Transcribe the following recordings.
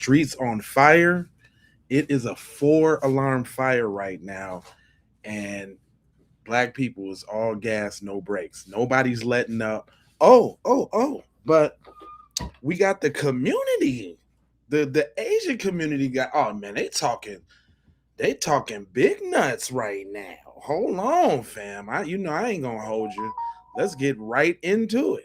Streets on fire. It is a 4 alarm fire right now, and black people is all gas, no brakes. Nobody's letting up. Oh. But we got the community. The Asian community got, oh man, they talking big nuts right now. Hold on, fam. I ain't gonna hold you. Let's get right into it.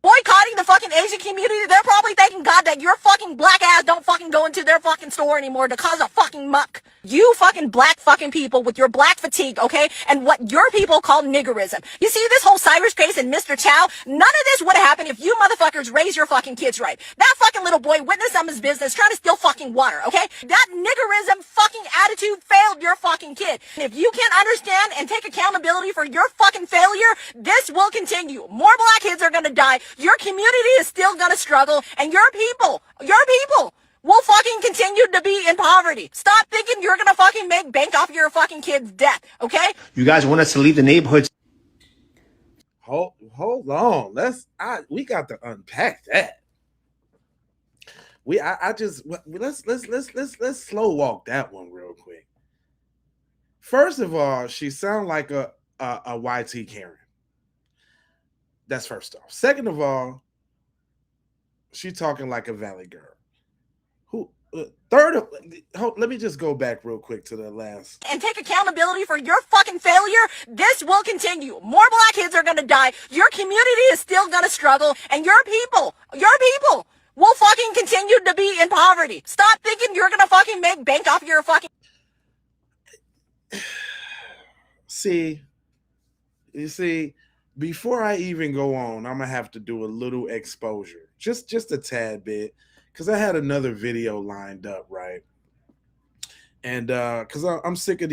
Boycotting the fucking Asian community, they're probably thanking God that your fucking black ass don't fucking go into their fucking store anymore to cause a fucking muck. You fucking black fucking people with your black fatigue, okay? And what your people call niggerism. You see this whole Cyrus case and Mr. Chow? None of this would have happened if you motherfuckers raised your fucking kids right. That fucking little boy witnessed some of his business trying to steal fucking water, okay? That niggerism fucking attitude failed your fucking kid. And if you can't understand and take accountability for your fucking failure, this will continue. More black kids are gonna die. Your community is still gonna struggle, and your people will fucking continue to be in poverty. Stop thinking you're gonna fucking make bank off your fucking kid's death, okay? You guys want us to leave the neighborhoods? Hold on. We got to unpack that. Let's slow walk that one real quick. First of all, she sound like a YT Karen. That's first off. Second of all, she talking like a valley girl. Let me just go back real quick to the last. And take accountability for your fucking failure. This will continue. More black kids are gonna die. Your community is still gonna struggle, and your people will fucking continue to be in poverty. Stop thinking you're gonna fucking make bank off your fucking. You see, before I even go on, I'm gonna have to do a little exposure, just a tad bit, because I had another video lined up, right? And because I'm sick of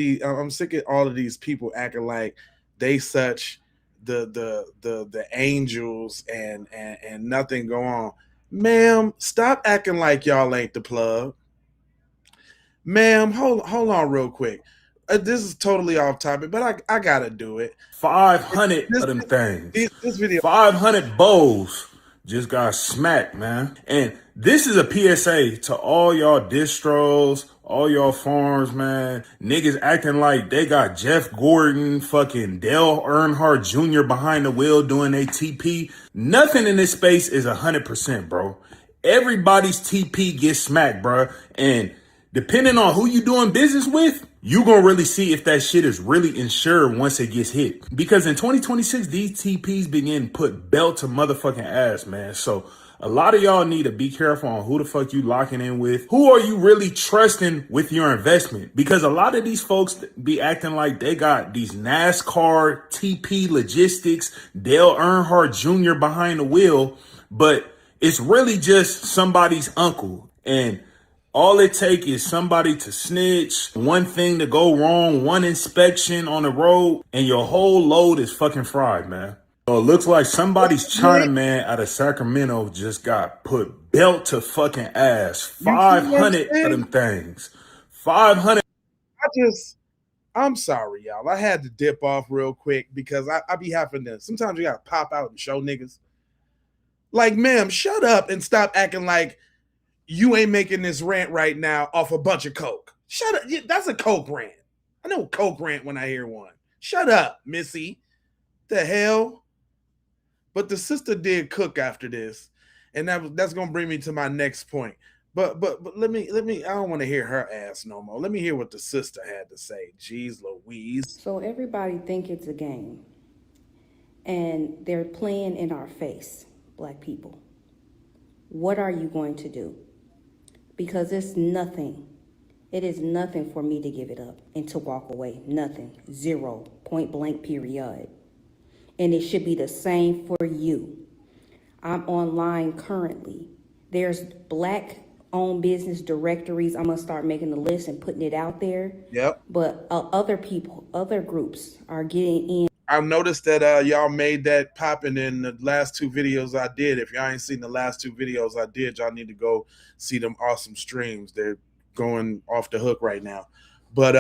all of these people acting like they such the angels and nothing go on. Ma'am, stop acting like y'all ain't the plug. Ma'am, hold on real quick. This is totally off topic, but I gotta do it. 500 of them things. This video, 500 bowls just got smacked, man. And this is a PSA to all y'all distros, all y'all farms, man. Niggas acting like they got Jeff Gordon, fucking Dale Earnhardt Jr. behind the wheel doing a TP. Nothing in this space is 100%, bro. Everybody's TP gets smacked, bro. And depending on who you doing business with, you gonna really see if that shit is really insured once it gets hit. Because in 2026, these TPs begin put belt to motherfucking ass, man. So a lot of y'all need to be careful on who the fuck you locking in with. Who are you really trusting with your investment? Because a lot of these folks be acting like they got these NASCAR TP logistics, Dale Earnhardt Jr. behind the wheel, but it's really just somebody's uncle. And all it takes is somebody to snitch, one thing to go wrong, one inspection on the road, and your whole load is fucking fried, man. So it looks like somebody's Chinaman out of Sacramento just got put belt to fucking ass. 500 of them things. 500. I'm sorry, y'all. I had to dip off real quick because I be having to. Sometimes you gotta pop out and show niggas. Like, ma'am, shut up and stop acting like you ain't making this rant right now off a bunch of coke. Shut up. That's a coke rant. I know coke rant when I hear one. Shut up, Missy. The hell? But the sister did cook after this, and that's gonna bring me to my next point. But let me. I don't want to hear her ass no more. Let me hear what the sister had to say. Jeez Louise. So everybody think it's a game, and they're playing in our face, black people. What are you going to do? Because it's nothing. It is nothing for me to give it up and to walk away. Nothing. Zero. Point blank, period. And it should be the same for you. I'm online currently. There's black-owned business directories. I'm going to start making the list and putting it out there. Yep. But other people, other groups are getting in. I've noticed that y'all made that popping in the last 2 videos I did. If y'all ain't seen the last 2 videos I did, y'all need to go see them awesome streams. They're going off the hook right now. But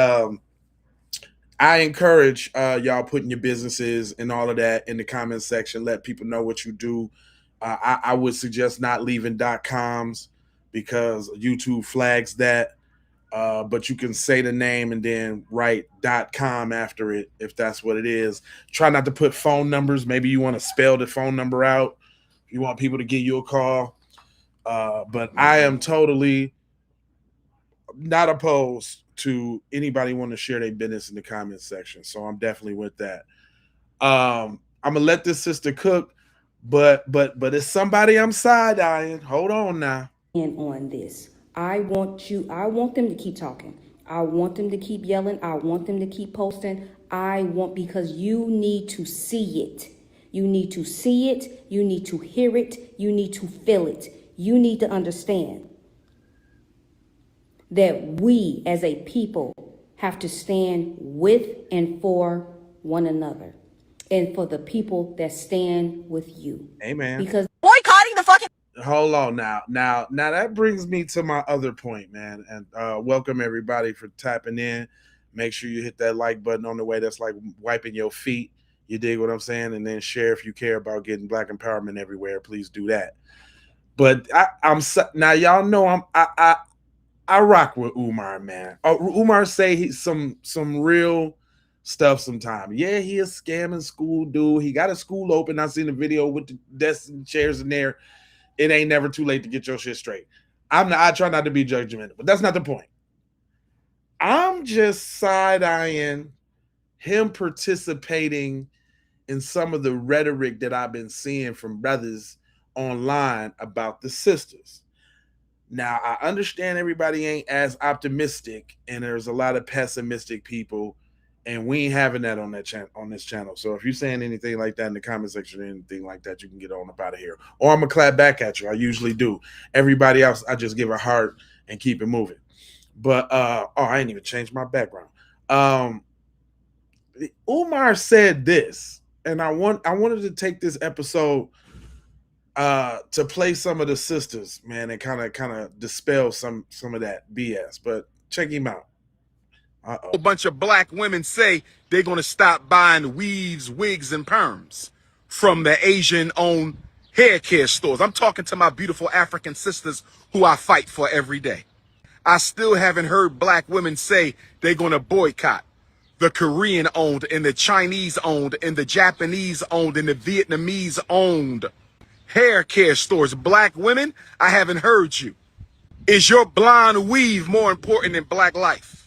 I encourage y'all putting your businesses and all of that in the comment section. Let people know what you do. I would suggest not leaving .coms because YouTube flags that. But you can say the name and then write .com after it if that's what it is. Try not to put phone numbers. Maybe you want to spell the phone number out. If you want people to give you a call. But I am totally not opposed to anybody wanting to share their business in the comments section. So I'm definitely with that. I'm gonna let this sister cook, but it's somebody I'm side eyeing. Hold on now. On this, I want them to keep talking. I want them to keep yelling. I want them to keep posting. Because you need to see it. You need to see it. You need to hear it. You need to feel it. You need to understand that we as a people have to stand with and for one another and for the people that stand with you. Amen. Because boycotting the fucking... Hold on now that brings me to my other point, man. And welcome everybody for tapping in. Make sure you hit that like button on the way. That's like wiping your feet. You dig what I'm saying? And then share if you care about getting black empowerment everywhere. Please do that. But I'm now y'all know I rock with Umar, man. Umar say he's some real stuff sometimes. Yeah, he is scamming school dude. He got a school open. I seen the video with the desks and chairs in there. It ain't never too late to get your shit straight. I try not to be judgmental, but that's not the point. I'm just side-eyeing him participating in some of the rhetoric that I've been seeing from brothers online about the sisters. Now, I understand everybody ain't as optimistic, and there's a lot of pessimistic people, and we ain't having that on this channel. So if you're saying anything like that in the comment section or anything like that, you can get on up out of here. Or I'm gonna clap back at you. I usually do. Everybody else, I just give a heart and keep it moving. But I ain't even changed my background. Umar said this, and I wanted to take this episode to play some of the sisters, man, and kind of dispel some of that BS. But check him out. A bunch of black women say they're going to stop buying weaves, wigs, and perms from the Asian-owned hair care stores. I'm talking to my beautiful African sisters who I fight for every day. I still haven't heard black women say they're going to boycott the Korean-owned and the Chinese-owned and the Japanese-owned and the Vietnamese-owned hair care stores. Black women, I haven't heard you. Is your blonde weave more important than black life?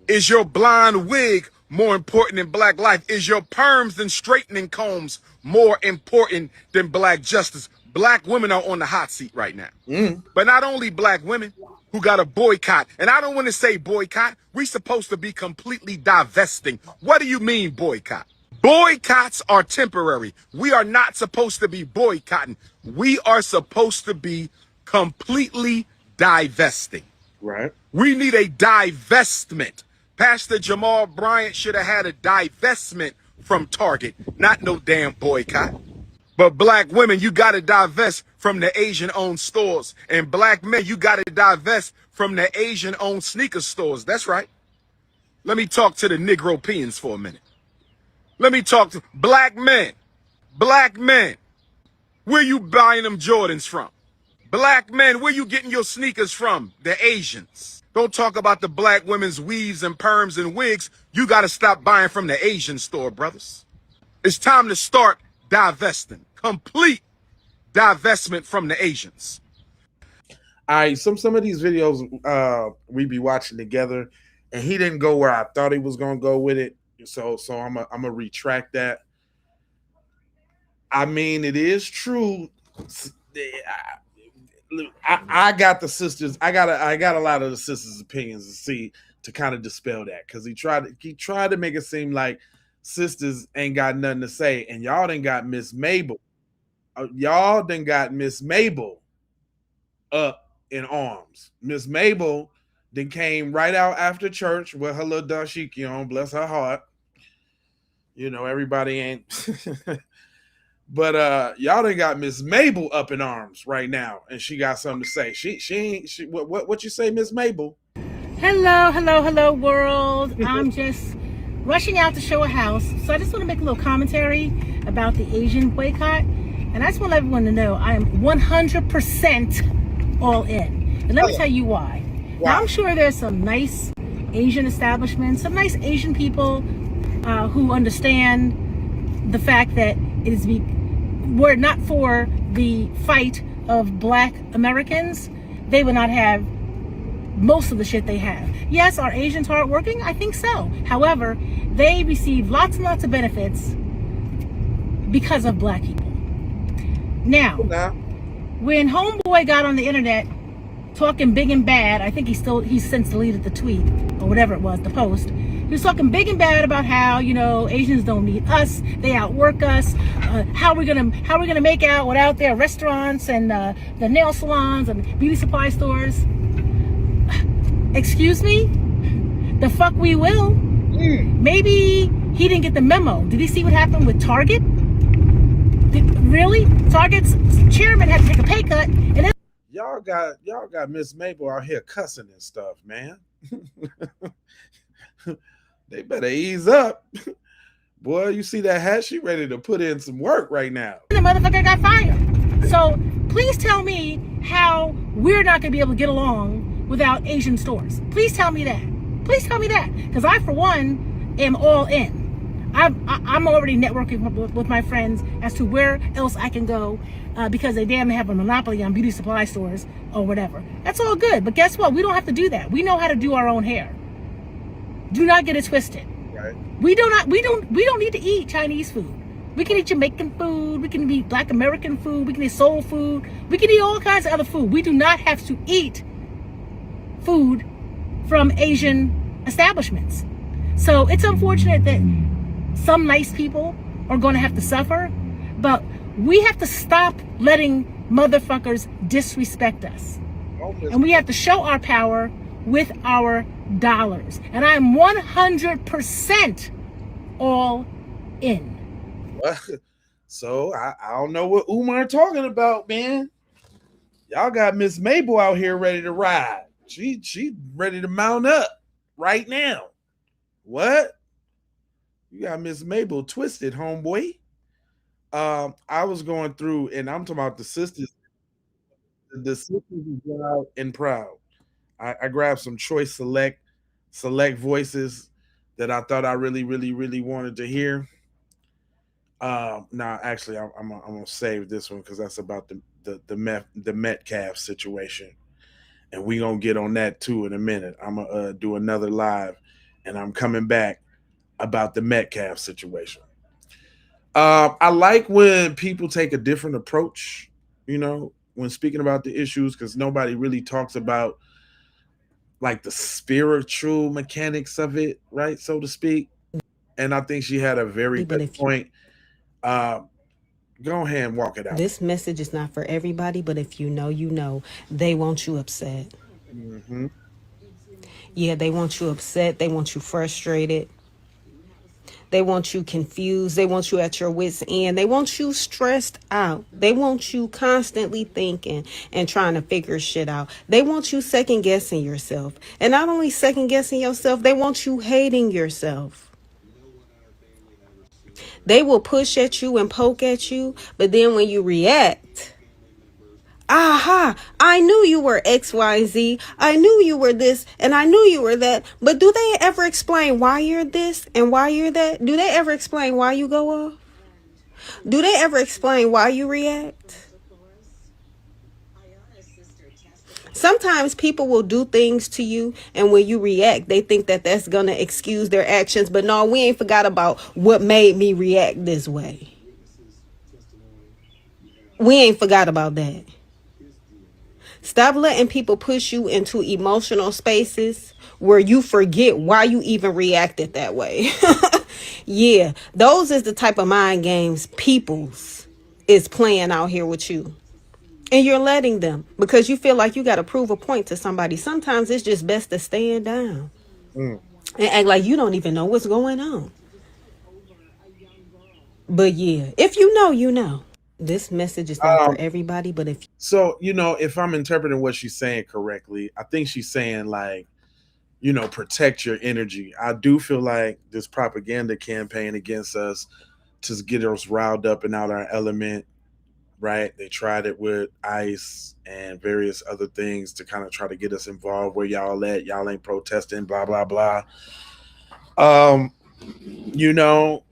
Is your blonde wig more important than black life? Is your perms and straightening combs more important than black justice? Black women are on the hot seat right now. But not only black women who got a boycott. And I don't want to say boycott. We're supposed to be completely divesting. What do you mean boycott? Boycotts are temporary. We are not supposed to be boycotting. We are supposed to be completely divesting. Right. We need a divestment. Pastor Jamal Bryant should have had a divestment from Target, not no damn boycott. But black women, you got to divest from the Asian-owned stores. And black men, you got to divest from the Asian-owned sneaker stores. That's right. Let me talk to the Negropeans for a minute. Let me talk to black men. Black men, where you buying them Jordans from? Black men, where you getting your sneakers from? The Asians. Don't talk about the black women's weaves and perms and wigs. You got to stop buying from the Asian store, brothers. It's time to start divesting. Complete divestment from the Asians. All right, some of these videos we be watching together, and he didn't go where I thought he was gonna go with it. So I'm gonna retract that. I mean, it is true. I got the sisters. I got a lot of the sisters' opinions to kind of dispel that, because he tried to make it seem like sisters ain't got nothing to say, and y'all done got Miss Mabel. Y'all done got Miss Mabel up in arms. Miss Mabel then came right out after church with her little dashiki on, bless her heart. You know, everybody ain't. But y'all done got Miss Mabel up in arms right now, and she got something to say. She what you say, Miss Mabel? Hello, world. I'm just rushing out to show a house. So I just want to make a little commentary about the Asian boycott. And I just want everyone to know I am 100% all in. And let me tell you why. Now, I'm sure there's some nice Asian establishments, some nice Asian people who understand the fact that it is were it not for the fight of Black Americans, they would not have most of the shit they have. Yes, are Asians hardworking? I think so. However, they receive lots and lots of benefits because of Black people. Now, when Homeboy got on the internet talking big and bad, I think he's since deleted the tweet or whatever it was, the post. He was talking big and bad about how, you know, Asians don't need us, they outwork us. How are we gonna make out without their restaurants and the nail salons and beauty supply stores? Excuse me? The fuck we will. Maybe he didn't get the memo. Did he see what happened with Target? Really? Target's chairman had to take a pay cut, and then y'all got Miss Mabel out here cussing and stuff, man. They better ease up. Boy, you see that hat? She ready to put in some work right now. The motherfucker got fired. So please tell me how we're not going to be able to get along without Asian stores. Please tell me that. Please tell me that. Because I, for one, am all in. I'm already networking with my friends as to where else I can go because they damn have a monopoly on beauty supply stores or whatever. That's all good. But guess what? We don't have to do that. We know how to do our own hair. Do not get it twisted. Right. We don't need to eat Chinese food. We can eat Jamaican food. We can eat Black American food. We can eat soul food. We can eat all kinds of other food. We do not have to eat food from Asian establishments. So it's unfortunate that some nice people are going to have to suffer, but we have to stop letting motherfuckers disrespect us. And we have to show our power with our dollars. And I'm 100% all in. So I don't know what Umar talking about, man. Y'all got Miss Mabel out here ready to ride. She ready to mount up right now. What? You got Miss Mabel twisted, homeboy. I was going through, and I'm talking about the sisters. The sisters is loud and proud. I grabbed some choice select voices that I thought I really wanted to hear. Now, actually, I'm gonna save this one because that's about the Metcalf situation, and we gonna get on that too in a minute. I'm gonna do another live, and I'm coming back about the Metcalf situation. I like when people take a different approach, you know, when speaking about the issues, because nobody really talks about like the spiritual mechanics of it, right, so to speak. And I think she had a very good point. Go ahead and walk it out. This message is not for everybody, but if you know, you know. They want you upset. Mm-hmm. Yeah, they want you upset. They want you frustrated. They want you confused. They want you at your wit's end. They want you stressed out. They want you constantly thinking and trying to figure shit out. They want you second guessing yourself. And not only second guessing yourself, they want you hating yourself. They will push at you and poke at you, but then when you react, aha, I knew you were XYZ. I knew you were this and I knew you were that. But do they ever explain why you're this and why you're that? Do they ever explain why you go off? Do they ever explain why you react? Sometimes people will do things to you, and when you react, they think that that's going to excuse their actions. But no, we ain't forgot about what made me react this way. We ain't forgot about that. Stop letting people push you into emotional spaces where you forget why you even reacted that way. Yeah, those is the type of mind games peoples is playing out here with you. And you're letting them because you feel like you got to prove a point to somebody. Sometimes it's just best to stand down and act like you don't even know what's going on. But yeah, if you know, you know. This message is not for everybody, but if so, you know, if I'm interpreting what she's saying correctly, I think she's saying like, you know, protect your energy. I do feel like this propaganda campaign against us to get us riled up and out our element right? They tried it with ICE and various other things to kind of try to get us involved. Where y'all at? Y'all ain't protesting, blah blah blah. Um, you know,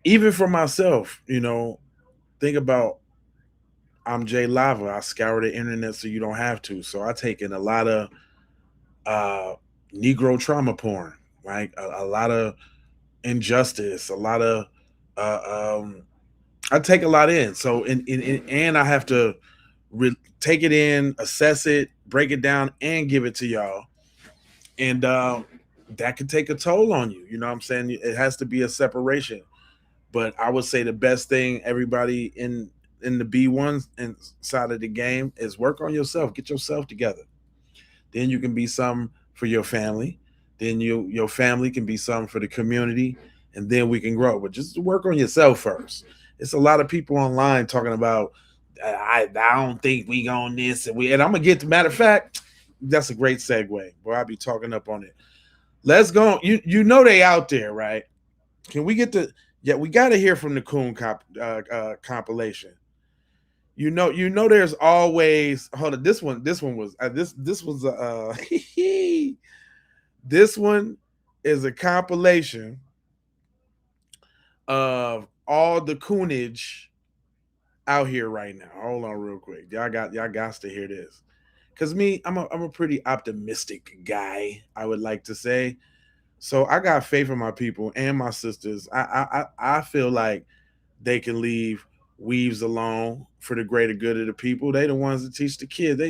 even for myself, think about I'm Jay Lava. I scour the internet so you don't have to. So I take in a lot of uh Negro trauma porn, right? A lot of injustice, a lot of I take a lot in. So and I have to take it in, assess it, break it down, and give it to y'all. And that could take a toll on you. You know what I'm saying? It has to be a separation. But I would say the best thing everybody in the B1 side of the game is work on yourself. Get yourself together. Then you can be some for your family. Then your family can be some for the community, and then we can grow. But just work on yourself first. It's a lot of people online talking about I don't think we on this and I'm gonna get to matter of fact. That's a great segue. Boy, I'll be talking up on it. Let's go. You know they out there, right? Can we get to? Yeah, we got to hear from the Coon compilation. You know, there's always hold on. This one was this was this one is a compilation of all the coonage out here right now. Hold on, real quick. Y'all got to hear this. Cause me, I'm a pretty optimistic guy. I would like to say. So I got faith in my people and my sisters. I feel like they can leave weaves alone for the greater good of the people. They the ones that teach the kids.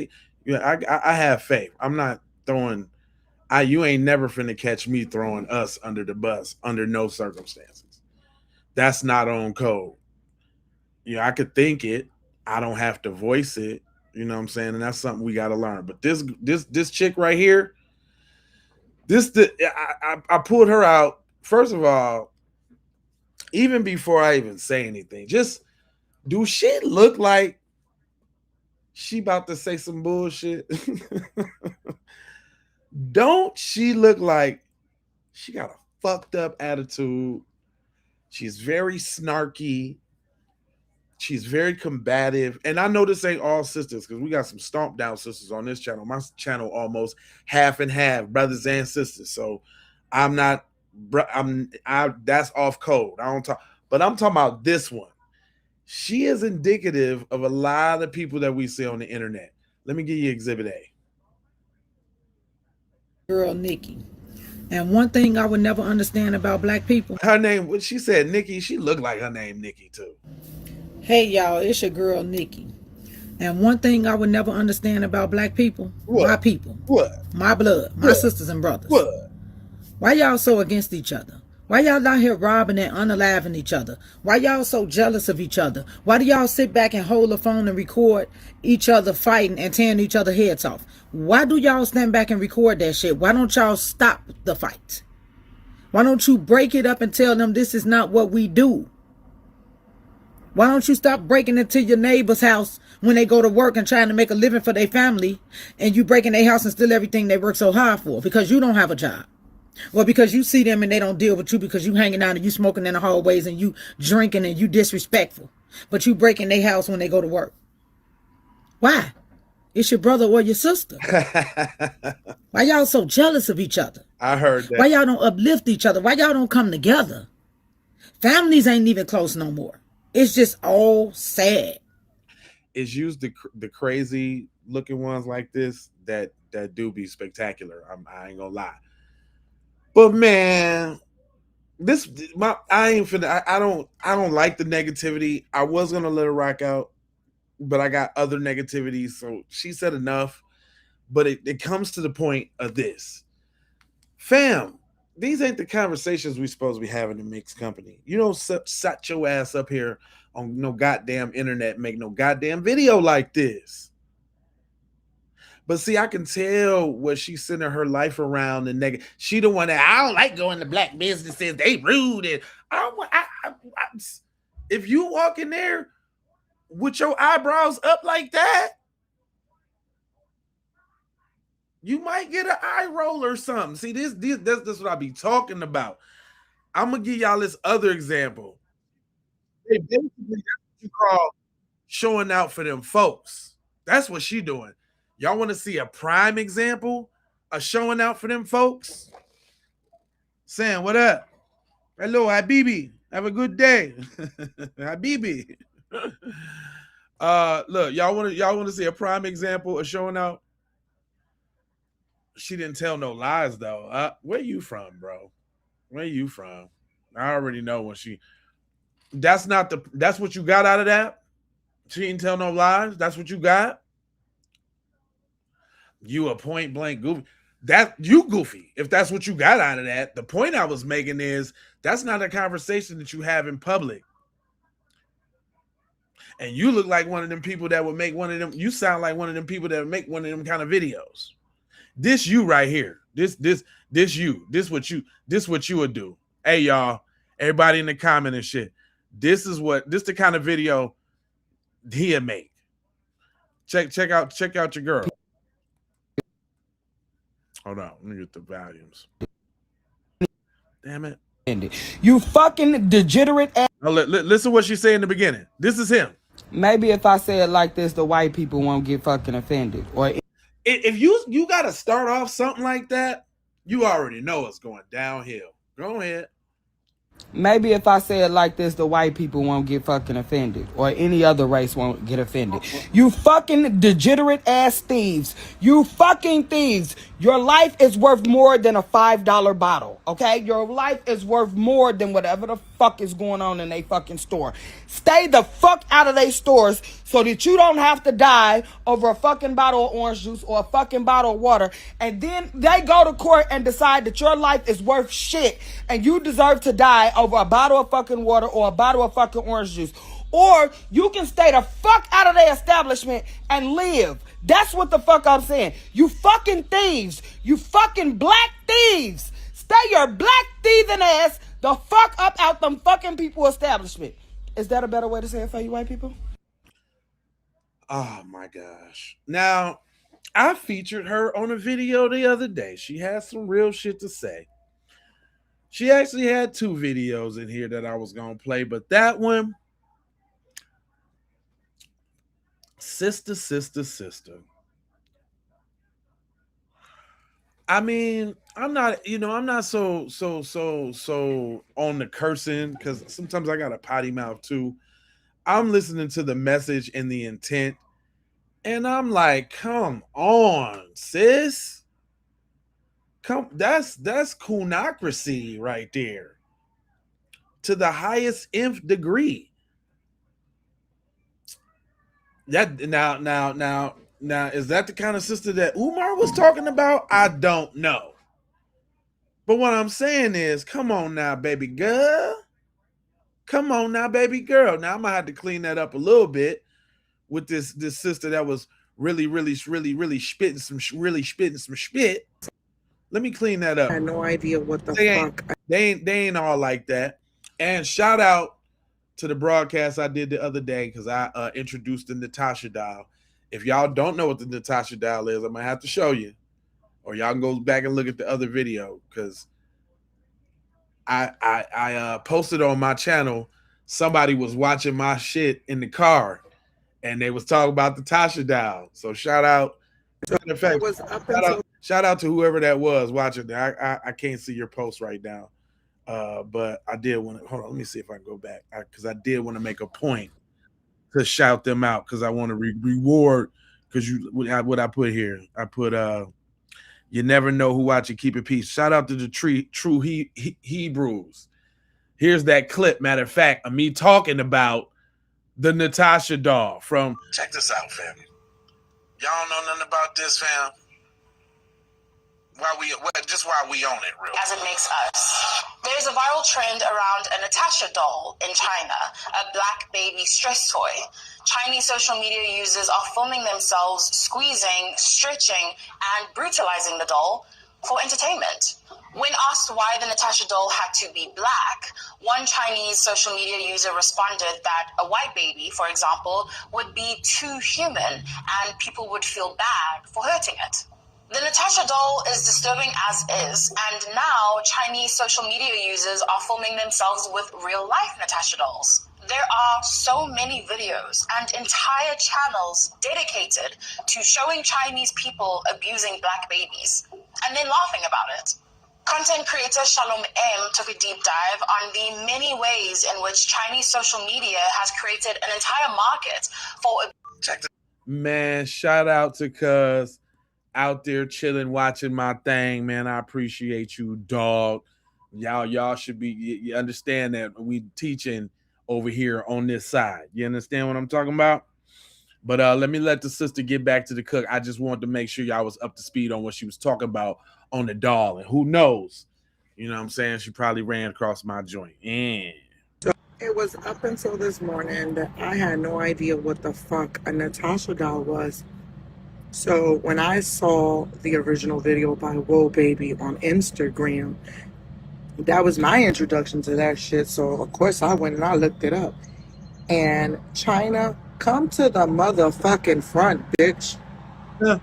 I have faith. I'm not throwing. You ain't never finna catch me throwing us under the bus under no circumstances. That's not on code. I could think it. I don't have to voice it. You know what I'm saying? And that's something we got to learn. But this chick right here, I pulled her out. First of all, even before I even say anything, just do she look like she about to say some bullshit? Don't she look like she got a fucked up attitude? She's very snarky. She's very combative. And I know this ain't all sisters because we got some stomp down sisters on this channel. My channel almost half and half, brothers and sisters. So I'm not that's off code. I don't talk, but I'm talking about this one. She is indicative of a lot of people that we see on the internet. Let me give you exhibit A. Girl Nikki. And one thing I would never understand about black people. Her name, when she said Nikki, she looked like her name Nikki too. Hey y'all, it's your girl Nikki. And one thing I would never understand about black people, What? my people, What? my blood, my sisters and brothers. What? Why y'all so against each other? Why y'all out here robbing and unaliving each other? Why y'all so jealous of each other? Why do y'all sit back and hold the phone and record each other fighting and tearing each other heads off? Why do y'all stand back and record that shit? Why don't y'all stop the fight? Why don't you break it up and tell them this is not what we do? Why don't you stop breaking into your neighbor's house when they go to work and trying to make a living for their family, and you break in their house and steal everything they work so hard for because you don't have a job? Or because you see them and they don't deal with you because you hanging out and you smoking in the hallways and you drinking and you disrespectful. But you break in their house when they go to work. Why? It's your brother or your sister. Why y'all so jealous of each other? I heard that. Why y'all don't uplift each other? Why y'all don't come together? Families ain't even close no more. It's just all sad. It's used the crazy looking ones like this that do be spectacular. I ain't gonna lie. But man, I don't like the negativity. I was gonna let her rock out, but I got other negativity. So she said enough. But it comes to the point of this. Fam, these ain't the conversations we supposed to be having in mixed company. You don't set your ass up here on no goddamn internet, make no goddamn video like this. But see, I can tell what she's centering her life around. And she the one that I don't like going to black businesses. They rude. And if you walk in there with your eyebrows up like that, you might get an eye roll or something. See, this what I be talking about. I'm gonna give y'all this other example. They basically, that's what you call showing out for them folks. That's what she doing. Y'all want to see a prime example of showing out for them folks? Saying, what up? Hello, Habibi. Have a good day. Habibi. Look, y'all want to see a prime example of showing out? She didn't tell no lies though. Where you from, bro? Where you from? I already know when she. That's what you got out of that. She didn't tell no lies. That's what you got. You a point blank goofy. That you goofy. If that's what you got out of that, the point I was making is that's not a conversation that you have in public. And you look like one of them people that would make one of them. You sound like one of them people that would make one of them kind of videos. This you right here. This you. This what you would do. Hey y'all, everybody in the comment and shit. This the kind of video he'll make. Check out your girl. Hold on, let me get the volumes. Damn it. You fucking degenerate ass. Oh, listen what she said in the beginning. This is him. Maybe if I say it like this, the white people won't get fucking offended. Or if you got to start off something like that, you already know it's going downhill. Go ahead. maybe if I say it like this, the white people won't get fucking offended. Or any other race won't get offended. You fucking degenerate ass thieves. You fucking thieves. Your life is worth more than a $5 bottle, okay? Your life is worth more than whatever the fuck is going on in they fucking store. Stay the fuck out of they stores so that you don't have to die over a fucking bottle of orange juice or a fucking bottle of water. And then they go to court and decide that your life is worth shit and you deserve to die over a bottle of fucking water or a bottle of fucking orange juice. Or you can stay the fuck out of their establishment and live. That's what the fuck I'm saying. You fucking thieves. You fucking black thieves. Stay your black thieving ass the fuck up out them fucking people establishment. Is that a better way to say it for you white people? Oh my gosh. Now, I featured her on a video the other day. She had some real shit to say. She actually had 2 videos in here that I was going to play, but that one, sister. I mean, I'm not so on the cursing because sometimes I got a potty mouth too. I'm listening to the message and the intent, and I'm like, come on, sis. That's coonocracy right there. To the highest nth degree. That now, is that the kind of sister that Umar was talking about? I don't know. But what I'm saying is, come on now, baby girl. Come on now, baby girl. Now I'm gonna have to clean that up a little bit with this sister that was really spitting some spit. Let me clean that up. I had no idea what the fuck. They ain't all like that. And shout out to the broadcast I did the other day because I introduced the Natasha doll. If y'all don't know what the Natasha doll is, I'm gonna have to show you, or y'all can go back and look at the other video because I posted on my channel. Somebody was watching my shit in the car, and they was talking about the Tasha doll. So shout out. In fact, shout out to whoever that was watching. I can't see your post right now, but I did want to. Hold on, let me see if I can go back because I did want to make a point to shout them out because I want to reward because what I put here. I put you never know who watching. Keep it peace. Shout out to the true Hebrews. Here's that clip. Matter of fact, of me talking about the Natasha doll from. Check this out, fam. Y'all don't know nothing about this, fam. Why we own it, real. As it makes us. There's a viral trend around a Natasha doll in China, a black baby stress toy. Chinese social media users are filming themselves squeezing, stretching, and brutalizing the doll for entertainment. When asked why the Natasha doll had to be black, one Chinese social media user responded that a white baby, for example, would be too human and people would feel bad for hurting it. The Natasha doll is disturbing as is, and now Chinese social media users are filming themselves with real-life Natasha dolls. There are so many videos and entire channels dedicated to showing Chinese people abusing black babies and then laughing about it. Content creator Shalom M took a deep dive on the many ways in which Chinese social media has created an entire market for. Man, shout out to Cuz out there chilling, watching my thing, man. I appreciate you, dog. Y'all should be, you understand that we teaching over here on this side. You understand what I'm talking about? But let the sister get back to the cook. I just wanted to make sure y'all was up to speed on what she was talking about on the doll. And who knows? You know what I'm saying? She probably ran across my joint. Yeah. It was up until this morning that I had no idea what the fuck a Natasha doll was. So when I saw the original video by Whoa Baby on Instagram, that was my introduction to that shit. So of course I went and I looked it up. And China, come to the motherfucking front, bitch. Yeah.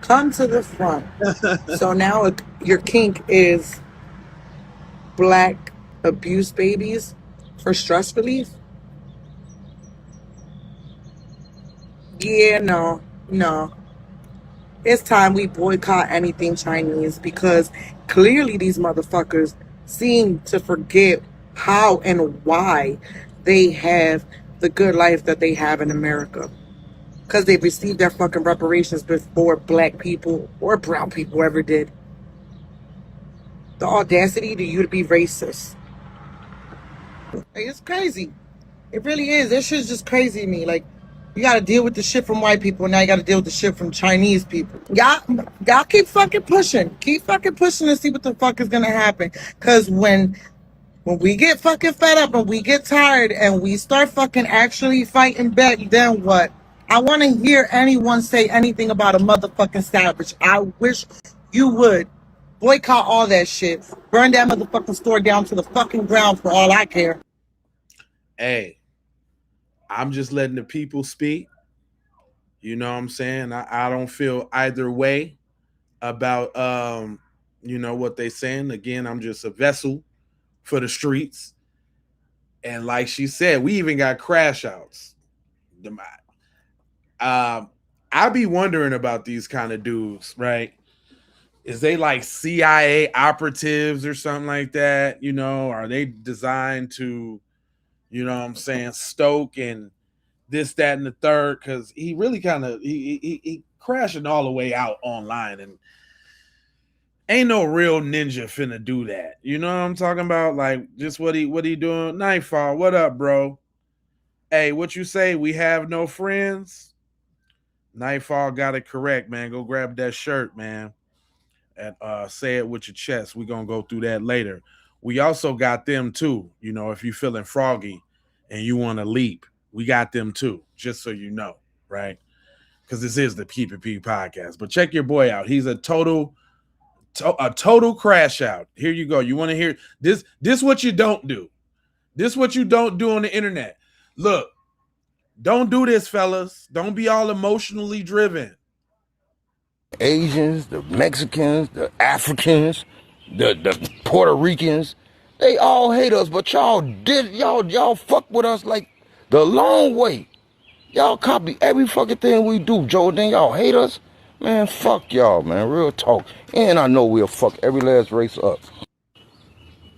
Come to the front. So now your kink is black abuse babies for stress relief? Yeah, no. It's time we boycott anything Chinese because clearly these motherfuckers seem to forget how and why they have the good life that they have in America. Because they've received their fucking reparations before black people or brown people ever did. The audacity to you to be racist. It's crazy. It really is. This shit's just crazy to me. Like, you gotta deal with the shit from white people, and now you gotta deal with the shit from Chinese people. Y'all keep fucking pushing. Keep fucking pushing to see what the fuck is gonna happen. Cause when we get fucking fed up and we get tired and we start fucking actually fighting back, then what? I wanna hear anyone say anything about a motherfucking savage. I wish you would. Boycott all that shit. Burn that motherfucking store down to the fucking ground for all I care. Hey, I'm just letting the people speak. You know what I'm saying? I don't feel either way about what they saying. Again, I'm just a vessel for the streets. And like she said, we even got crash outs. I be wondering about these kind of dudes, right? Is they like CIA operatives or something like that? Are they designed to, stoke and this, that, and the third? Because he really kind of he crashing all the way out online, and ain't no real ninja finna do that. You know what I'm talking about? Like, just what he doing? Nightfall, what up, bro? Hey, what you say? We have no friends. Nightfall got it correct, man. Go grab that shirt, man, and say it with your chest. We're gonna go through that later. We also got them too. If you feeling froggy and you want to leap, we got them too, just so you know, right? Because this is the PPP podcast. But check your boy out. He's a total crash out. Here you go. You want to hear this? This what you don't do. This what you don't do on the internet. Look, don't do this, fellas. Don't be all emotionally driven. Asians, the Mexicans, the Africans, the Puerto Ricans, they all hate us, but y'all fuck with us like the long way. Y'all copy every fucking thing we do, Joe. Then y'all hate us? Man, fuck y'all, man. Real talk. And I know we'll fuck every last race up.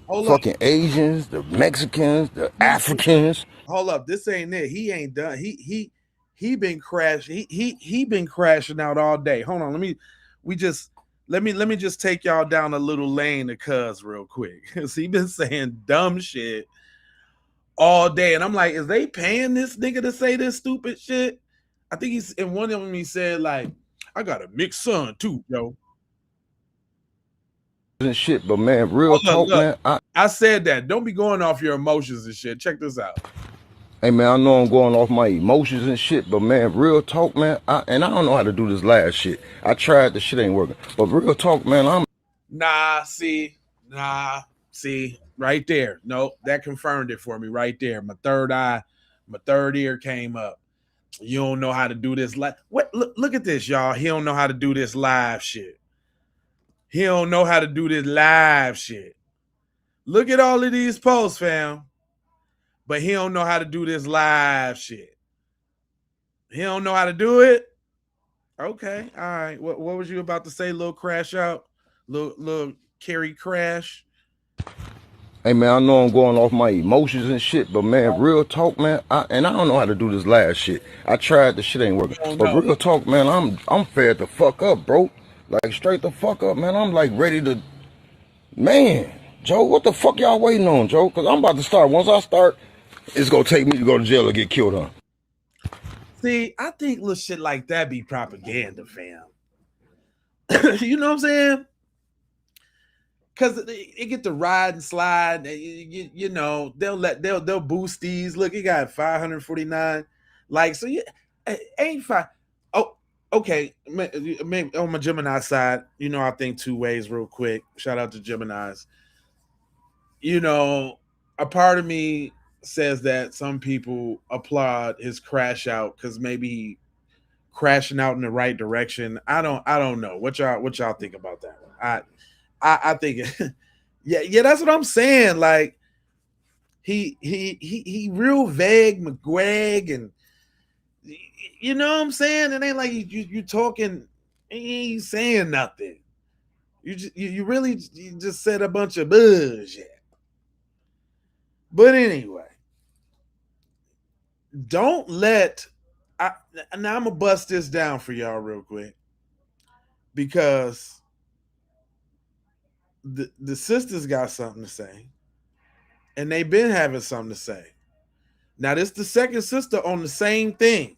Fucking Asians, the Mexicans, the Africans. Hold up, this ain't it. He ain't done. He been crashing. He been crashing out all day. Hold on, let me just take y'all down a little lane to Cuz real quick. Cause he been saying dumb shit all day, and I'm like, is they paying this nigga to say this stupid shit? I think he's in one of them. He said like, I got a mixed son too, yo. And shit, but man, real talk, look, man. I said that. Don't be going off your emotions and shit. Check this out. Hey man, I know I'm going off my emotions and shit, but man, real talk, man. I don't know how to do this last shit. I tried, the shit ain't working. But real talk, man, see, right there. No, that confirmed it for me right there. My third ear came up. You don't know how to do this live. What? Look at this, y'all. He don't know how to do this live shit. He don't know how to do this live shit. Look at all of these posts, fam. but he don't know how to do this live shit. He don't know how to do it. Okay, all right. What was you about to say? Little crash out, little Carrie crash. Hey man, I know I'm going off my emotions and shit, but man, real talk, man. I don't know how to do this last shit. I tried, the shit ain't You working. don't But know. real talk, man, I'm fed the fuck up, bro. Like straight the fuck up, man. I'm like ready to, man. Joe, what the fuck y'all waiting on, Joe? Cause I'm about to start. Once I start, it's gonna take me to go to jail or get killed on. See, I think little shit like that be propaganda, fam. You know what I'm saying? Because it get to ride and slide. You know, they'll boost these. Look, he got 549 likes. So yeah, ain't fine. Oh, okay. Maybe on my Gemini side, you know, I think two ways real quick. Shout out to Geminis. You know, a part of me says that some people applaud his crash out because maybe he crashing out in the right direction. I don't know. What y'all think about that one? I think yeah, that's what I'm saying. Like he real vague McGuag, and you know what I'm saying? It ain't like you talking, he ain't saying nothing. You really you just said a bunch of bullshit. But anyway, don't let I now I'm gonna bust this down for y'all real quick because the sisters got something to say, and they've been having something to say. Now this the second sister on the same thing.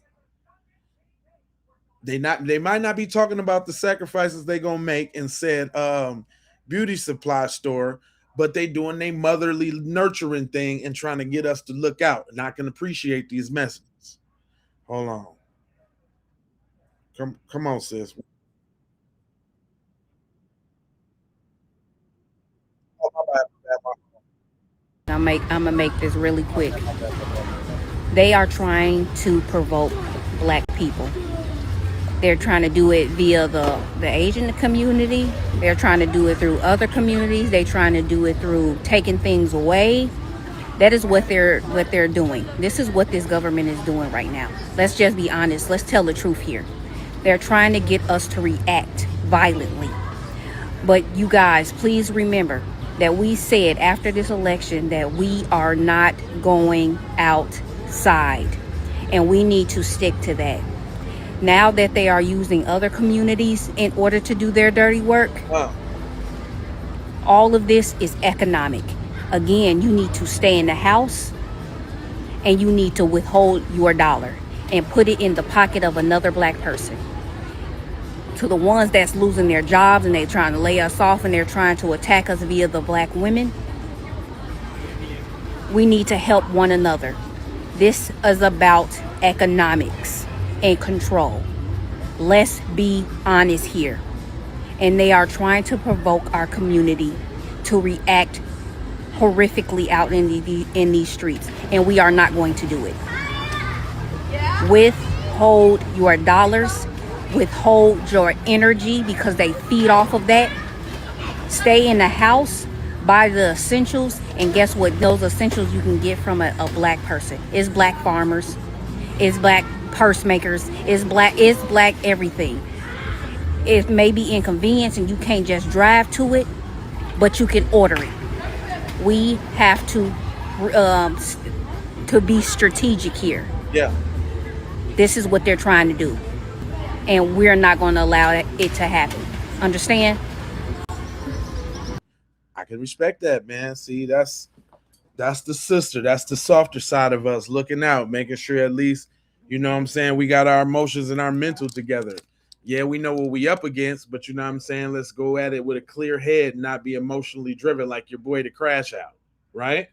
They might not be talking about the sacrifices they gonna make in said beauty supply store, but they doing their motherly nurturing thing and trying to get us to look out and I can appreciate these messages. Hold on. Come on, sis. I'm gonna make this really quick. They are trying to provoke black people. They're trying to do it via the Asian community. They're trying to do it through other communities. They're trying to do it through taking things away. That is what they're doing. This is what this government is doing right now. Let's just be honest. Let's tell the truth here. They're trying to get us to react violently. But you guys, please remember that we said after this election that we are not going outside. And we need to stick to that. Now that they are using other communities in order to do their dirty work, all of this is economic. Again, you need to stay in the house and you need to withhold your dollar and put it in the pocket of another black person. To the ones that's losing their jobs and they're trying to lay us off and they're trying to attack us via the black women, we need to help one another. This is about economics and control. Let's be honest here. And they are trying to provoke our community to react horrifically out in these streets. And we are not going to do it. Withhold your dollars. Withhold your energy because they feed off of that. Stay in the house. Buy the essentials. And guess what? Those essentials you can get from a black person. It's black farmers. It's black purse makers. It's black everything. It may be inconvenience and you can't just drive to it, but you can order it. We have to be strategic here. Yeah. This is what they're trying to do. And we're not going to allow it to happen. Understand? I can respect that, man. See, that's the sister. That's the softer side of us looking out, making sure at least, you know what I'm saying, we got our emotions and our mental together. Yeah, we know what we up against, but you know what I'm saying? Let's go at it with a clear head and not be emotionally driven like your boy to crash out, right?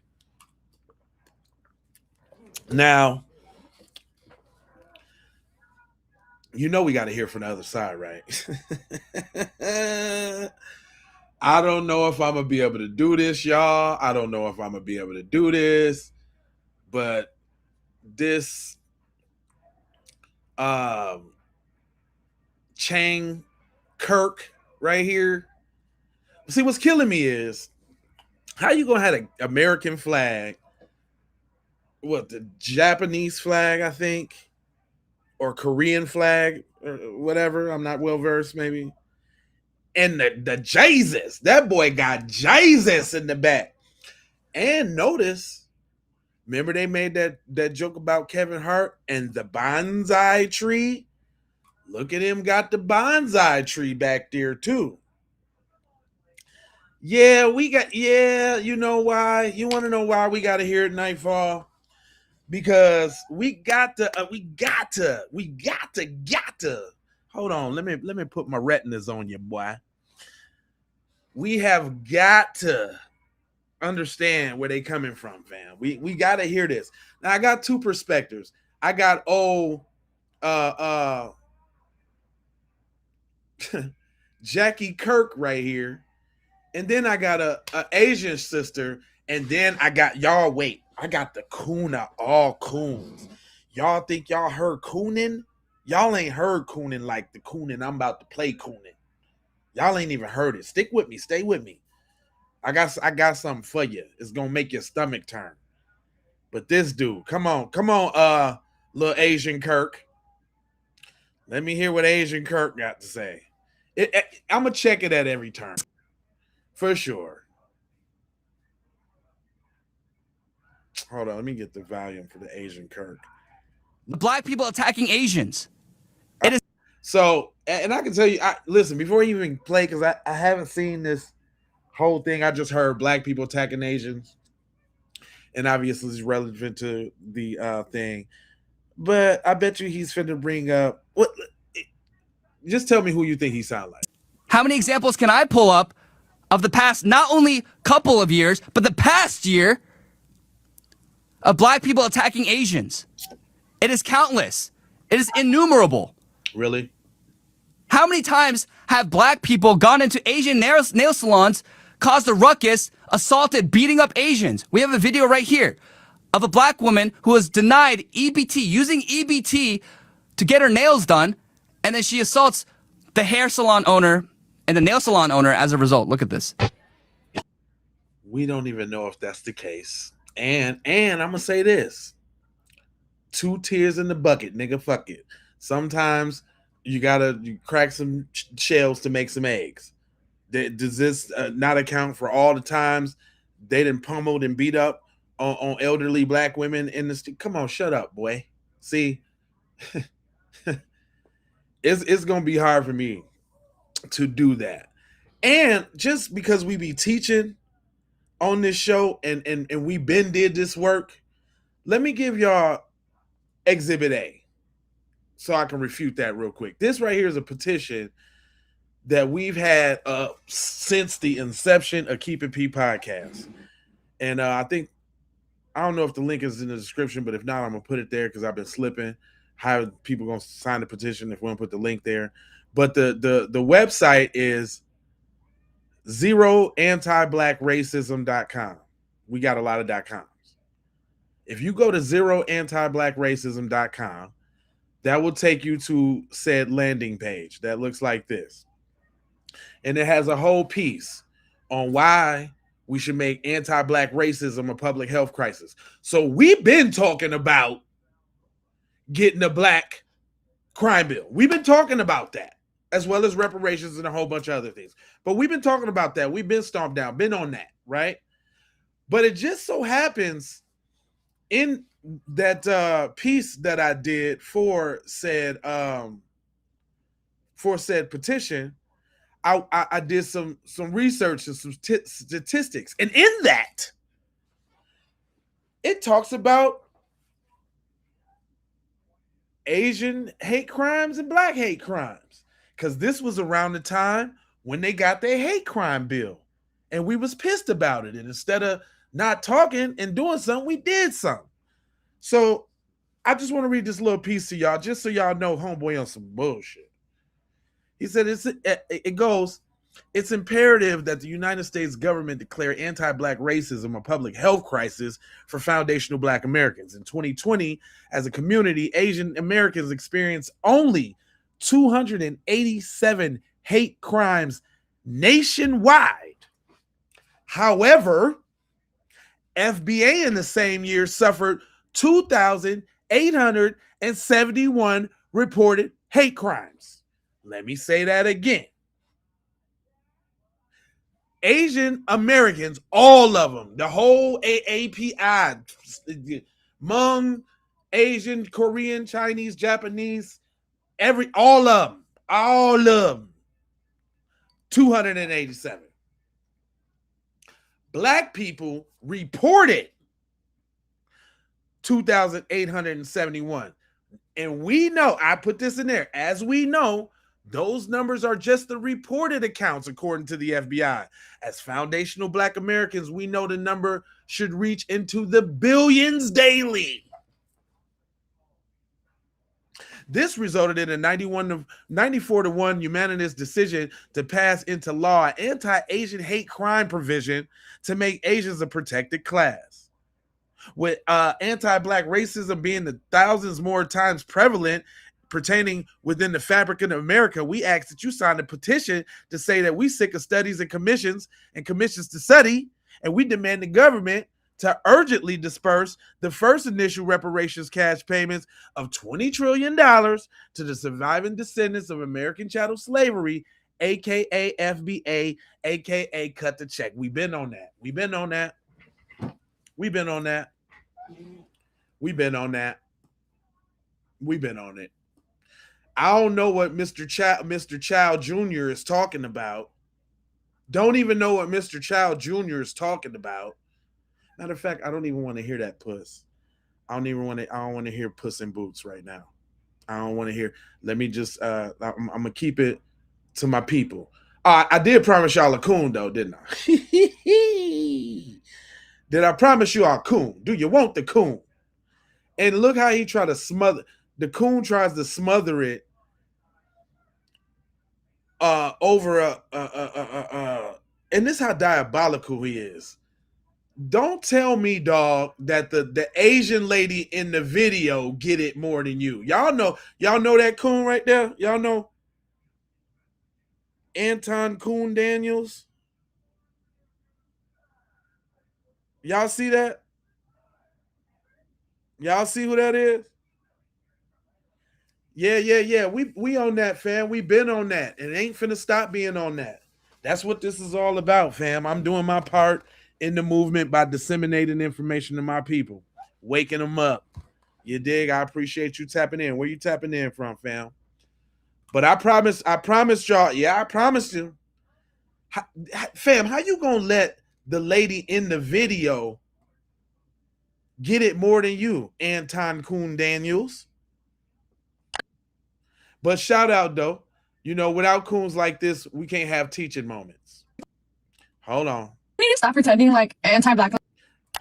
Now, you know we got to hear from the other side, right? I don't know if I'm going to be able to do this, y'all. I don't know if I'm going to be able to do this, but this Chang Kirk right here. See, what's killing me is how you gonna have an American flag what, the Japanese flag, I think, or Korean flag, or whatever. I'm not well versed, maybe. And the Jesus, that boy got Jesus in the back. And notice, remember they made that joke about Kevin Hart and the bonsai tree? Look at him, got the bonsai tree back there too. Yeah, you know why? You want to know why we got to hear it Nightfall? Because we got to. Hold on, let me put my retinas on you, boy. We have got to understand where they coming from, fam. We got to hear this. Now I got two perspectives. I got Jackie Kirk right here, and then I got a Asian sister, and then I got y'all. Wait, I got the coon of all coons. Y'all think y'all heard cooning? Y'all ain't heard cooning like the cooning I'm about to play cooning. Y'all ain't even heard it. Stick with me. Stay with me. I got something for you. It's gonna make your stomach turn. But this dude, come on, little Asian Kirk. Let me hear what Asian Kirk got to say. I'm gonna check it at every turn, for sure. Hold on, let me get the volume for the Asian Kirk. Black people attacking Asians. It is so, and I can tell you, listen, before you even play, because I haven't seen this whole thing. I just heard black people attacking Asians, and obviously it's relevant to the thing. But I bet you he's finna bring up what. Just tell me who you think he sound like. How many examples can I pull up of the past, not only couple of years, but the past year of black people attacking Asians? It is countless. It is innumerable. Really? How many times have black people gone into Asian nail salons, caused a ruckus, assaulted, beating up Asians? We have a video right here of a black woman who was denied EBT, using EBT to get her nails done, and then she assaults the hair salon owner and the nail salon owner as a result. Look at this. We don't even know if that's the case. And I'm gonna say this. 2 tears in the bucket, nigga. Fuck it. Sometimes you gotta crack some shells to make some eggs. Does this not account for all the times they done pummeled and beat up on elderly black women in the street? Come on, shut up, boy. See, it's gonna be hard for me to do that. And just because we be teaching on this show and we been did this work, let me give y'all Exhibit A so I can refute that real quick. This right here is a petition that we've had since the inception of Keep It P podcast. And I don't know if the link is in the description, but if not, I'm gonna put it there because I've been slipping. How people gonna sign the petition if we don't put the link there? But the website is zeroantiblackracism.com. We got a lot of .coms. If you go to zeroantiblackracism.com, that will take you to said landing page that looks like this. And it has a whole piece on why we should make anti-black racism a public health crisis. So we've been talking about getting a black crime bill. We've been talking about that, as well as reparations and a whole bunch of other things. But we've been talking about that. We've been stomped down, been on that, right? But it just so happens in that piece that I did for said petition, I did some research and some statistics, and in that, it talks about Asian hate crimes and black hate crimes, because this was around the time when they got their hate crime bill, and we was pissed about it. And instead of not talking and doing something, we did something. So I just want to read this little piece to y'all, just so y'all know homeboy on some bullshit. He said it goes, it's imperative that the United States government declare anti-black racism a public health crisis for foundational black Americans. In 2020, as a community, Asian Americans experienced only 287 hate crimes nationwide. However, FBA in the same year suffered 2,871 reported hate crimes. Let me say that again. Asian Americans, all of them, the whole AAPI, Hmong, Asian, Korean, Chinese, Japanese, all of them, 287. Black people reported 2,871. And we know, I put this in there, as we know, those numbers are just the reported accounts according to the FBI. As foundational Black Americans, we know the number should reach into the billions daily. This resulted in a 94-1 unanimous decision to pass into law an anti-Asian hate crime provision to make Asians a protected class. With anti-Black racism being the thousands more times prevalent pertaining within the fabric of America, we ask that you sign a petition to say that we sick of studies and commissions to study, and we demand the government to urgently disperse the first initial reparations cash payments of $20 trillion to the surviving descendants of American chattel slavery, aka FBA, aka cut the check. We've been on that. We've been on that. We've been on that. We've been on that. We've been on it. I don't know what Mr. Child Jr. is talking about. Don't even know what Mr. Child Jr. is talking about. Matter of fact, I don't even want to hear that puss. I don't want to hear Puss in Boots right now. I don't want to hear. Let me just I'm gonna keep it to my people. I did promise y'all a coon though, didn't I? Did I promise you a coon? Do you want the coon? And look how he tried to smother. The coon tries to smother it over and this is how diabolical he is. Don't tell me, dog, that the Asian lady in the video get it more than you. Y'all know that coon right there? Y'all know Anton Coon Daniels? Y'all see that? Y'all see who that is? Yeah. We on that, fam. We been on that. And it ain't finna stop being on that. That's what this is all about, fam. I'm doing my part in the movement by disseminating information to my people, waking them up. You dig? I appreciate you tapping in. Where you tapping in from, fam? But I promised y'all. Yeah, I promised you. Fam, how you gonna let the lady in the video get it more than you, Anton Coon Daniels? But shout out though. You know, without coons like this, we can't have teaching moments. Hold on. We need to stop pretending like anti-Blackness,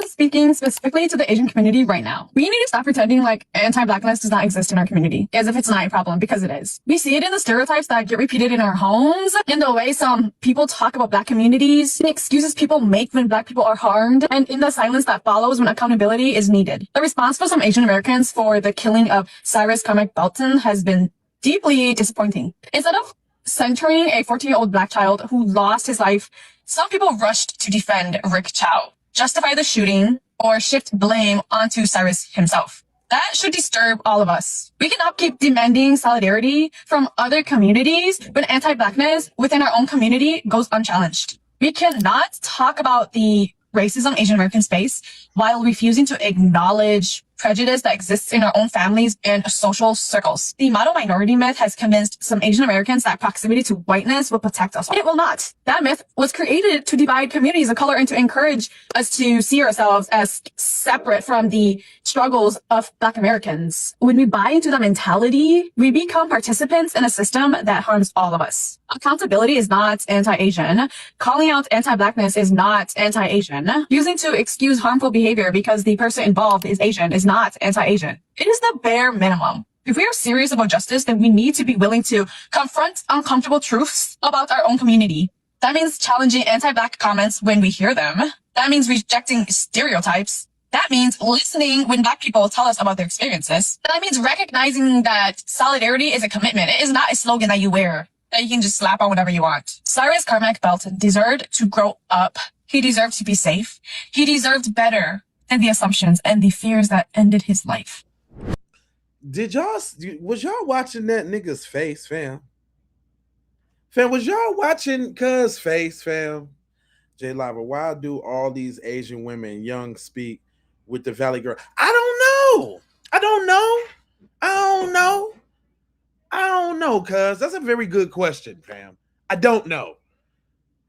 speaking specifically to the Asian community right now. We need to stop pretending like anti-Blackness does not exist in our community, as if it's not a problem, because it is. We see it in the stereotypes that get repeated in our homes, in the way some people talk about Black communities, the excuses people make when Black people are harmed, and in the silence that follows when accountability is needed. The response for some Asian Americans for the killing of Cyrus Carmack Belton has been deeply disappointing. Instead of centering a 14-year-old Black child who lost his life, some people rushed to defend Rick Chow, justify the shooting, or shift blame onto Cyrus himself. That should disturb all of us. We cannot keep demanding solidarity from other communities when anti-Blackness within our own community goes unchallenged. We cannot talk about the racism Asian Americans face while refusing to acknowledge prejudice that exists in our own families and social circles. The model minority myth has convinced some Asian Americans that proximity to whiteness will protect us. It will not. That myth was created to divide communities of color and to encourage us to see ourselves as separate from the struggles of Black Americans. When we buy into the mentality, we become participants in a system that harms all of us. Accountability is not anti-Asian. Calling out anti-Blackness is not anti-Asian. Using to excuse harmful behavior because the person involved is Asian is not anti-Asian. It is the bare minimum. If we are serious about justice, then we need to be willing to confront uncomfortable truths about our own community. That means challenging anti-Black comments when we hear them. That means rejecting stereotypes. That means listening when Black people tell us about their experiences. That means recognizing that solidarity is a commitment. It is not a slogan that you wear, that you can just slap on whatever you want. Cyrus Carmack Belton deserved to grow up. He deserved to be safe. He deserved better and the assumptions and the fears that ended his life. Was y'all watching that nigga's face, fam? Fam, was y'all watching cuz face, fam? J Lava, why do all these Asian women young speak with the Valley Girl? I don't know. I don't know. I don't know. I don't know, cuz that's a very good question, fam. I don't know.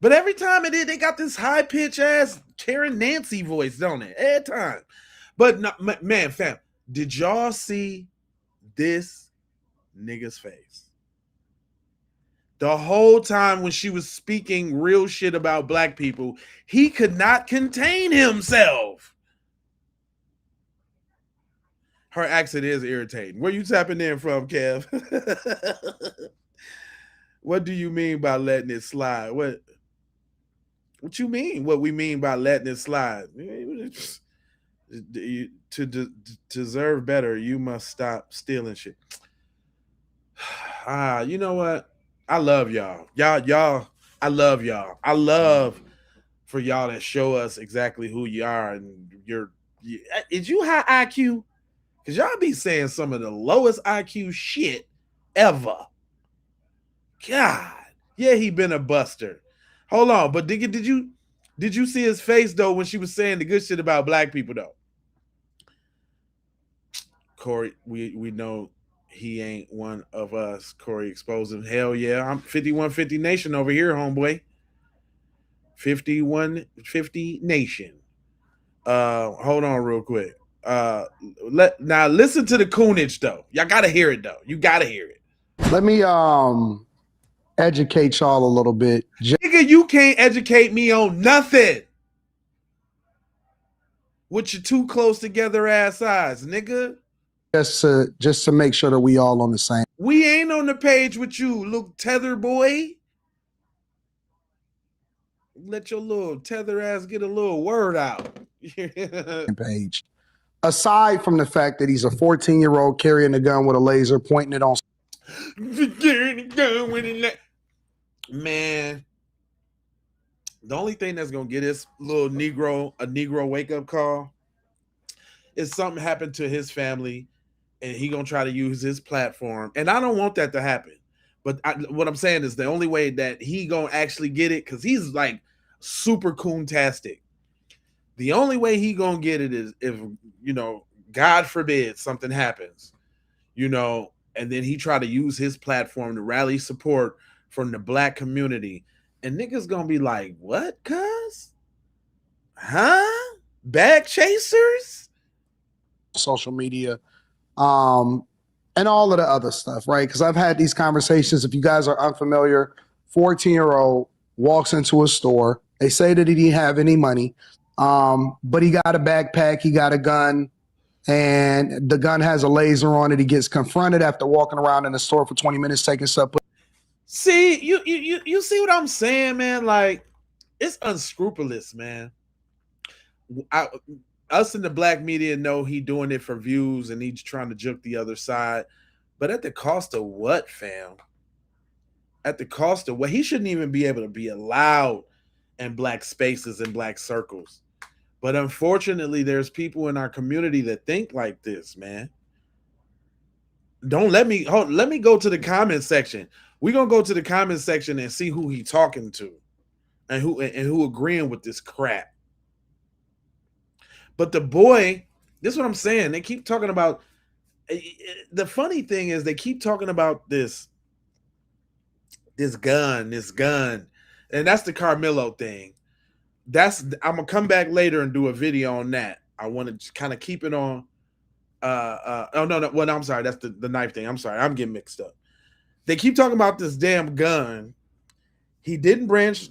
But every time it is, they got this high pitch ass Karen Nancy voice, don't it? Every time. But no, man, fam, did y'all see this nigga's face? The whole time when she was speaking real shit about black people, he could not contain himself. Her accent is irritating. Where you tapping in from, Kev? What do you mean by letting it slide? What you mean? What we mean by letting it slide? To deserve better, you must stop stealing shit. You know what? I love y'all. Y'all, I love y'all. I love for y'all that show us exactly who you are and is you high IQ? Because y'all be saying some of the lowest IQ shit ever. God. Yeah, he been a buster. Hold on, but did you see his face though when she was saying the good shit about black people though? Corey, we know he ain't one of us. Corey exposed him. Hell yeah. I'm 5150 Nation over here, homeboy. 5150 Nation. Hold on real quick. Now listen to the coonage though. Y'all gotta hear it though. You gotta hear it. Let me educate y'all a little bit. Nigga, you can't educate me on nothing. With your too close together ass eyes, nigga. Just to make sure that we all on the same. We ain't on the page with you, little tether boy. Let your little tether ass get a little word out. Page. Aside from the fact that he's a 14-year-old carrying a gun with a laser, pointing it on. Man, the only thing that's gonna get this little Negro wake up call is something happened to his family, and he gonna try to use his platform. And I don't want that to happen. But what I'm saying is the only way that he gonna actually get it, because he's like super coontastic. The only way he gonna get it is if, God forbid something happens, and then he try to use his platform to rally support from the black community. And niggas gonna be like, what, cuz? Huh? Bag chasers? Social media, and all of the other stuff, right? Because I've had these conversations. If you guys are unfamiliar, 14-year-old walks into a store. They say that he didn't have any money, but he got a backpack, he got a gun, and the gun has a laser on it. He gets confronted after walking around in the store for 20 minutes taking stuff. See, you see what I'm saying, man? Like, it's unscrupulous, man. Us in the black media know he doing it for views and he's trying to juke the other side. But at the cost of what, fam? At the cost of what? He shouldn't even be able to be allowed in black spaces and black circles. But unfortunately, there's people in our community that think like this, man. Let me go to the comment section. We're gonna go to the comment section and see who he talking to and who agreeing with this crap. But the boy, this is what I'm saying. They keep talking about, the funny thing is they keep talking about this gun. And that's the Carmelo thing. I'm gonna come back later and do a video on that. I want to kind of keep it on. Oh no, well, I'm sorry, that's the knife thing. I'm sorry, I'm getting mixed up. They keep talking about this damn gun. He didn't brandish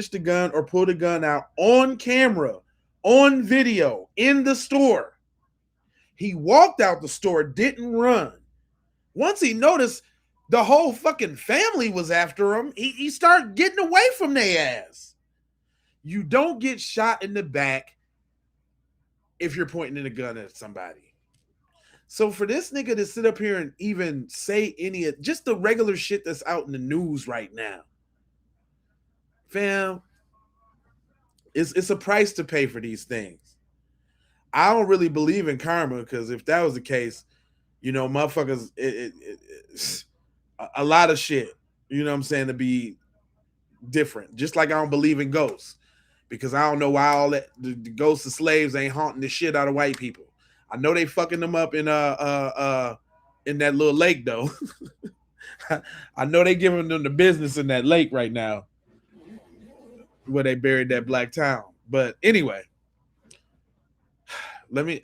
the gun or pull the gun out on camera, on video, in the store. He walked out the store, didn't run. Once he noticed the whole fucking family was after him, he started getting away from their ass. You don't get shot in the back if you're pointing a gun at somebody. So for this nigga to sit up here and even say just the regular shit that's out in the news right now, fam, it's a price to pay for these things. I don't really believe in karma because if that was the case, motherfuckers, it's a lot of shit. You know what I'm saying, to be different. Just like I don't believe in ghosts because I don't know why all that the ghosts of slaves ain't haunting the shit out of white people. I know they fucking them up in that little lake though. I know they giving them the business in that lake right now where they buried that black town. But anyway, let me.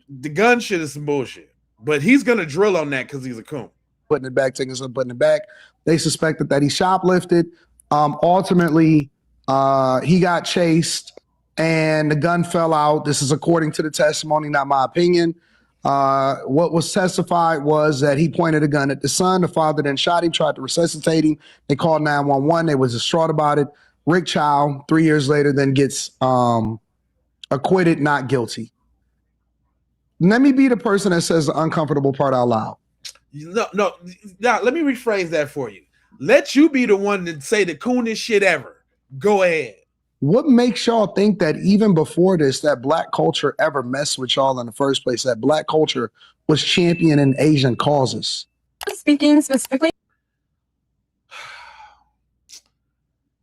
The gun shit is some bullshit, but he's gonna drill on that because he's a coon. Putting it back, taking some, putting it back. They suspected that he shoplifted. Ultimately, he got chased and the gun fell out. This is according to the testimony, not my opinion. What was testified was that he pointed a gun at the son. The father then shot him, tried to resuscitate him. They called 911. They was distraught about it. Rick Chow, 3 years later, then gets acquitted, not guilty. Let me be the person that says the uncomfortable part out loud. No, let me rephrase that for you. Let you be the one to say the coolest shit ever. Go ahead. What makes y'all think that even before this, that black culture ever messed with y'all in the first place? That black culture was championing Asian causes? Speaking specifically.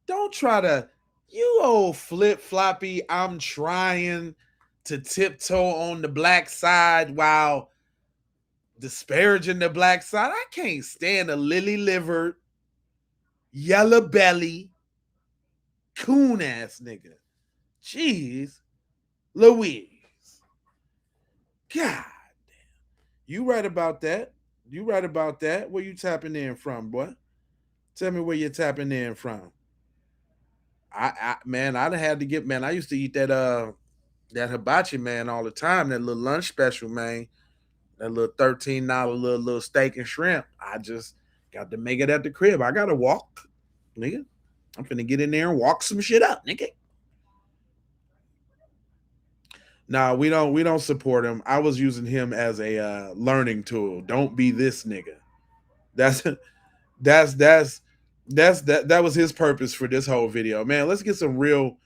Don't try to, you old flip floppy. I'm trying to tiptoe on the black side while disparaging the black side. I can't stand a lily livered, yellow belly, coon ass nigga. Jeez Louise. God damn. You right about that. You right about that. Where you tapping in from, boy? Tell me where you're tapping in from. Man, I'd have had to get, man. I used to eat that hibachi, man, all the time. That little lunch special, man. That little $13 little steak and shrimp. I just got to make it at the crib. I gotta walk, nigga. I'm finna get in there and walk some shit up, nigga. Nah, we don't support him. I was using him as a learning tool. Don't be this nigga. That was his purpose for this whole video. Man, let's get some real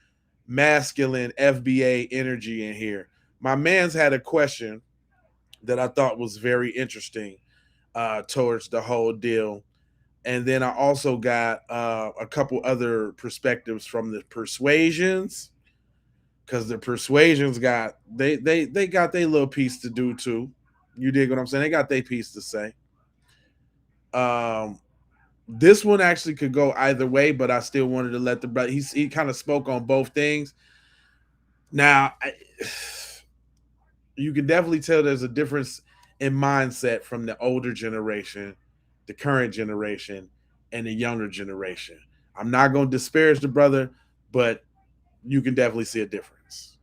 masculine FBA energy in here. My man's had a question that I thought was very interesting towards the whole deal. And then I also got a couple other perspectives from the persuasions, because the persuasions got they got their little piece to do too. You dig what I'm saying? They got their piece to say. This one actually could go either way, but I still wanted to let the brother. He kind of spoke on both things. Now, you can definitely tell there's a difference in mindset from the older generation, the current generation, and the younger generation. I'm not going to disparage the brother, but you can definitely see a difference.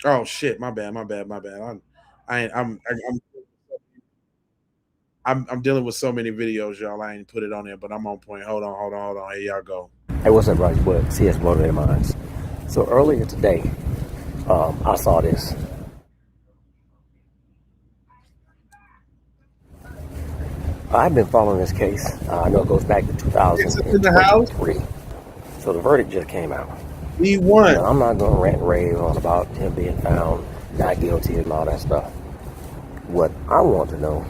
Oh shit! My bad. I'm dealing with so many videos, y'all. I ain't put it on there, but I'm on point. Hold on. Here y'all go. Hey, what's up, Roger? But CS Motivated Minds. So earlier today, I saw this. I've been following this case. I know it goes back to 2023. So the verdict just came out. He won. Now, I'm not going to rant and rave on about him being found not guilty and all that stuff. What I want to know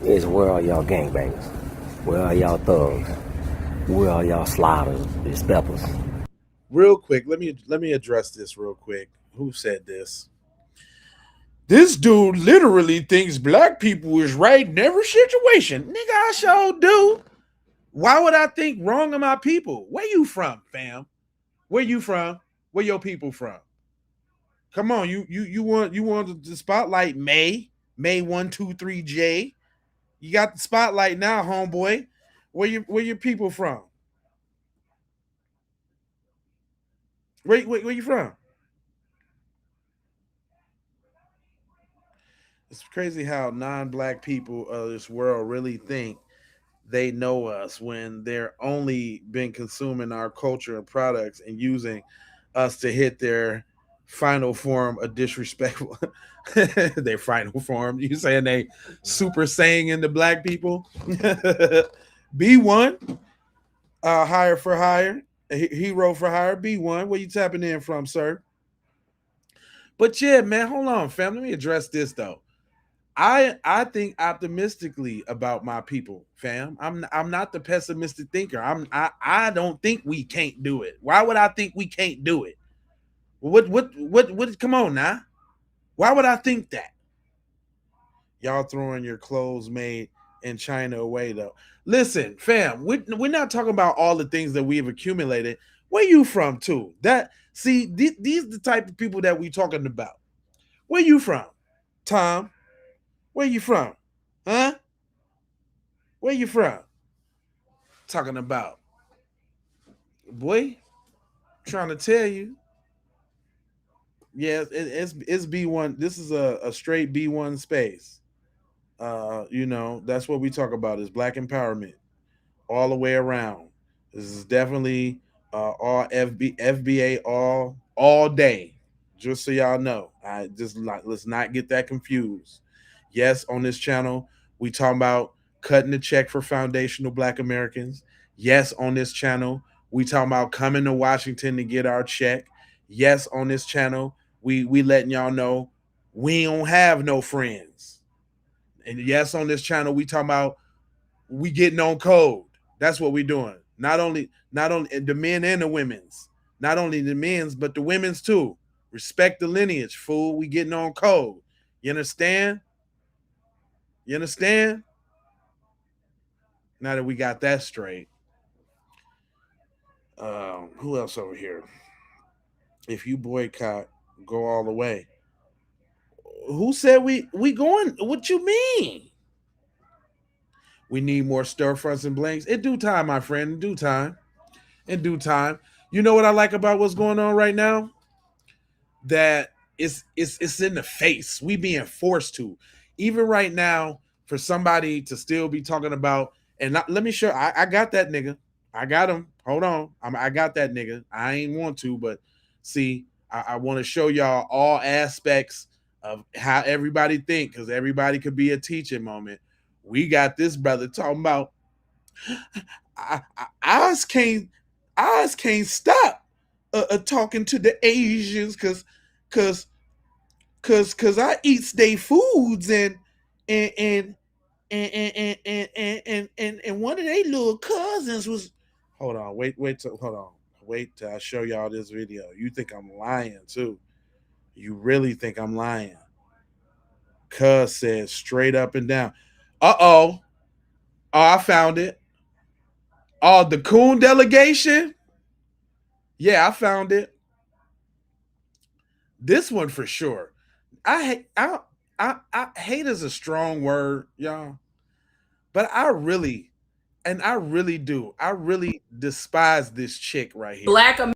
is, where are y'all gangbangers? Where are y'all thugs? Where are y'all sliders, these peppers? Real quick, let me address this real quick. Who said this? This dude literally thinks black people is right in every situation. Nigga, I sure do. Why would I think wrong of my people? Where you from, fam? Where you from? Where your people from? Come on, you want the spotlight, May 123J. You got the spotlight now, homeboy. Where your people from? Where you from? It's crazy how non-black people of this world really think they know us when they're only been consuming our culture and products and using us to hit their final form of disrespectful. Their final form. You saying they super saying into black people? Be one. Hire for hire, hero for hire. B1, where you tapping in from, sir? But yeah, man, hold on, fam. Let me address this though. I think optimistically about my people, fam. I'm not the pessimistic thinker. I don't think we can't do it. Why would I think we can't do it? What come on now? Why would I think that? Y'all throwing your clothes made in China away though. Listen, fam, we're not talking about all the things that we've accumulated. Where you from too? That see, these the type of people that we talking about. Where you from? Tom, where you from? Huh? Where you from? Talking about. Boy, trying to tell you. Yeah, it's B1. This is a straight B1 space. That's what we talk about is black empowerment all the way around. This is definitely all FBA all day. Just so y'all know, I just like let's not get that confused. Yes, on this channel we talk about cutting the check for foundational Black Americans. Yes, on this channel we talk about coming to Washington to get our check. Yes, on this channel we letting y'all know we don't have no friends. And yes, on this channel we talk about we getting on code. That's what we doing. Not only the men and the women's. Not only the men's, but the women's too. Respect the lineage, fool. We getting on code. You understand? You understand? Now that we got that straight. Who else over here? If you boycott, go all the way. Who said we going? What you mean? We need more stir fronts and blanks. In due time, my friend. In due time. In due time. You know what I like about what's going on right now? That it's in the face. We being forced to. Even right now, for somebody to still be talking about, and let me show I got that nigga. I got him. Hold on. I got that nigga. I ain't want to, but see, I want to show y'all all aspects of how everybody think, because everybody could be a teaching moment. We got this brother talking about I can't stop talking to the Asians cause I eats they foods and and and one of their little cousins was hold on wait till I show y'all this video. You think I'm lying too? You really think I'm lying? Cuz said straight up and down. Oh, I found it. Oh, the Coon delegation. Yeah, I found it. This one for sure. I hate is a strong word, y'all. But I really do. I really despise this chick right here.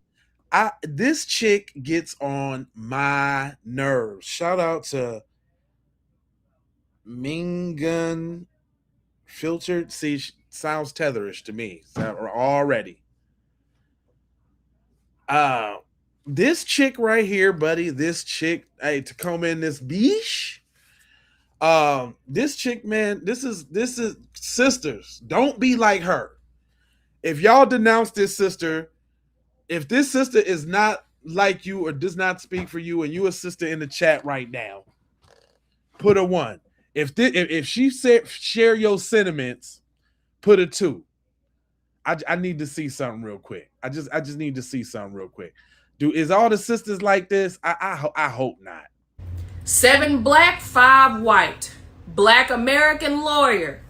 This chick gets on my nerves. Shout out to Mingun Filtered. See, sounds tetherish to me already. Uh this chick right here, buddy. This chick, hey, to come in this beach. This chick, man, this is sisters. Don't be like her. If y'all denounce this sister, if this sister is not like you or does not speak for you, and you a sister in the chat right now, put a 1. If she said share your sentiments, put a 2. I need to see something real quick. I just need to see something real quick. Is all the sisters like this? I hope not. 7 black, 5 white. Black American lawyer.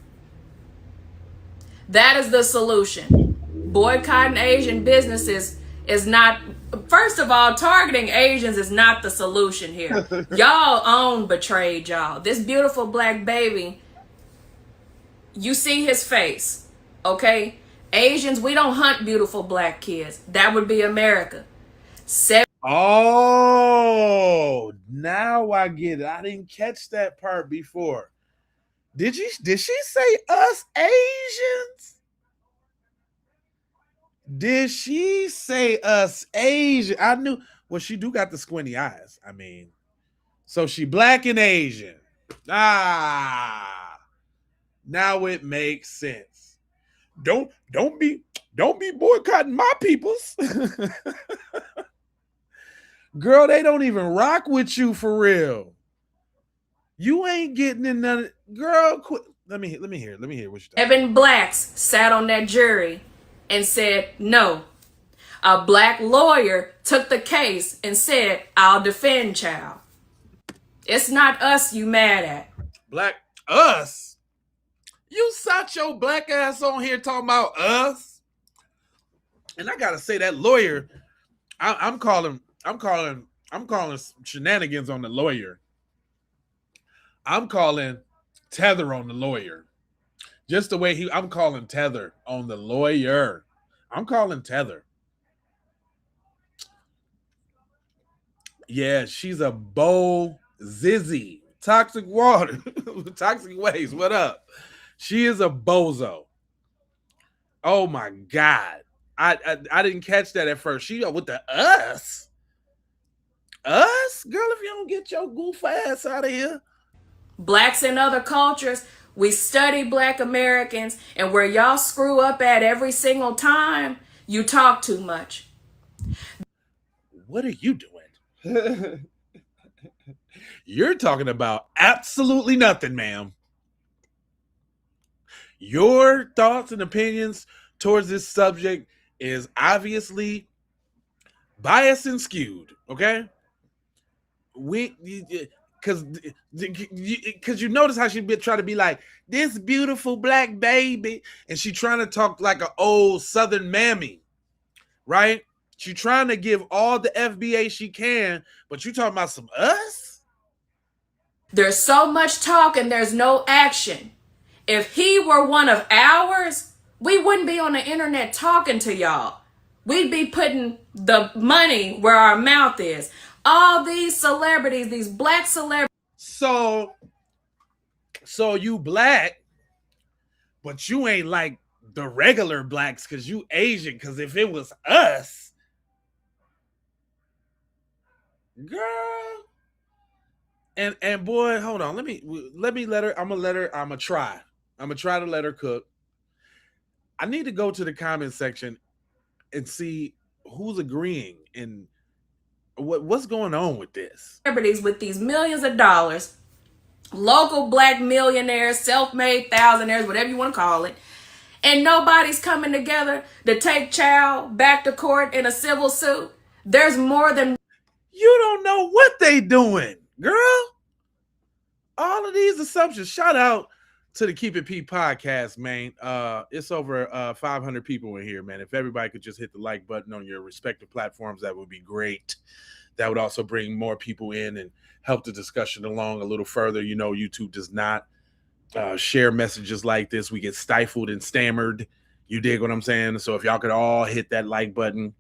That is the solution. Boycotting Asian businesses is not, first of all, targeting Asians is not the solution here. Y'all own betrayed y'all. This beautiful black baby, you see his face, okay? Asians, we don't hunt beautiful black kids. That would be America. Oh, now I get it. I didn't catch that part before. Did she say us Asians? Did she say us Asian? I knew. Well, she do got the squinty eyes. I mean, so she black and Asian. Ah, now it makes sense. Don't be boycotting my peoples. Girl, they don't even rock with you for real. You ain't getting in none. Girl, quit. Let me hear what you're talking. Evan Blacks sat on that jury and said no. A black lawyer took the case and said, I'll defend child. It's not us you mad at. Black us? You sat your black ass on here talking about us? And I gotta say that lawyer, I'm calling shenanigans on the lawyer. I'm calling tether on the lawyer. Just the way I'm calling tether on the lawyer. I'm calling tether. Yeah, she's a bow zizzy. Toxic water. Toxic waste. What up? She is a bozo. Oh my God. I didn't catch that at first. She with the us. Us? Girl, if you don't get your goof ass out of here. Blacks in other cultures, we study black Americans, and where y'all screw up at every single time, you talk too much. What are you doing? You're talking about absolutely nothing, ma'am. Your thoughts and opinions towards this subject is obviously biased and skewed, okay? Because you notice how she be trying to be like this beautiful black baby, and she trying to talk like an old Southern mammy, right? She trying to give all the FBA she can, but you talking about some us? There's so much talk and there's no action. If he were one of ours, we wouldn't be on the internet talking to y'all. We'd be putting the money where our mouth is. All these celebrities, these black celebrities. So you black, but you ain't like the regular blacks because you Asian. Because if it was us, girl, and boy, hold on, let me let her. I'm gonna try to let her cook. I need to go to the comment section and see who's agreeing and what's going on with this. Celebrities with these millions of dollars, local black millionaires, self-made thousandaires, whatever you want to call it, and nobody's coming together to take child back to court in a civil suit. There's more than you don't know what they doing, girl. All of these assumptions. Shout out to the Keep It P podcast, man. It's over 500 people in here, man. If everybody could just hit the like button on your respective platforms, that would be great. That would also bring more people in and help the discussion along a little further. You know, YouTube does not share messages like this. We get stifled and stammered. You dig what I'm saying? So if y'all could all hit that like button,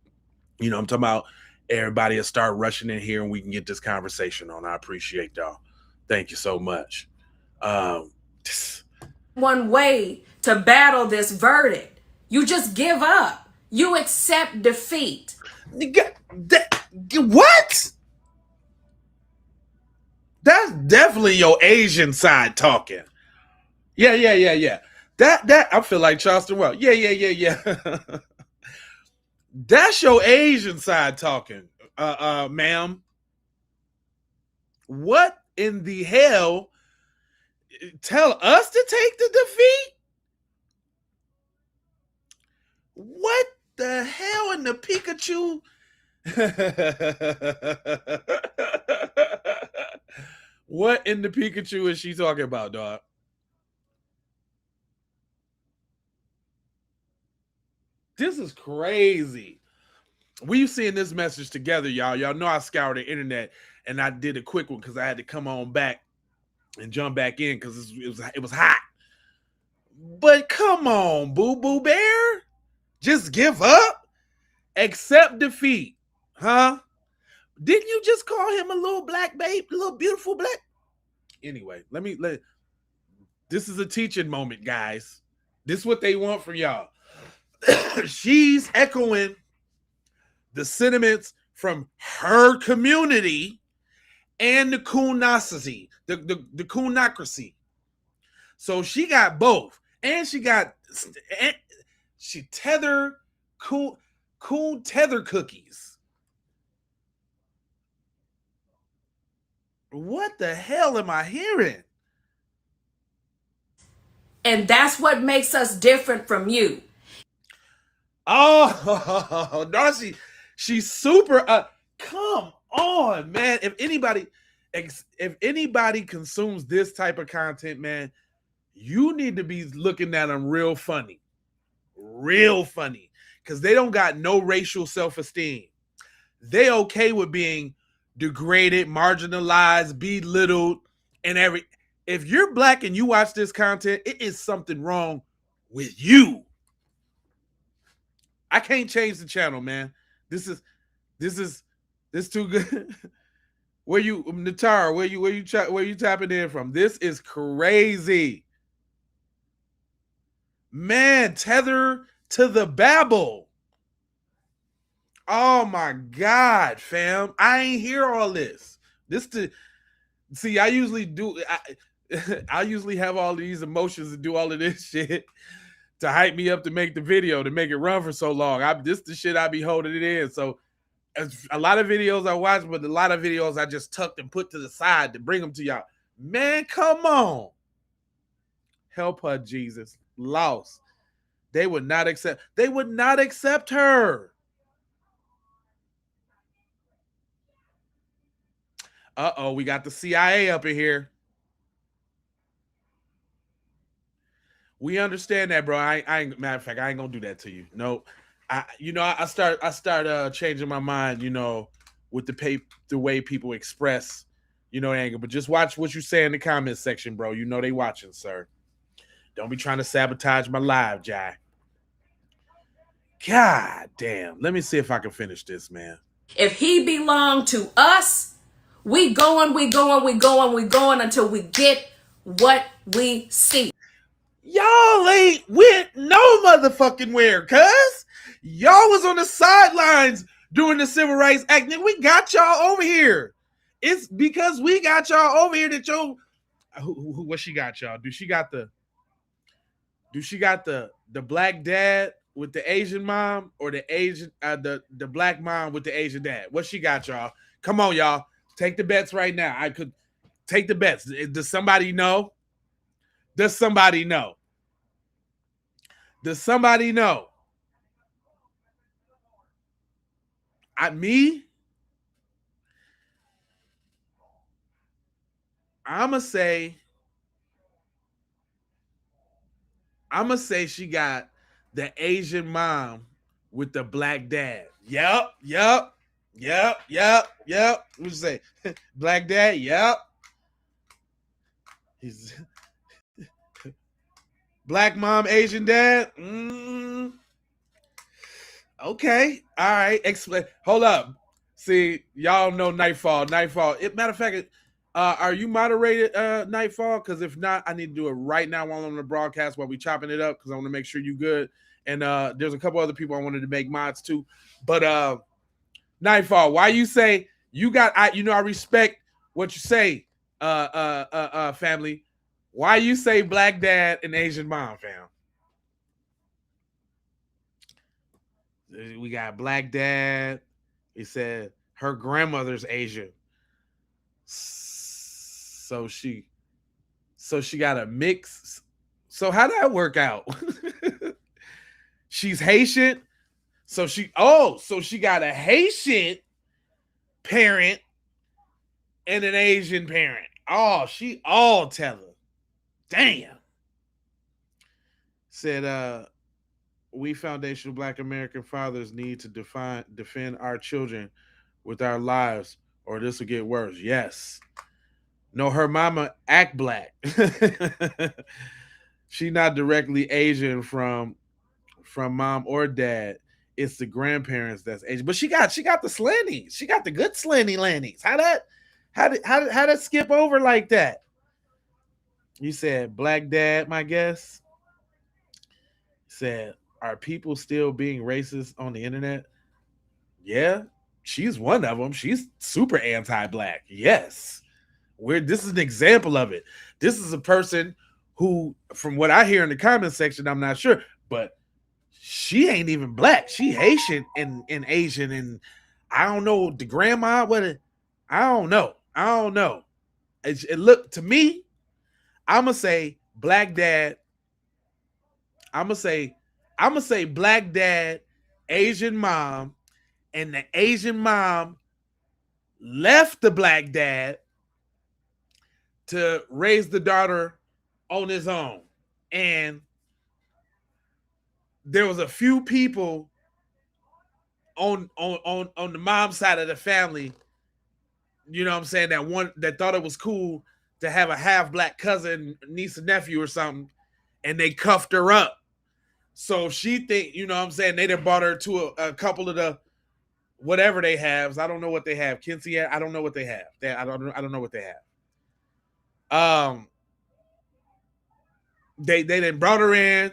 you know, I'm talking about everybody will start rushing in here and we can get this conversation on. I appreciate y'all. Thank you so much. One way to battle this verdict. You just give up. You accept defeat. What? That's definitely your Asian side talking. Yeah. That I feel like Charleston Well. Yeah. That's your Asian side talking, ma'am. What in the hell? Tell us to take the defeat? What the hell in the Pikachu? What in the Pikachu is she talking about, dog? This is crazy. We've seen this message together, y'all. Y'all know I scoured the internet and I did a quick one because I had to come on back and jump back in because it was hot. But come on, Boo Boo Bear. Just give up? Accept defeat. Huh? Didn't you just call him a little black babe? A little beautiful black? Anyway, this is a teaching moment, guys. This is what they want from y'all. She's echoing the sentiments from her community and the coonocracy, the coonocracy. So she got both, and she got She tether cool tether cookies. What the hell am I hearing? And that's what makes us different from you. Oh, Darcy, she's super. Come on, man. If anybody consumes this type of content, man, you need to be looking at them real funny, because they don't got no racial self-esteem. They okay with being degraded, marginalized, belittled, and every. If you're black and you watch this content, it is something wrong with you. I can't change the channel, man. This is too good. Where you, Natar? Where you tapping in from? This is crazy, man. Tether to the Babel. Oh my God, fam! I ain't hear all this. I usually do. I usually have all these emotions and do all of this shit to hype me up to make the video, to make it run for so long. This the shit I be holding it in. So a lot of videos I watch, but a lot of videos I just tucked and put to the side to bring them to y'all. Man, come on. Help her, Jesus. Lost. They would not accept her. Uh-oh, we got the CIA up in here. We understand that, bro. I ain't, matter of fact, I ain't gonna do that to you. No. I start changing my mind, with the way people express, anger. But just watch what you say in the comments section, bro. You know they watching, sir. Don't be trying to sabotage my live, Jai. God damn. Let me see if I can finish this, man. If he belonged to us, we going until we get what we see. Y'all ain't went no motherfucking where, cuz. Y'all was on the sidelines during the Civil Rights Act. Nigga, we got y'all over here. It's because we got y'all over here that what she got, y'all? Do she got the black dad with the Asian mom, or the Asian the black mom with the Asian dad? What she got, y'all? Come on, y'all. Take the bets right now. I could take the bets. Does somebody know? Does somebody know? Does somebody know? Me? I'ma say she got the Asian mom with the black dad. Yep. What you say? Black dad? Yep. He's black mom, Asian dad? Okay. All right. Explain. Hold up. See, y'all know Nightfall. Matter of fact, are you moderated, Nightfall? Because if not, I need to do it right now while I'm on the broadcast while we chopping it up, because I want to make sure you good. And there's a couple other people I wanted to make mods too. But Nightfall, why you say you got? I respect what you say, family. Why you say black dad and Asian mom, fam? We got black dad. He said her grandmother's Asian. So she got a mix. So how did that work out? She's Haitian. So she got a Haitian parent and an Asian parent. Oh, she all teller. Damn. Said we foundational Black American fathers need to defend our children with our lives, or this will get worse. Yes. No, her mama act black. She not directly Asian from mom or dad. It's the grandparents that's Asian. But she got the slanties. She got the good slanty lanties. How that skip over like that? You said black dad, my guess. Said, are people still being racist on the internet? Yeah, she's one of them. She's super anti-black. Yes. This is an example of it. This is a person who, from what I hear in the comment section, I'm not sure, but she ain't even black. She Haitian and Asian, and I don't know the grandma. I don't know. I don't know. It looked to me. I'ma say black dad. I'ma say black dad, Asian mom, and the Asian mom left the black dad to raise the daughter on his own. And there was a few people on the mom's side of the family, you know what I'm saying, that thought it was cool to have a half black cousin, niece and nephew or something, and they cuffed her up. So she think, you know what I'm saying, they done brought her to a couple of the whatever they have. I don't know what they have. Kinsey, I don't know what they have. I don't know what they have. They done brought her in.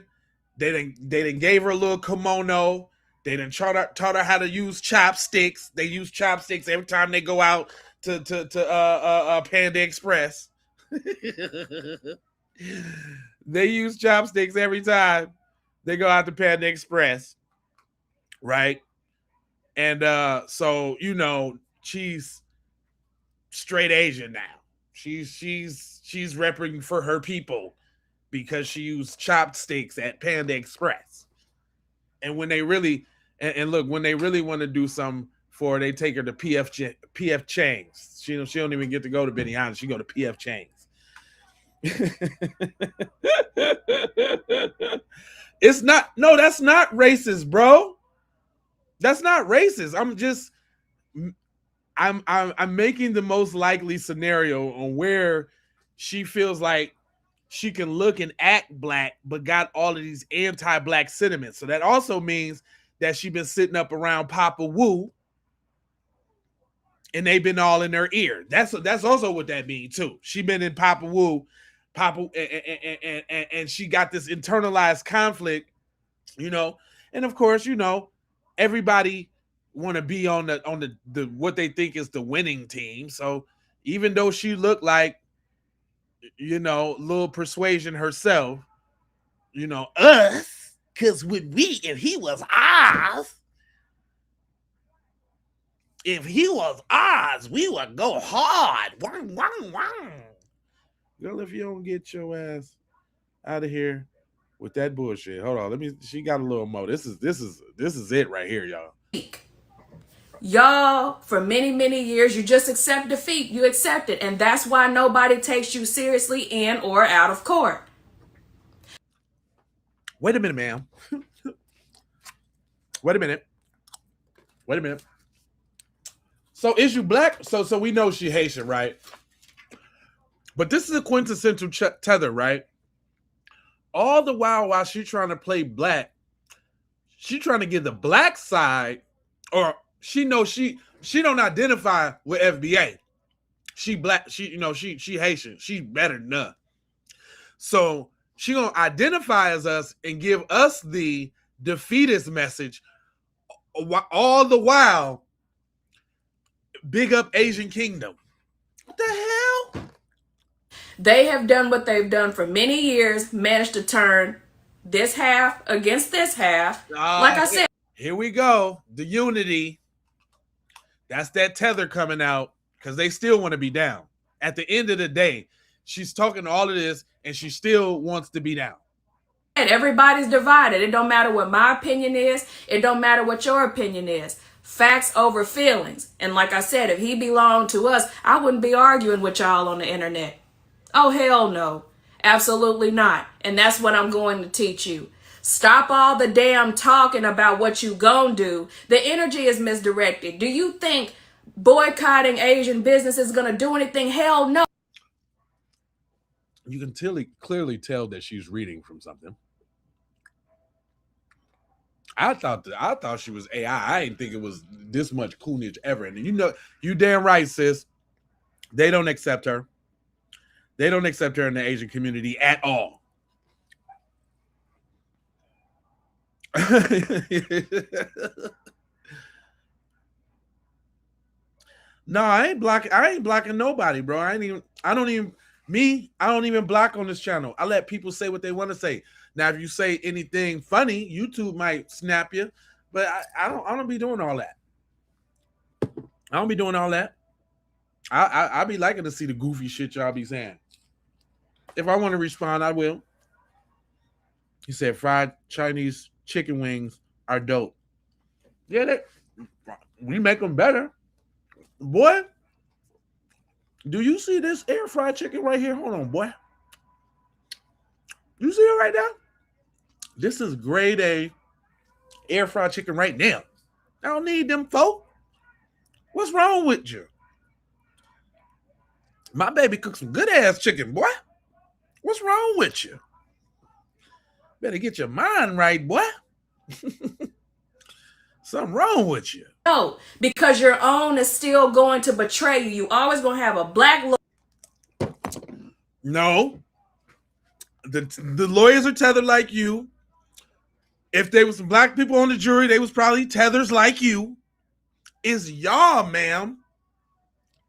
They done gave her a little kimono. They done taught her how to use chopsticks. They use chopsticks every time they go out to Panda Express. They use chopsticks every time they go out to Panda Express, right? And so you know she's straight Asian now. She's repping for her people because she used chopsticks at Panda Express. And when they really and look, when they really want to do something for her, they take her to PF Chang's. She don't even get to go to Benihana. She go to PF Chang's. It's not, no, that's not racist, bro. That's not racist. I'm making the most likely scenario on where she feels like she can look and act black, but got all of these anti-black sentiments. So that also means that she's been sitting up around Papa Wu, and they've been all in her ear. That's also what that means too. She been in Papa Wu, and she got this internalized conflict, you know. And of course, you know, everybody want to be on the what they think is the winning team. So even though she looked like, you know, little persuasion herself, you know, us, because when we, if he was ours, we would go hard. Wang, wang, wang. Girl, if you don't get your ass out of here with that bullshit. Hold on, she got a little more. This is it right here, y'all. Y'all, for many, many years, you just accept defeat. You accept it. And that's why nobody takes you seriously in or out of court. Wait a minute, ma'am. Wait a minute. So is you black? So we know she Haitian, right? But this is a quintessential tether, right? All the while she trying to play black, she trying to get the black side, or she knows she don't identify with FBA. She black, she Haitian. She better than us. So she gonna identify as us and give us the defeatist message, all the while big up Asian Kingdom. What the hell? They have done what they've done for many years, managed to turn this half against this half. Like I said, here we go. The unity. That's that tether coming out, because they still want to be down. At the end of the day, she's talking all of this and she still wants to be down. Everybody's divided. It don't matter what my opinion is. It don't matter what your opinion is. Facts over feelings. And like I said, if he belonged to us, I wouldn't be arguing with y'all on the internet. Oh, hell no. Absolutely not. And that's what I'm going to teach you. Stop all the damn talking about what you gonna do. The energy is misdirected. Do you think boycotting Asian business is gonna do anything? Hell no. You can clearly tell that she's reading from something. I thought she was AI. I didn't think it was this much coonage ever. And you know, you damn right, sis. They don't accept her. They don't accept her in the Asian community at all. No, I ain't blocking nobody, bro. I don't even Me, I don't even block on this channel. I let people say what they want to say. Now, if you say anything funny, YouTube might snap you, but I don't be doing all that. I don't be doing all that. I be liking to see the goofy shit y'all be saying. If I want to respond, I will. He said fried Chinese chicken wings are dope. Yeah, we make them better. Boy, do you see this air fried chicken right here? Hold on, boy. You see it right now? This is grade A air fried chicken right now. I don't need them folk. What's wrong with you? My baby cooks some good ass chicken, boy. What's wrong with you? Better get your mind right, boy. Something wrong with you. No, because your own is still going to betray you. You always gonna have a black. No. The lawyers are tethered like you. If there was some black people on the jury, they was probably tethers like you. It's y'all, ma'am.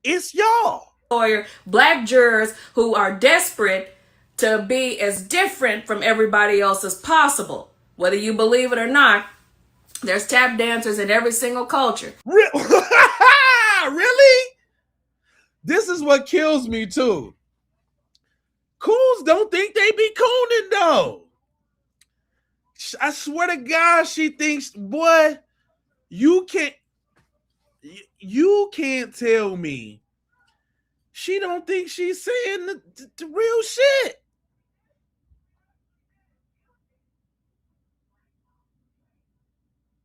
It's y'all. Lawyer, black jurors who are desperate to be as different from everybody else as possible. Whether you believe it or not, there's tap dancers in every single culture. Really? This is what kills me too. Coons don't think they be cooning though. I swear to God, she thinks, boy, you can't tell me she don't think she's saying the real shit.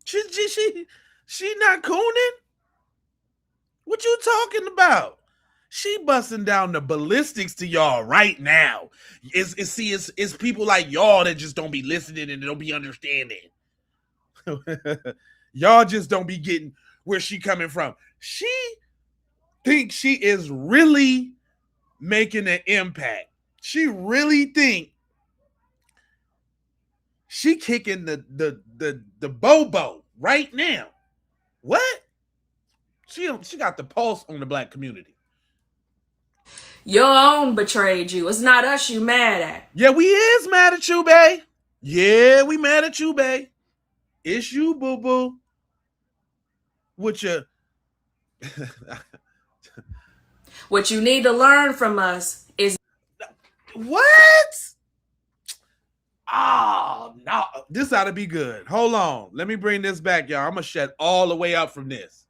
She not cooning? What you talking about? She busting down the ballistics to y'all right now. It's people like y'all that just don't be listening and don't be understanding. Y'all just don't be getting where she coming from. She thinks she is really making an impact. She really think she kicking the bobo right now. What? She got the pulse on the black community. Your own betrayed you. It's not us you mad at. Yeah, we is mad at you, bae. Yeah, we mad at you, bae. It's you, boo-boo. With your... What you need to learn from us is... What? Oh, no. This ought to be good. Hold on. Let me bring this back, y'all. I'm going to shut all the way up from this.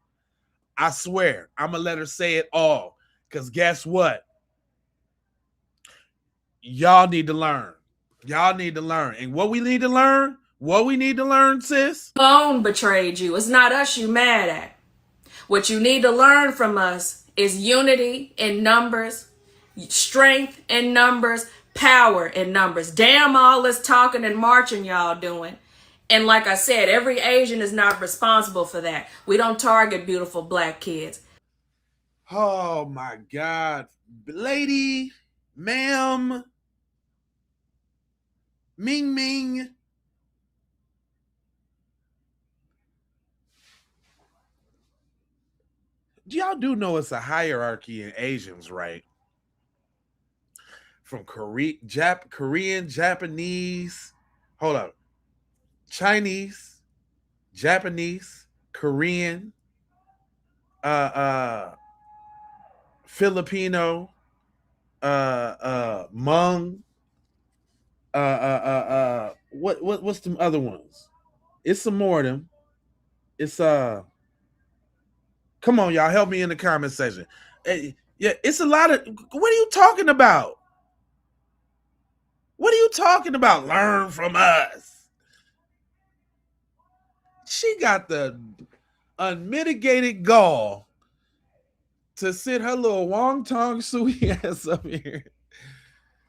I swear. I'm going to let her say it all. Because guess what? Y'all need to learn. Y'all need to learn. And what we need to learn? What we need to learn, sis? Your own betrayed you. It's not us you mad at. What you need to learn from us is unity in numbers, strength in numbers, power in numbers. Damn all this talking and marching y'all doing. And like I said, every Asian is not responsible for that. We don't target beautiful black kids. Oh my God. Lady, ma'am, Ming Ming. Y'all do know it's a hierarchy in Asians, right? From Korean, Japanese, hold up, Chinese, Japanese, Korean, Filipino, Hmong, what's the other ones? It's some more of them. It's come on, y'all, help me in the comment section. Yeah, it's a lot of. What are you talking about? What are you talking about? Learn from us. She got the unmitigated gall to sit her little wonton suey ass up here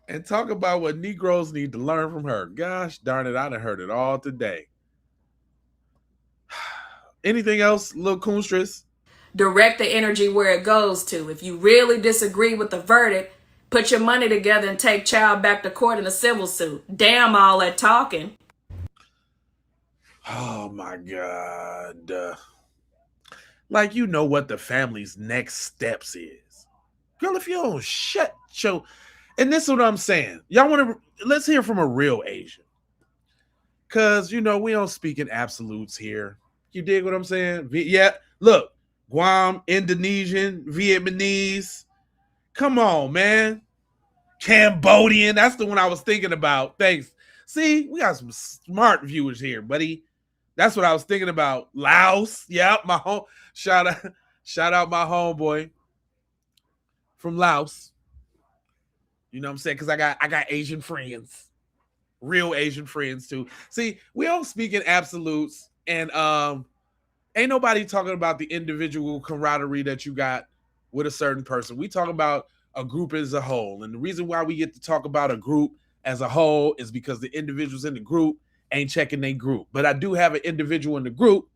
and talk about what Negroes need to learn from her. Gosh darn it, I done heard it all today. Anything else, Lil Coonstress? Direct the energy where it goes to. If you really disagree with the verdict, put your money together and take child back to court in a civil suit. Damn all that talking. Oh my God. Like, you know what the family's next steps is. Girl, if you don't shut your... And this is what I'm saying. Y'all want to let's hear from a real Asian. Cause we don't speak in absolutes here. You dig what I'm saying? Yeah, look, Guam, Indonesian, Vietnamese. Come on, man. Cambodian. That's the one I was thinking about. Thanks. See, we got some smart viewers here, buddy. That's what I was thinking about. Laos. Yep, my home. Shout out my homeboy from Laos. You know what I'm saying? Because I got Asian friends. Real Asian friends too. See, we don't speak in absolutes, and ain't nobody talking about the individual camaraderie that you got with a certain person. We talk about a group as a whole. And the reason why we get to talk about a group as a whole is because the individuals in the group ain't checking their group. But I do have an individual in the group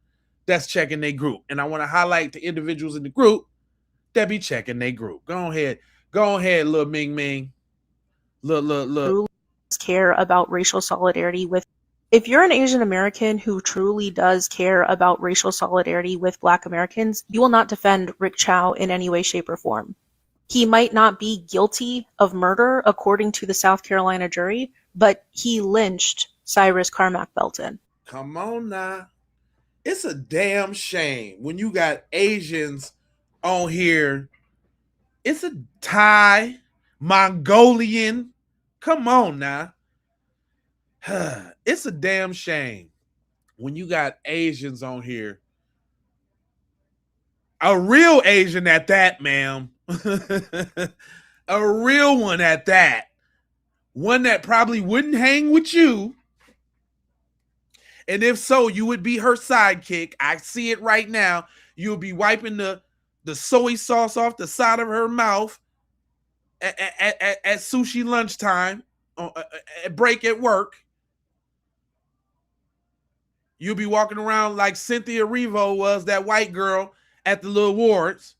that's checking their group. And I want to highlight the individuals in the group that be checking their group. Go ahead, little Ming Ming. Look. Care about racial solidarity with. If you're an Asian American who truly does care about racial solidarity with Black Americans, you will not defend Rick Chow in any way, shape, or form. He might not be guilty of murder according to the South Carolina jury, but he lynched Cyrus Carmack Belton. Come on now. It's a damn shame when you got Asians on here. It's a Thai, Mongolian. Come on now. It's a damn shame when you got Asians on here. A real Asian at that, ma'am. A real one at that. One that probably wouldn't hang with you. And if so, you would be her sidekick. I see it right now. You'll be wiping the soy sauce off the side of her mouth at sushi lunchtime, at break at work. You'll be walking around like Cynthia Erivo was, that white girl at the little awards,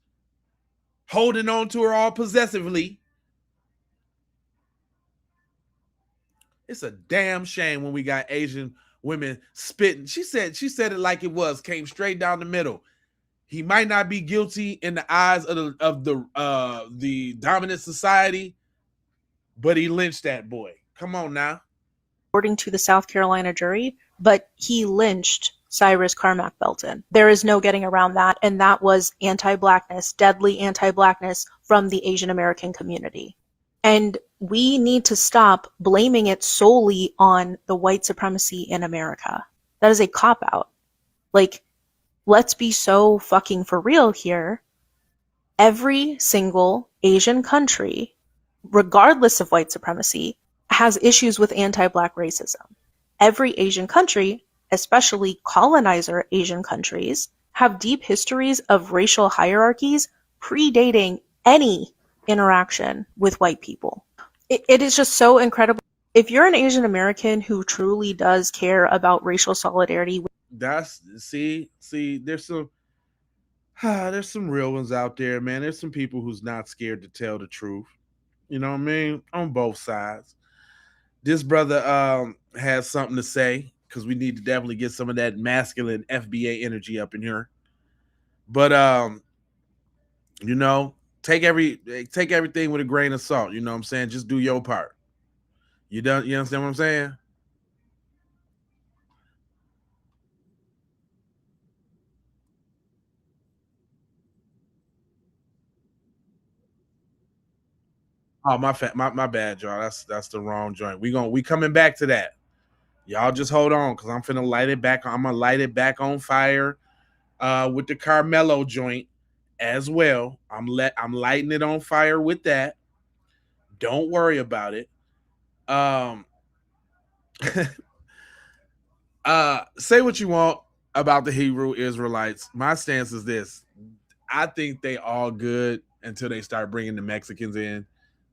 holding on to her all possessively. It's a damn shame when we got Asian women spitting. She said it like it was, came straight down the middle. He might not be guilty in the eyes of the dominant society, but he lynched that boy. Come on now. According to the South Carolina jury, but he lynched Cyrus Carmack Belton. There is no getting around that, and that was anti-Blackness, deadly anti-Blackness from the Asian American community. And we need to stop blaming it solely on the white supremacy in America. That is a cop-out. Like, let's be so fucking for real here. Every single Asian country, regardless of white supremacy, has issues with anti-Black racism. Every Asian country, especially colonizer Asian countries, have deep histories of racial hierarchies predating any interaction with white people. It is just so incredible. If you're an Asian American who truly does care about racial solidarity, there's some real ones out there, man. There's some people who's not scared to tell the truth. You know what I mean? On both sides. This brother has something to say, because we need to definitely get some of that masculine FBA energy up in here. But take everything with a grain of salt. You know what I'm saying? Just do your part. You understand what I'm saying? Oh, my bad, y'all. That's the wrong joint. We coming back to that. Y'all just hold on, because I'm finna light it back. I'm gonna light it back on fire with the Carmelo joint as well. I'm lighting it on fire with that. Don't worry about it. Say what you want about the Hebrew Israelites. My stance is this. I think they all good until they start bringing the Mexicans in.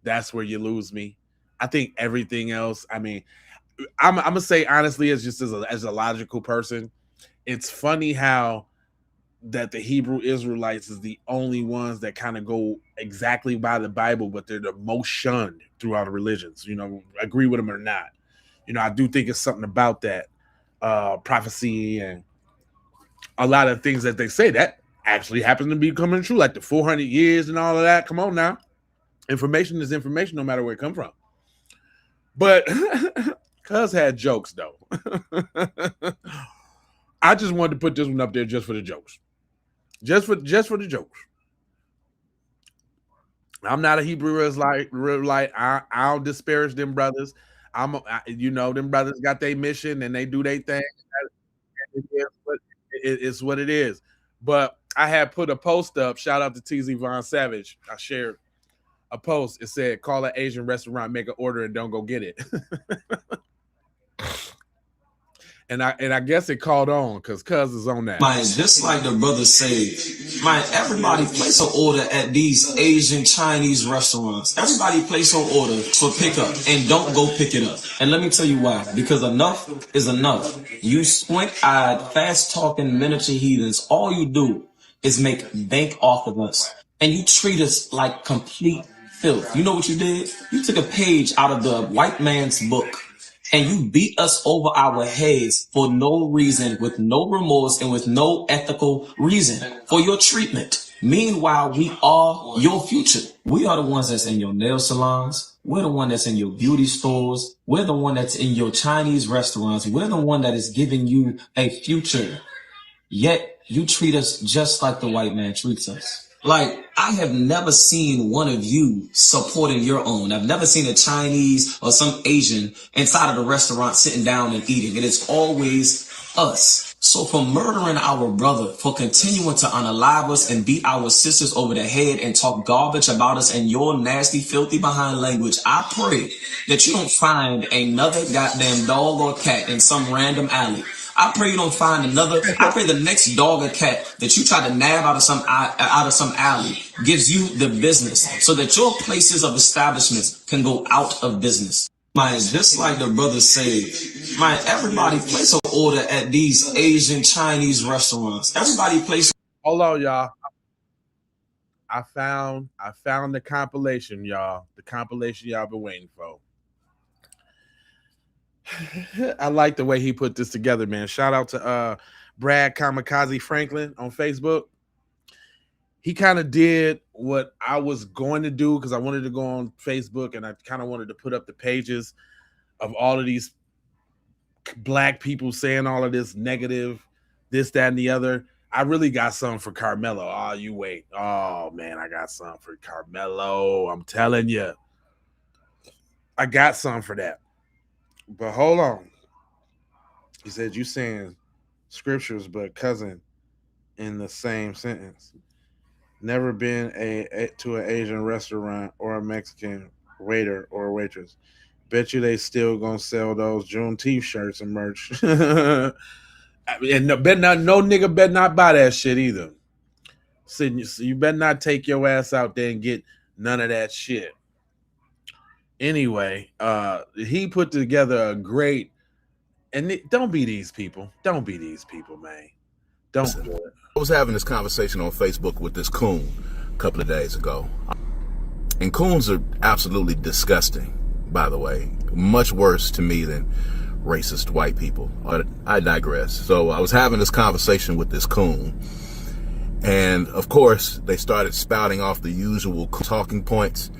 That's where you lose me. I think everything else, I mean, I'm gonna say honestly, as a logical person, it's funny how that the Hebrew Israelites is the only ones that kind of go exactly by the Bible, but they're the most shunned throughout the religions. Agree with them or not. I do think it's something about that prophecy and a lot of things that they say that actually happen to be coming true, like the 400 years and all of that. Come on now. Information is information no matter where it come from. But Cuz had jokes though. I just wanted to put this one up there just for the jokes. Just for the jokes. I'm not a Hebrew Israelite. I don't disparage them brothers. Them brothers got their mission and they do their thing. It's what it is. But I had put a post up. Shout out to TZ Von Savage. I shared a post. It said, "Call an Asian restaurant, make an order, and don't go get it." And I guess it caught on because Cuz is on that. Man, just like the brother said, man, everybody place an order at these Asian Chinese restaurants. Everybody place an order for pickup and don't go pick it up. And let me tell you why. Because enough is enough. You squint-eyed, fast-talking miniature heathens, all you do is make bank off of us. And you treat us like complete filth. You know what you did? You took a page out of the white man's book. And you beat us over our heads for no reason, with no remorse, and with no ethical reason for your treatment. Meanwhile, we are your future. We are the ones that's in your nail salons. We're the one that's in your beauty stores. We're the one that's in your Chinese restaurants. We're the one that is giving you a future. Yet you treat us just like the white man treats us. Like, I have never seen one of you supporting your own. I've never seen a Chinese or some Asian inside of the restaurant sitting down and eating. It is always us. So for murdering our brother, for continuing to unalive us and beat our sisters over the head and talk garbage about us and your nasty, filthy behind language, I pray that you don't find another goddamn dog or cat in some random alley. I pray you don't find another. I pray the next dog or cat that you try to nab out of some alley gives you the business so that your places of establishments can go out of business. Man, just like the brother said, man, everybody place an order at these Asian Chinese restaurants. Everybody place. Hold on, y'all. I found the compilation, y'all. The compilation y'all been waiting for. I like the way he put this together, man. Shout out to Brad Kamikaze Franklin on Facebook. He kind of did what I was going to do because I wanted to go on Facebook and I kind of wanted to put up the pages of all of these black people saying all of this negative, this, that, and the other. I really got something for Carmelo. Oh, you wait. Oh, man, I got something for Carmelo. I'm telling you. I got something for that. But hold on. He said, you saying scriptures, but cousin in the same sentence. Never been to an Asian restaurant or a Mexican waiter or waitress. Bet you they still gonna sell those Juneteenth shirts and merch. And no nigga better not buy that shit either. So you better not take your ass out there and get none of that shit. Anyway, he put together a great, and don't be these people. Don't be these people, man. Don't do it. I was having this conversation on Facebook with this coon a couple of days ago. And coons are absolutely disgusting, by the way. Much worse to me than racist white people. But I digress. So I was having this conversation with this coon. And, of course, they started spouting off the usual talking points.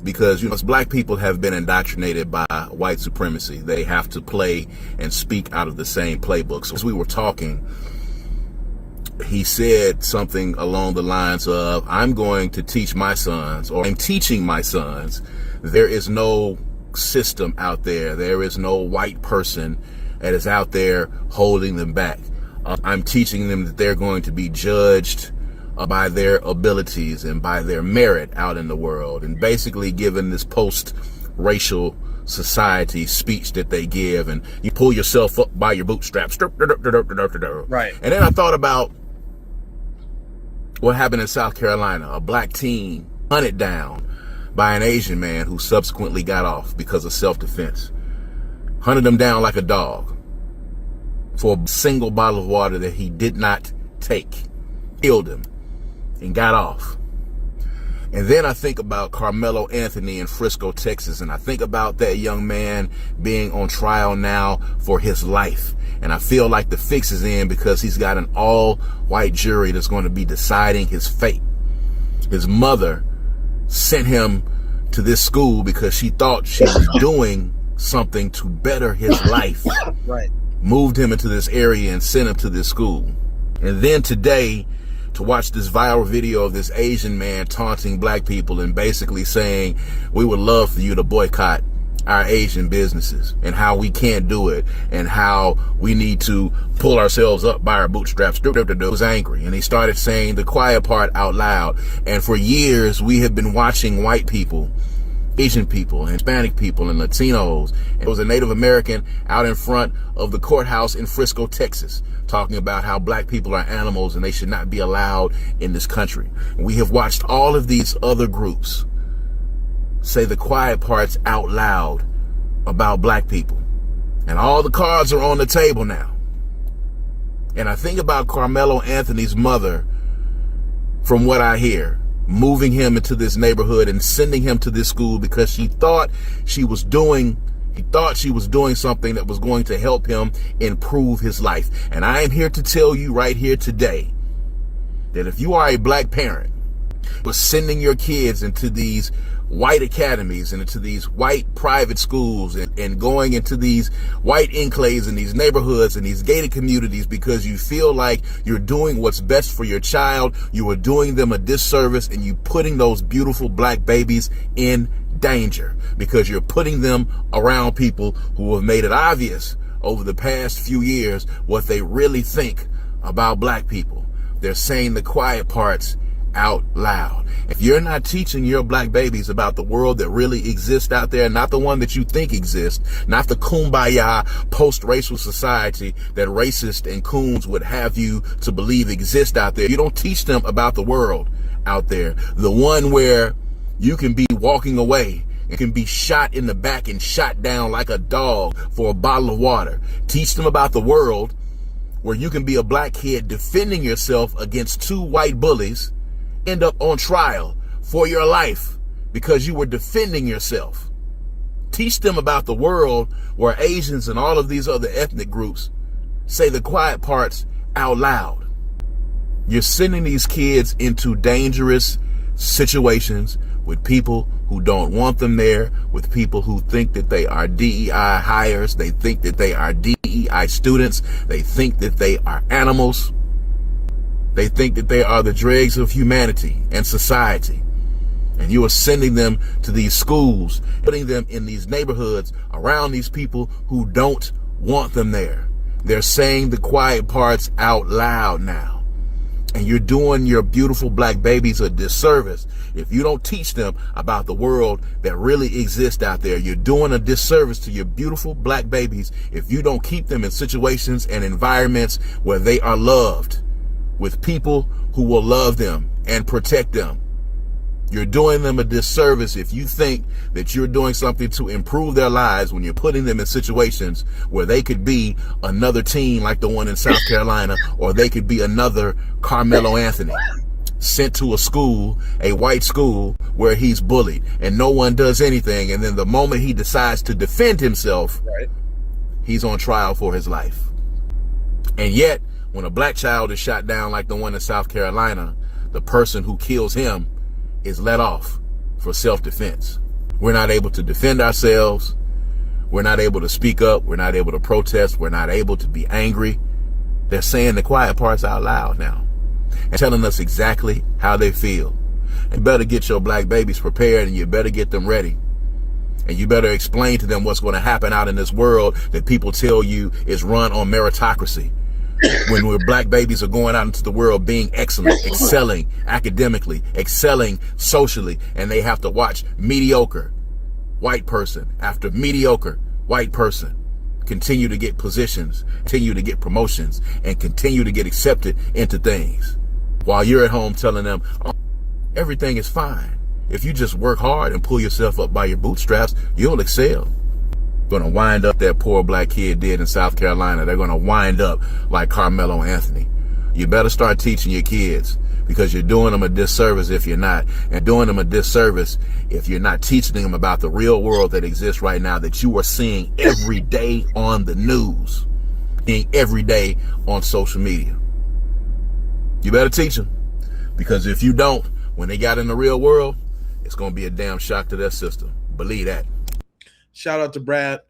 Because, us black people have been indoctrinated by white supremacy. They have to play and speak out of the same playbook. So as we were talking, he said something along the lines of, I'm going to teach my sons, or I'm teaching my sons, there is no system out there. There is no white person that is out there holding them back. I'm teaching them that they're going to be judged by their abilities and by their merit out in the world, and basically given this post-racial society speech that they give, and you pull yourself up by your bootstraps. Right. And then I thought about what happened in South Carolina. A black teen hunted down by an Asian man who subsequently got off because of self-defense. Hunted him down like a dog for a single bottle of water that he did not take. Killed him and got off. And then I think about Carmelo Anthony in Frisco, Texas, and I think about that young man being on trial now for his life. And I feel like the fix is in because he's got an all-white jury that's going to be deciding his fate. His mother sent him to this school because she thought she was doing something to better his life. Right. Moved him into this area and sent him to this school. And then today, to watch this viral video of this Asian man taunting black people and basically saying, we would love for you to boycott our Asian businesses and how we can't do it and how we need to pull ourselves up by our bootstraps. He was angry and he started saying the quiet part out loud. And for years, we have been watching white people, Asian people, and Hispanic people, and Latinos. It was a Native American out in front of the courthouse in Frisco, Texas, talking about how black people are animals and they should not be allowed in this country. We have watched all of these other groups say the quiet parts out loud about black people. And all the cards are on the table now. And I think about Carmelo Anthony's mother, from what I hear, moving him into this neighborhood and sending him to this school because she thought she was doing something that was going to help him improve his life. And I am here to tell you right here today that if you are a black parent, but sending your kids into these white academies and into these white private schools and going into these white enclaves in these neighborhoods and these gated communities because you feel like you're doing what's best for your child, you are doing them a disservice and you putting those beautiful black babies in danger because you're putting them around people who have made it obvious over the past few years what they really think about black people. They're saying the quiet parts out loud. If you're not teaching your black babies about the world that really exists out there, not the one that you think exists, not the kumbaya post-racial society that racists and coons would have you to believe exists out there, you don't teach them about the world out there, the one where you can be walking away and can be shot in the back and shot down like a dog for a bottle of water. Teach them about the world where you can be a black kid defending yourself against two white bullies, end up on trial for your life because you were defending yourself. Teach them about the world where Asians and all of these other ethnic groups say the quiet parts out loud. You're sending these kids into dangerous situations with people who don't want them there, with people who think that they are DEI hires, they think that they are DEI students, they think that they are animals. They think that they are the dregs of humanity and society. And you are sending them to these schools, putting them in these neighborhoods around these people who don't want them there. They're saying the quiet parts out loud now. And you're doing your beautiful black babies a disservice if you don't teach them about the world that really exists out there. You're doing a disservice to your beautiful black babies if you don't keep them in situations and environments where they are loved, with people who will love them and protect them. You're doing them a disservice if you think that you're doing something to improve their lives when you're putting them in situations where they could be another teen like the one in South Carolina, or they could be another Carmelo Anthony sent to a school, a white school, where he's bullied and no one does anything. And then the moment he decides to defend himself, right, he's on trial for his life. And yet, when a black child is shot down like the one in South Carolina, the person who kills him is let off for self-defense. We're not able to defend ourselves. We're not able to speak up. We're not able to protest. We're not able to be angry. They're saying the quiet parts out loud now and telling us exactly how they feel. You better get your black babies prepared and you better get them ready. And you better explain to them what's going to happen out in this world that people tell you is run on meritocracy. When we're black babies are going out into the world being excellent, excelling academically, excelling socially, and they have to watch mediocre white person after mediocre white person continue to get positions, continue to get promotions, and continue to get accepted into things, while you're at home telling them, oh, everything is fine. If you just work hard and pull yourself up by your bootstraps, you'll excel. Going to wind up that poor black kid did in South Carolina. They're going to wind up like Carmelo Anthony. You better start teaching your kids, because you're doing them a disservice if you're not, and doing them a disservice if you're not teaching them about the real world that exists right now, that you are seeing every day on the news, seeing every day on social media. You better teach them, because if you don't, when they got in the real world, it's going to be a damn shock to their system. Believe that. Shout out to Brad,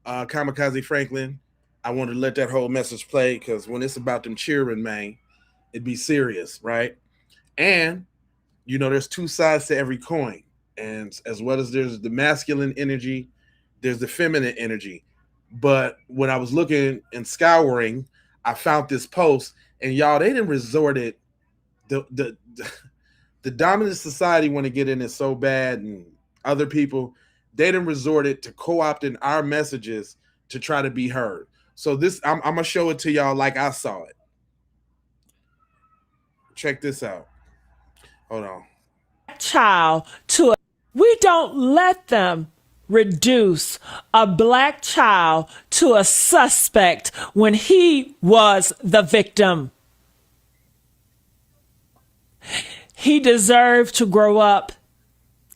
Kamikaze Franklin. I wanted to let that whole message play because when it's about them cheering, man, it'd be serious, right? And, you know, there's two sides to every coin. And as well as there's the masculine energy, there's the feminine energy. But when I was looking and scouring, I found this post, and y'all, they didn't resort it. The dominant society want to get in it so bad, and other people, they didn't resort it to co-opting our messages to try to be heard. So this, I'm gonna show it to y'all like I saw it. Check this out. Hold on. Child to we don't let them reduce a black child to a suspect when he was the victim. He deserved to grow up.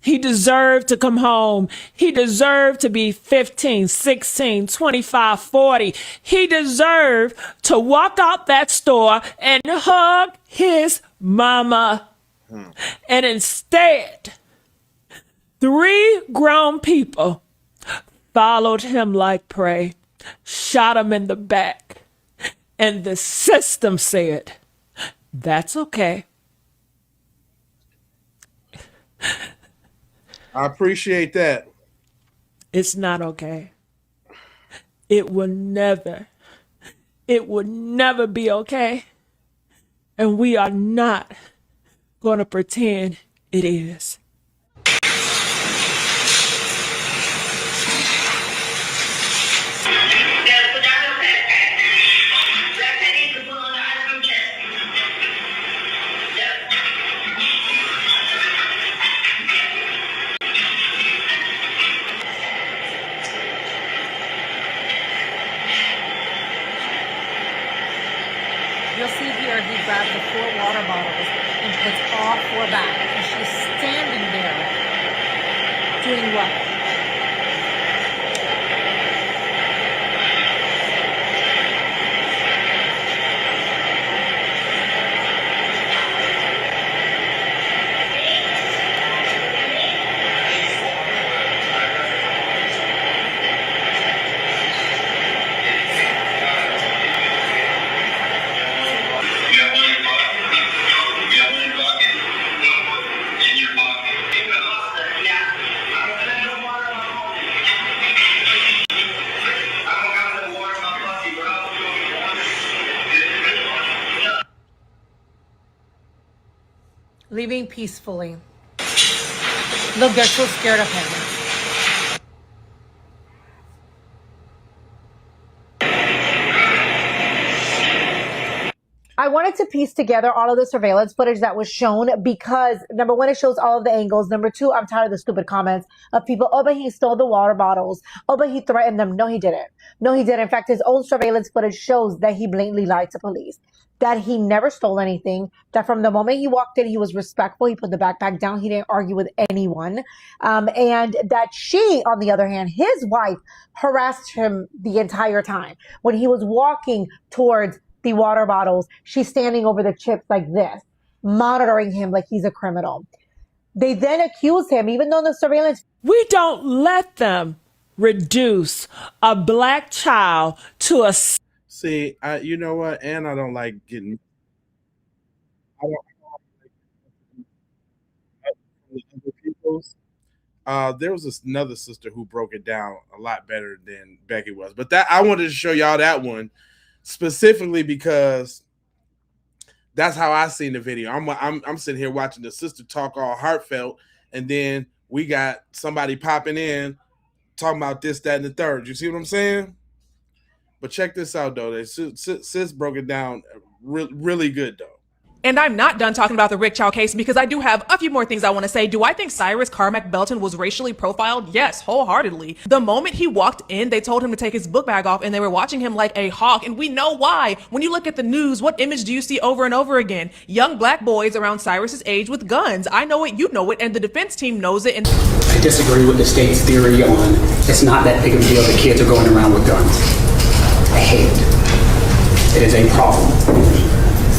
He deserved to come home. He deserved to be 15, 16, 25, 40. He deserved to walk out that store and hug his mama. And instead, 3 grown people followed him like prey, shot him in the back. And the system said, that's okay. I appreciate that. It's not okay. It will never be okay. And we are not going to pretend it is. You'll see here he grabs the 4 water bottles and puts all 4 back. And she's standing there doing what? Leaving peacefully. Look, they're so scared of him. I wanted to piece together all of the surveillance footage that was shown because, number one, it shows all of the angles. Number two, I'm tired of the stupid comments of people, oh, but he stole the water bottles. Oh, but he threatened them. No, he didn't. No, he didn't. In fact, his own surveillance footage shows that he blatantly lied to police, that he never stole anything, that from the moment he walked in, he was respectful. He put the backpack down. He didn't argue with anyone. And that she, on the other hand, his wife, harassed him the entire time. When he was walking towards the water bottles, she's standing over the chips like this, monitoring him like he's a criminal. They then accuse him, even though the surveillance... We don't let them reduce a black child to a... See, you know what? And I don't like getting... I don't like other people's. There was another sister who broke it down a lot better than Becky was. But that I wanted to show y'all that one specifically because that's how I seen the video. I'm sitting here watching the sister talk all heartfelt, and then we got somebody popping in talking about this, that, and the third. You see what I'm saying? But check this out, though. Sis broke it down really good, though. And I'm not done talking about the Rick Chow case because I do have a few more things I want to say. Do I think Cyrus Carmack Belton was racially profiled? Yes, wholeheartedly. The moment he walked in, they told him to take his book bag off and they were watching him like a hawk. And we know why. When you look at the news, what image do you see over and over again? Young black boys around Cyrus's age with guns. I know it, you know it, and the defense team knows it. And I disagree with the state's theory on it's not that big of a deal that kids are going around with guns. I hate it. It is a problem.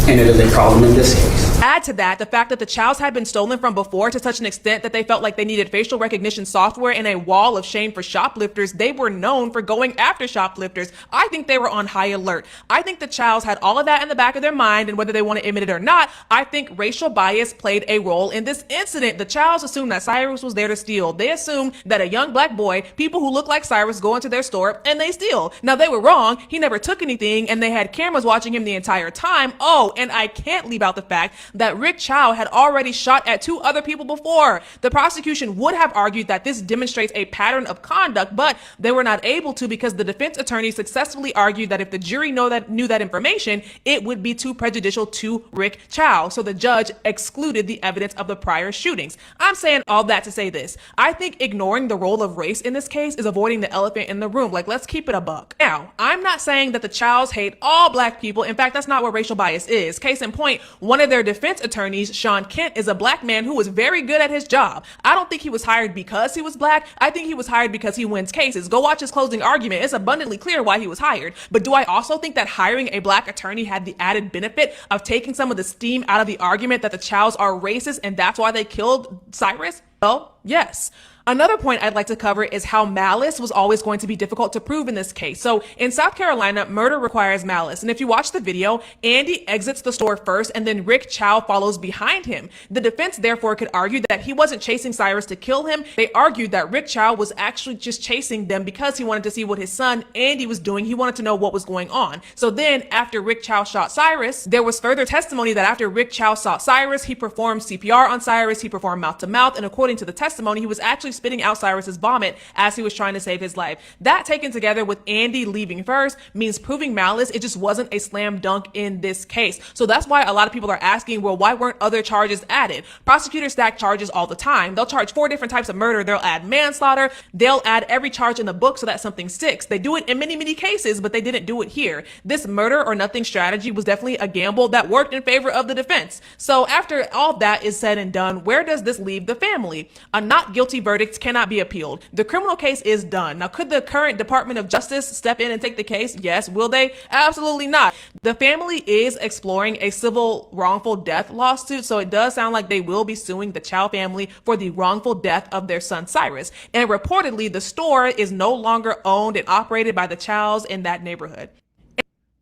And it is a problem in this case. Add to to that the fact that the chows had been stolen from before to such an extent that they felt like they needed facial recognition software and a wall of shame for shoplifters. They were known for going after shoplifters. I think they were on high alert. I think the chows had all of that in the back of their mind, and whether they want to admit it or not, I think racial bias played a role in this incident. The chows assumed that Cyrus was there to steal. They assumed that a young black boy, people who look like Cyrus, go into their store and they steal. Now, they were wrong. He never took anything, and they had cameras watching him the entire time. Oh, and I can't leave out the fact that Rick Chow had already shot at 2 other people before. The prosecution would have argued that this demonstrates a pattern of conduct, but they were not able to because the defense attorney successfully argued that if the jury knew that information, it would be too prejudicial to Rick Chow. So the judge excluded the evidence of the prior shootings. I'm saying all that to say this. I think ignoring the role of race in this case is avoiding the elephant in the room. Like, let's keep it a buck. Now, I'm not saying that the Chows hate all black people. In fact, that's not what racial bias is. Case in point, one of their defense attorneys, Sean Kent, is a black man who was very good at his job. I don't think he was hired because he was black. I think he was hired because he wins cases. Go watch his closing argument. It's abundantly clear why he was hired. But do I also think that hiring a black attorney had the added benefit of taking some of the steam out of the argument that the Chows are racist and that's why they killed Cyrus? Well, yes. Another point I'd like to cover is how malice was always going to be difficult to prove in this case. So in South Carolina, murder requires malice. And if you watch the video, Andy exits the store first and then Rick Chow follows behind him. The defense therefore could argue that he wasn't chasing Cyrus to kill him. They argued that Rick Chow was actually just chasing them because he wanted to see what his son Andy was doing. He wanted to know what was going on. So then after Rick Chow shot Cyrus, there was further testimony that after Rick Chow shot Cyrus, he performed CPR on Cyrus, he performed mouth to mouth, and according to the testimony, he was actually spitting out Cyrus's vomit as he was trying to save his life. That taken together with Andy leaving first means proving malice. It just wasn't a slam dunk in this case. So that's why a lot of people are asking, well, why weren't other charges added? Prosecutors stack charges all the time. They'll charge 4 different types of murder. They'll add manslaughter. They'll add every charge in the book so that something sticks. They do it in many, many cases, but they didn't do it here. This murder or nothing strategy was definitely a gamble that worked in favor of the defense. So after all that is said and done, where does this leave the family? A not guilty verdict cannot be appealed. The criminal case is done. Now, could the current Department of Justice step in and take the case? Yes. Will they? Absolutely not. The family is exploring a civil wrongful death lawsuit, so it does sound like they will be suing the Chow family for the wrongful death of their son Cyrus. And reportedly, the store is no longer owned and operated by the Chows in that neighborhood.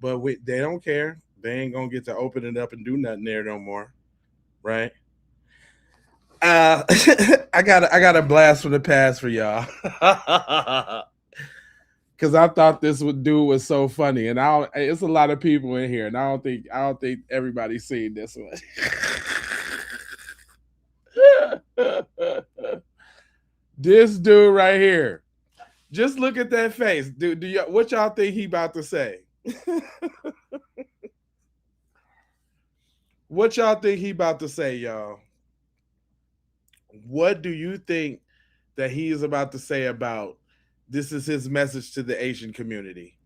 But they don't care. They ain't gonna get to open it up and do nothing there no more, right? I got a blast from the past for y'all because I thought this dude was so funny, and it's a lot of people in here, and I don't think everybody's seen this one. This dude right here, just look at that face, dude. What y'all think he about to say? What y'all think he about to say, y'all? What do you think that he is about to say about this is his message to the Asian community?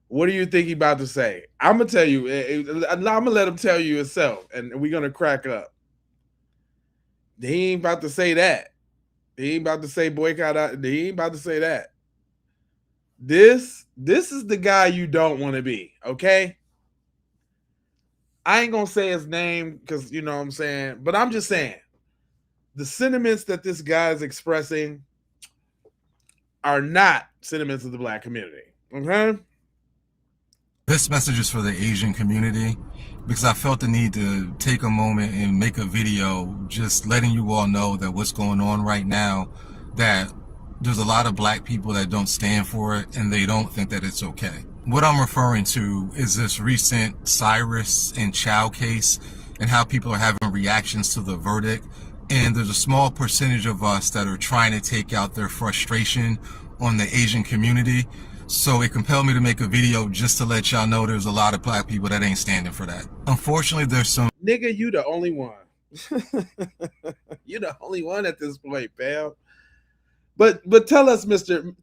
What do you think he about to say? I'm going to tell you. I'm going to let him tell you himself, and we're going to crack up. He ain't about to say that. He ain't about to say boycott. He ain't about to say that. This is the guy you don't want to be, okay? I ain't going to say his name because, you know what I'm saying, but I'm just saying. The sentiments that this guy is expressing are not sentiments of the black community. Okay? This message is for the Asian community because I felt the need to take a moment and make a video just letting you all know that what's going on right now, that there's a lot of black people that don't stand for it and they don't think that it's okay. What I'm referring to is this recent Cyrus and Chow case and how people are having reactions to the verdict. And there's a small percentage of us that are trying to take out their frustration on the Asian community. So it compelled me to make a video just to let y'all know there's a lot of black people that ain't standing for that. Unfortunately, there's some... Nigga, you the only one. You're the only one at this point, pal. But tell us, Mr.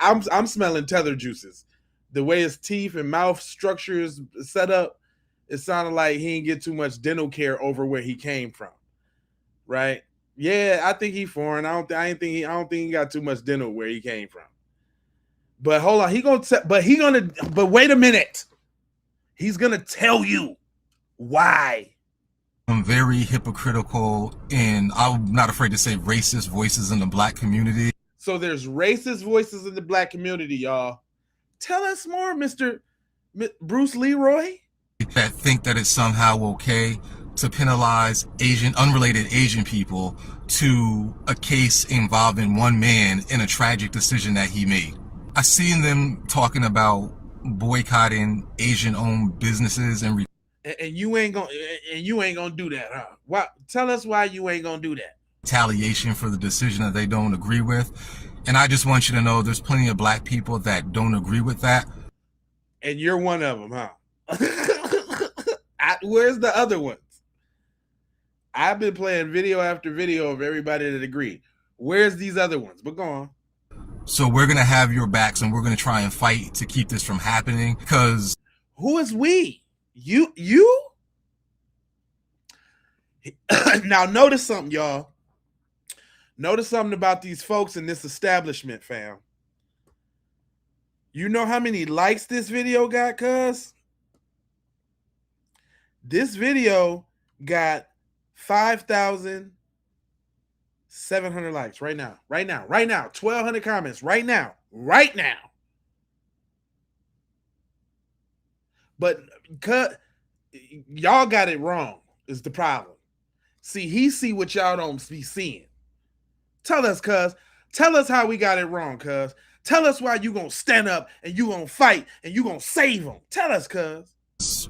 I'm smelling tether juices. The way his teeth and mouth structure is set up, it sounded like he didn't get too much dental care over where he came from. Right? Yeah, I think he foreign. I don't think he got too much dental where he came from. But hold on, but wait a minute. He's gonna tell you Why? Very hypocritical, and I'm not afraid to say racist voices in the black community. So there's racist voices in the black community, y'all. Tell us more, Mr. Bruce Leroy. That think that it's somehow okay to penalize unrelated Asian people to a case involving one man in a tragic decision that he made. I seen them talking about boycotting Asian-owned businesses and you ain't gonna do that, huh? Why? Tell us why you ain't gonna do that. retaliation for the decision that they don't agree with. And I just want you to know there's plenty of black people that don't agree with that. And you're one of them, huh? Where's the other ones? I've been playing video after video of everybody that agreed. Where's these other ones? But go on. So we're going to have your backs and we're going to try and fight to keep this from happening, because... Who is we? You? Now notice something, y'all. Notice something about these folks in this establishment, fam. You know how many likes this video got, cuz? This video got 5,700 likes right now. 1,200 comments right now. But y'all got it wrong is the problem. See, he see what y'all don't be seeing. Tell us, cuz. Tell us how we got it wrong, cuz. Tell us why you gonna stand up and you gonna fight and you gonna save them. Tell us, cuz.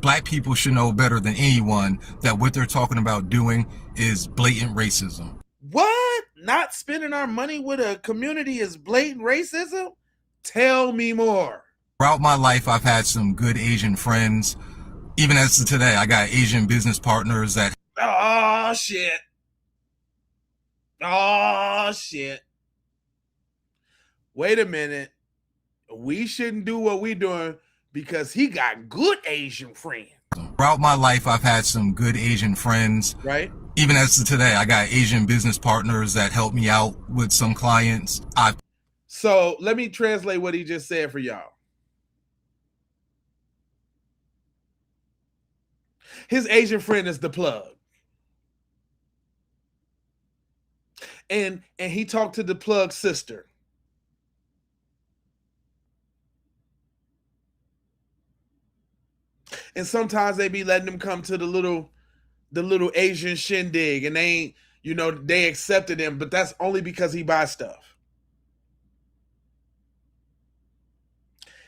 Black people should know better than anyone that what they're talking about doing is blatant racism. What? Not spending our money with a community is blatant racism? Tell me more. Throughout my life, I've had some good Asian friends. Even as of today, I got Asian business partners that... Oh, shit. Wait a minute. We shouldn't do what we doing because he got good Asian friends. Throughout my life, I've had some good Asian friends. Right. Even as of today, I got Asian business partners that help me out with some clients. So let me translate what he just said for y'all. His Asian friend is the plug. And he talked to the plug sister. And sometimes they be letting them come to the little Asian shindig, and they ain't, they accepted him, but that's only because he buys stuff.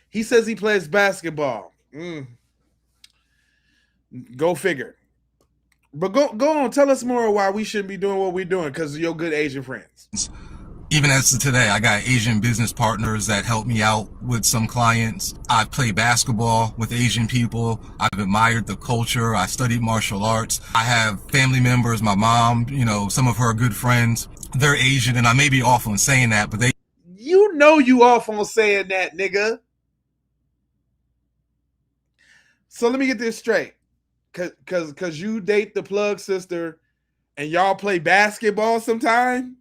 He says he plays basketball. Go figure. But go on, tell us more why we shouldn't be doing what we're doing because of your good Asian friends. Even as of today, I got Asian business partners that help me out with some clients. I play basketball with Asian people. I've admired the culture. I studied martial arts. I have family members, my mom, some of her good friends. They're Asian, and I may be off on saying that, but you off on saying that, nigga. So let me get this straight. Cause you date the plug sister and y'all play basketball sometime?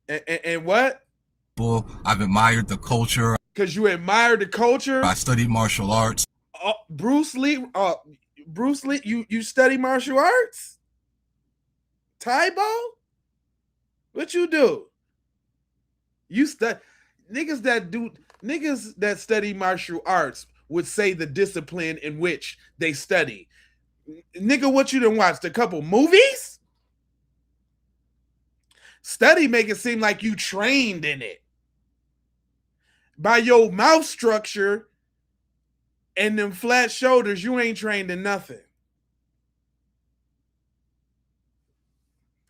And what? I've admired the culture. Because you admire the culture? I studied martial arts. Bruce Lee, you study martial arts? Taibo? What you do? You study niggas that study martial arts would say the discipline in which they study. Nigga, what you done watched? A couple movies? Study make it seem like you trained in it. By your mouth structure and them flat shoulders, you ain't trained in nothing.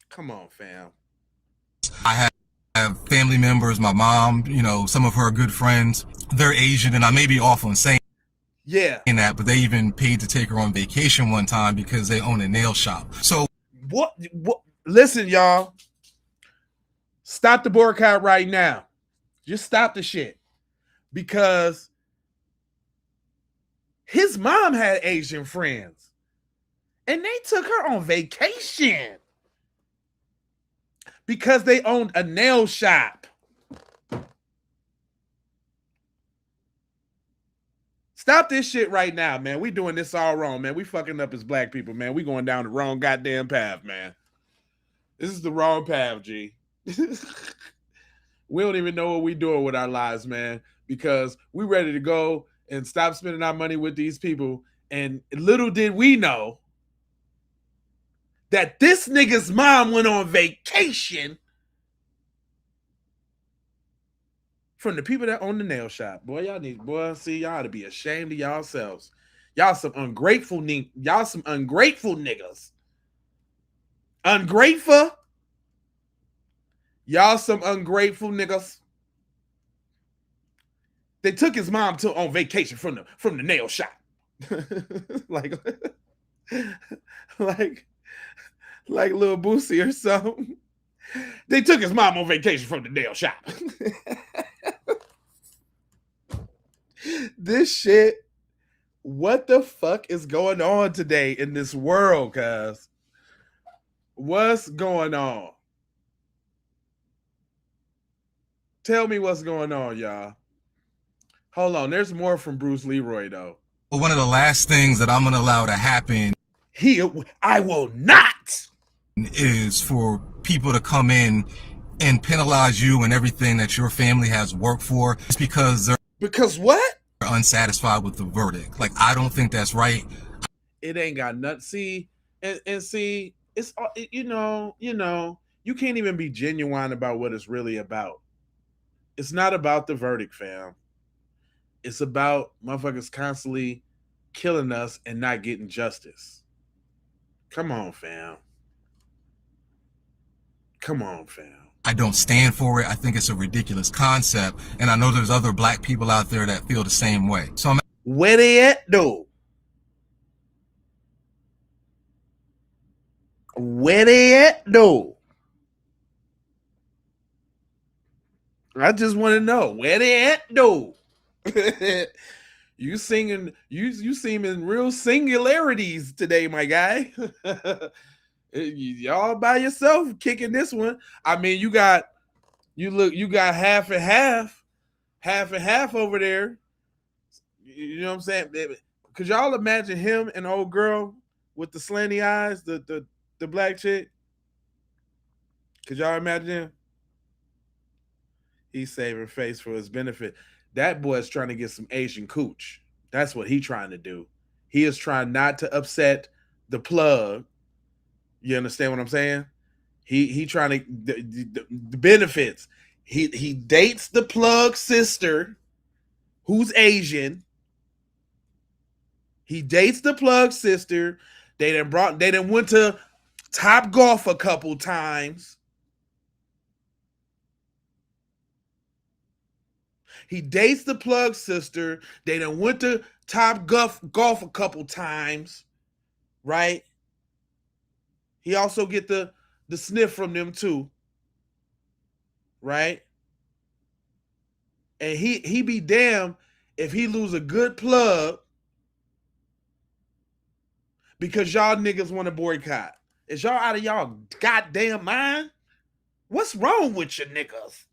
Come on, fam. I have family members, my mom, some of her good friends. They're Asian, and I may be off on saying that, but they even paid to take her on vacation one time because they own a nail shop. So what? Listen, y'all. Stop the boycott right now. Just stop the shit. Because his mom had Asian friends. And they took her on vacation. Because they owned a nail shop. Stop this shit right now, man. We doing this all wrong, man. We fucking up as black people, man. We going down the wrong goddamn path, man. This is the wrong path, G. We don't even know what we doing with our lives, man, because we ready to go and stop spending our money with these people. And little did we know that this nigga's mom went on vacation from the people that own the nail shop. Boy, y'all ought to be ashamed of yourselves. Y'all some ungrateful niggas. Ungrateful. Y'all some ungrateful niggas. They took his mom on vacation from the nail shop. like little Boosie or something. They took his mom on vacation from the nail shop. This shit, what the fuck is going on today in this world, cuz? What's going on? Tell me what's going on, y'all. Hold on, there's more from Bruce Leroy, though. But one of the last things that I'm going to allow to happen I will not, is for people to come in and penalize you and everything that your family has worked for. It's because what? They're unsatisfied with the verdict. Like, I don't think that's right. It ain't got nothing. See, and see, it's, you know, you can't even be genuine about what it's really about. It's not about the verdict, fam. It's about motherfuckers constantly killing us and not getting justice. Come on, fam. Come on, fam. I don't stand for it. I think it's a ridiculous concept. And I know there's other black people out there that feel the same way. So I'm... Where they at, though? Where they at, though? I just want to know where they at, though. You singing, you seeming real singularities today, my guy. Y'all by yourself kicking this one. I mean, you got half and half over there. You know what I'm saying? Could y'all imagine him and old girl with the slanty eyes, the black chick? Could y'all imagine him? He's saving face for his benefit. That boy's trying to get some Asian cooch. That's what he's trying to do. He is trying not to upset the plug. You understand what I'm saying? He trying to the benefits. He dates the plug sister, who's Asian. He dates the plug sister. They done went to Top Golf a couple times. He dates the plug sister. They done went to Top Golf a couple times, right? He also get the sniff from them too, right? And he be damned if he lose a good plug because y'all niggas want to boycott. Is y'all out of y'all goddamn mind? What's wrong with you niggas?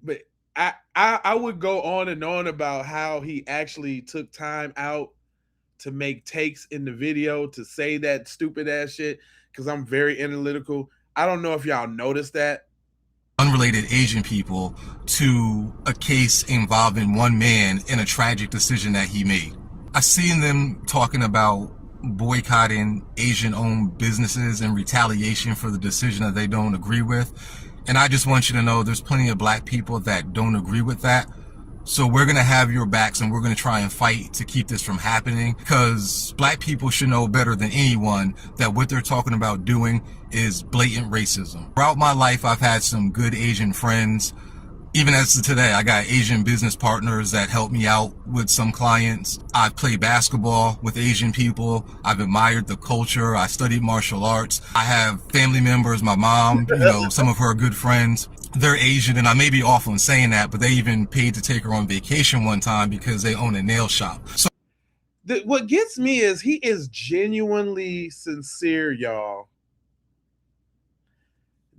But I would go on and on about how he actually took time out to make takes in the video to say that stupid ass shit, because I'm very analytical. I don't know if y'all noticed that. Unrelated Asian people to a case involving one man in a tragic decision that he made. I seen them talking about boycotting Asian-owned businesses in retaliation for the decision that they don't agree with. And I just want you to know there's plenty of black people that don't agree with that. So we're going to have your backs and we're going to try and fight to keep this from happening, because black people should know better than anyone that what they're talking about doing is blatant racism. Throughout my life, I've had some good Asian friends. Even as of today, I got Asian business partners that help me out with some clients. I've played basketball with Asian people. I've admired the culture. I studied martial arts. I have family members, my mom, some of her good friends. They're Asian, and I may be off on saying that, but they even paid to take her on vacation one time because they own a nail shop. So what gets me is he is genuinely sincere, y'all.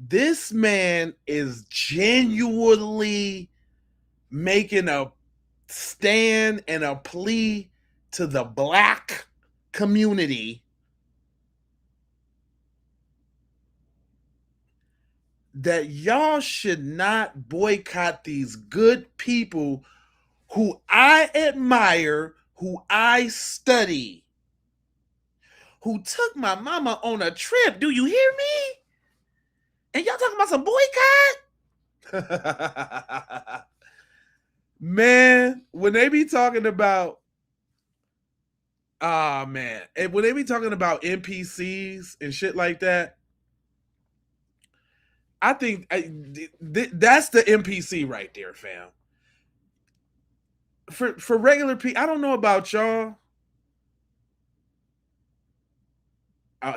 This man is genuinely making a stand and a plea to the black community that y'all should not boycott these good people who I admire, who I study, who took my mama on a trip. Do you hear me? And y'all talking about some boycott? Man, when they be talking about, man, and when they be talking about NPCs and shit like that, I think that's the NPC right there, fam. For regular people, I don't know about y'all.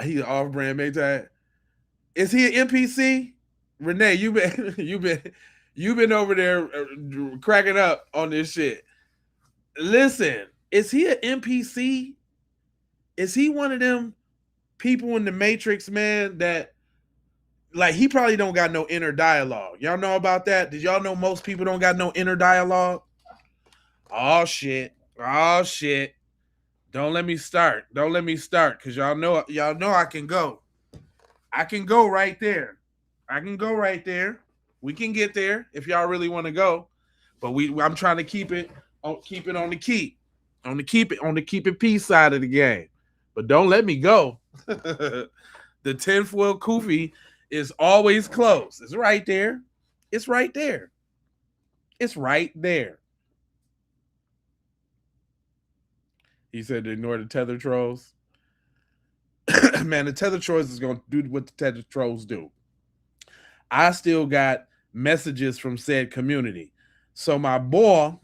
He's off-brand Maytag. Is he an NPC? Renee, you've been over there cracking up on this shit. Listen, is he an NPC? Is he one of them people in the Matrix, man, that like he probably don't got no inner dialogue? Y'all know about that? Did y'all know most people don't got no inner dialogue? Oh shit. Oh shit. Don't let me start. Don't let me start, because y'all know I can go. I can go right there. I can go right there. We can get there if y'all really want to go. But I'm trying to keep it on the keep it peace side of the game. But don't let me go. The tinfoil kufi is always close. It's right there. It's right there. It's right there. He said to ignore the tether trolls. Man, the tether trolls is going to do what the tether trolls do. I still got messages from said community. So my boy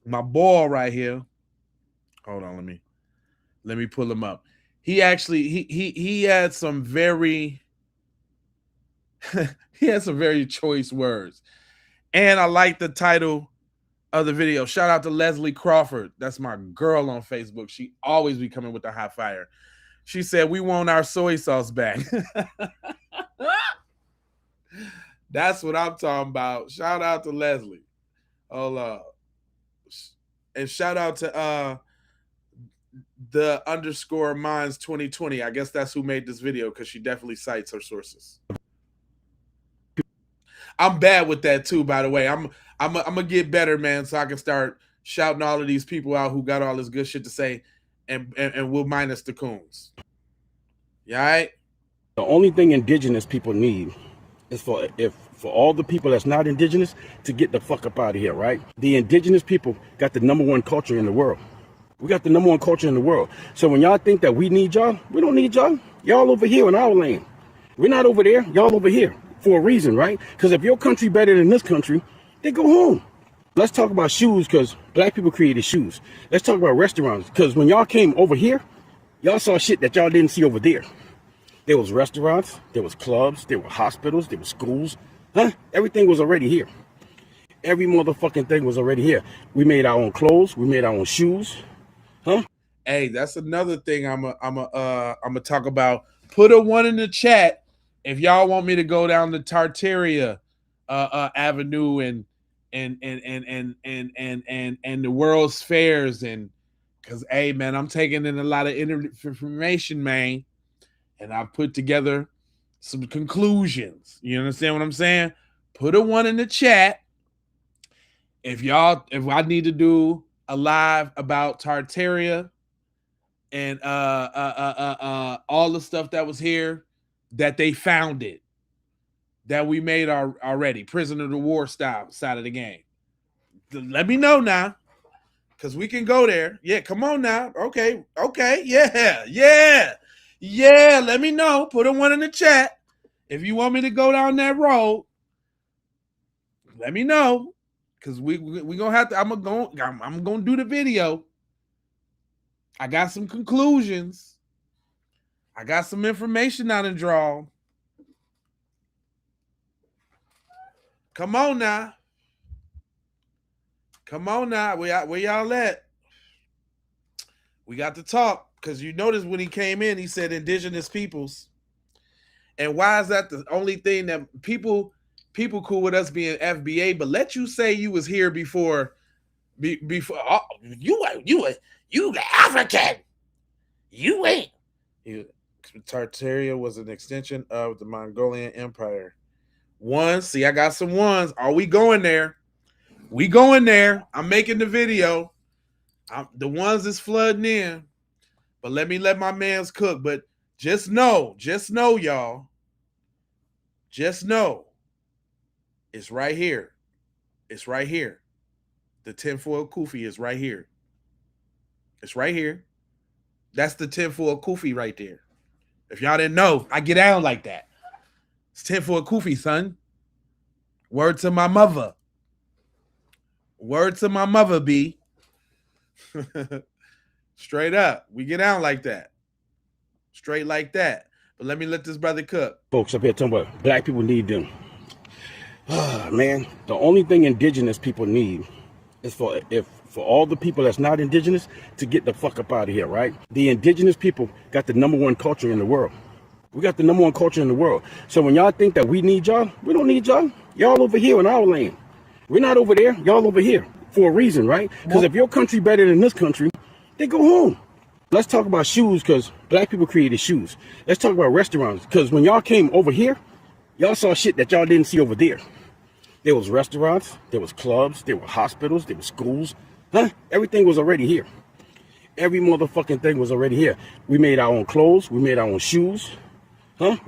right here. Hold on, let me pull him up. He actually he had some very he had some very choice words. And I like the title of the video. Shout out to Leslie Crawford. That's my girl on Facebook. She always be coming with the hot fire. She said, "We want our soy sauce back." That's what I'm talking about. Shout out to Leslie. And shout out to the underscore minds 2020. I guess that's who made this video, because she definitely cites her sources. I'm bad with that too, by the way. I'm gonna get better, man, so I can start shouting all of these people out who got all this good shit to say, and we'll minus the coons. You all right? The only thing indigenous people need is for all the people that's not indigenous to get the fuck up out of here, right? The indigenous people got the #1 culture in the world. We got the #1 culture in the world. So when y'all think that we need y'all, we don't need y'all. Y'all over here in our land. We're not over there. Y'all over here for a reason, right? Because if your country better than this country, then go home. Let's talk about shoes, because black people created shoes. Let's talk about restaurants, because when y'all came over here, y'all saw shit that y'all didn't see over there. There was restaurants, there was clubs, there were hospitals, there were schools. Huh? Everything was already here. Every motherfucking thing was already here. We made our own clothes. We made our own shoes. Huh? Hey, that's another thing I'm a talk about. Put a 1 in the chat if y'all want me to go down the Tartaria Avenue and the World's Fairs, and because hey man, I'm taking in a lot of information, man, and I've put together some conclusions. You understand what I'm saying? Put a 1 in the chat if I need to do a live about Tartaria and all the stuff that was here that they found it, that we made already, prisoner of the war style side of the game. Let me know now, because we can go there. Yeah, come on now. Okay, yeah. Let me know. Put a 1 in the chat if you want me to go down that road. Let me know, because we gonna have to. I'm gonna do the video. I got some conclusions. I got some information out and draw. Come on now. Where y'all at? We got to talk, because you notice when he came in, he said indigenous peoples. And why is that the only thing that people people cool with us being FBA, but let you say you was here before you African. You ain't. Tartaria was an extension of the Mongolian Empire. One, see, I got some ones. Are we going there? We going there. I'm making the video. The ones that's flooding in. But let my mans cook. But just know, y'all. Just know. It's right here. It's right here. The tinfoil kufi is right here. It's right here. That's the tinfoil kufi right there. If y'all didn't know, I get down like that. It's tinfoil kufi, son. Word to my mother. Word to my mother, B. Straight up. We get down like that. Straight like that. But let this brother cook. Folks up here talking about black people need them. Man, the only thing indigenous people need is for all the people that's not indigenous to get the fuck up out of here, right? The indigenous people got the #1 culture in the world. We got the #1 culture in the world. So when y'all think that we need y'all, we don't need y'all. Y'all over here in our land. We're not over there. Y'all over here for a reason, right? Because if your country better than this country, they go home. Let's talk about shoes because black people created shoes. Let's talk about restaurants because when y'all came over here, y'all saw shit that y'all didn't see over there. There was restaurants, there was clubs, there were hospitals, there were schools. Everything was already here. Every motherfucking thing was already here. We made our own clothes. We made our own shoes.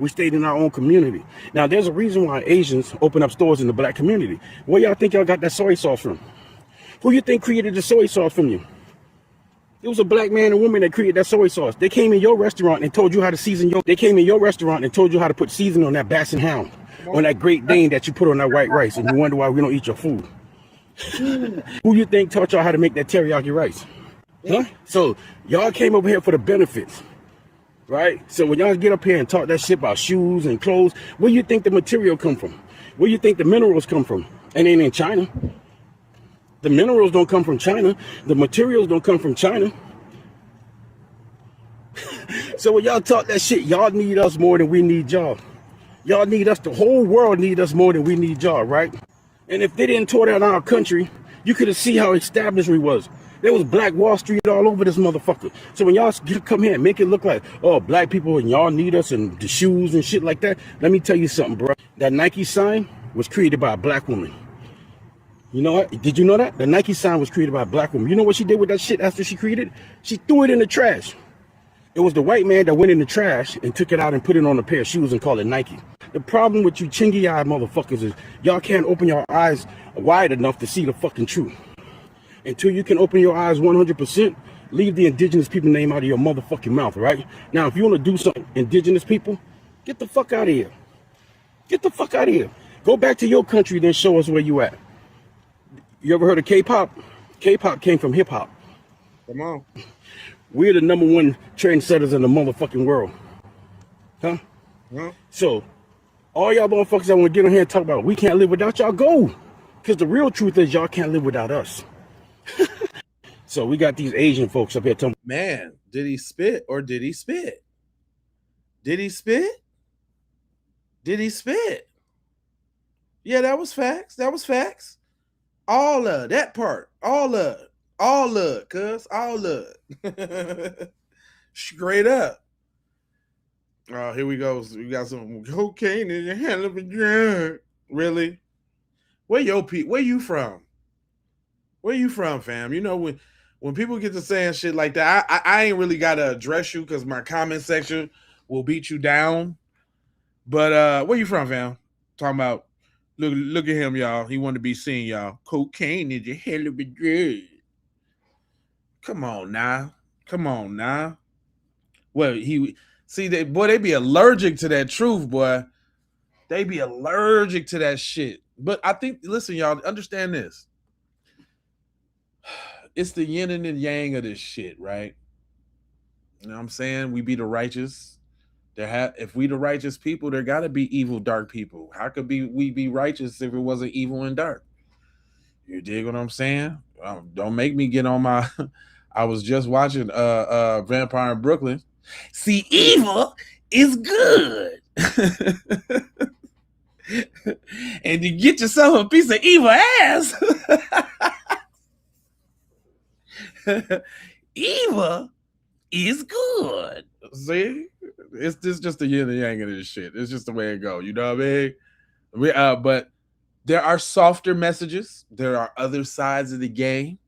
We stayed in our own community. Now, there's a reason why Asians open up stores in the black community. Where y'all think y'all got that soy sauce from? Who you think created the soy sauce from you? It was a black man and woman that created that soy sauce. They came in your restaurant and told you how to season They came in your restaurant and told you how to put seasoning on that Basset Hound, on that Great Dane that you put on that white rice, and you wonder why we don't eat your food. Who you think taught y'all how to make that teriyaki rice? So y'all came over here for the benefits, right? So when y'all get up here and talk that shit about shoes and clothes, where you think the material come from? Where you think the minerals come from? And ain't in China. The minerals don't come from China. The materials don't come from China. So when y'all talk that shit, y'all need us more than we need y'all. Y'all need us. The whole world need us more than we need y'all, right? And if they didn't tear down our country, you could have seen how established we was. There was Black Wall Street all over this motherfucker. So when y'all come here and make it look like, oh, black people and y'all need us and the shoes and shit like that, let me tell you something, bro. That Nike sign was created by a black woman. You know what? Did you know that? The Nike sign was created by a black woman. You know what she did with that shit after she created it? She threw it in the trash. It was the white man that went in the trash and took it out and put it on a pair of shoes and called it Nike. The problem with you chingy-eyed motherfuckers is y'all can't open your eyes wide enough to see the fucking truth. Until you can open your eyes 100%, leave the indigenous people name out of your motherfucking mouth, right? Now, if you want to do something, indigenous people, get the fuck out of here. Get the fuck out of here. Go back to your country, then show us where you at. You ever heard of K-pop? K-pop came from hip-hop. Come on. We're the #1 trendsetters in the motherfucking world. So, all y'all motherfuckers that want to get on here and talk about we can't live without y'all, go. Because the real truth is y'all can't live without us. So we got these Asian folks up here talking. Man, did he spit or did he spit? Did he spit? Did he spit? Yeah, that was facts. That was facts. All of that part. All of, cuz. All of. Straight up. Oh, here we go. We got some cocaine in your hand of a drug. Really? Where you from? Where you from, fam? You know, when people get to saying shit like that, I ain't really got to address you because my comment section will beat you down. But where you from, fam? Talking about, look at him, y'all. He want to be seen, y'all. Cocaine is a hell of a drug. Come on now. Well, they be allergic to that truth, boy. They be allergic to that shit. But I think, listen, y'all, understand this. It's the yin and the yang of this shit, right? You know what I'm saying? We be the righteous. If we the righteous people, there gotta be evil, dark people. How could we be righteous if it wasn't evil and dark? You dig what I'm saying? Don't make me get on my. I was just watching Vampire in Brooklyn. See, evil is good. and you get yourself a piece of evil ass. Evil is good. See, it's just the yin and yang of this shit. It's just the way it go. You know what I mean? But there are softer messages. There are other sides of the game,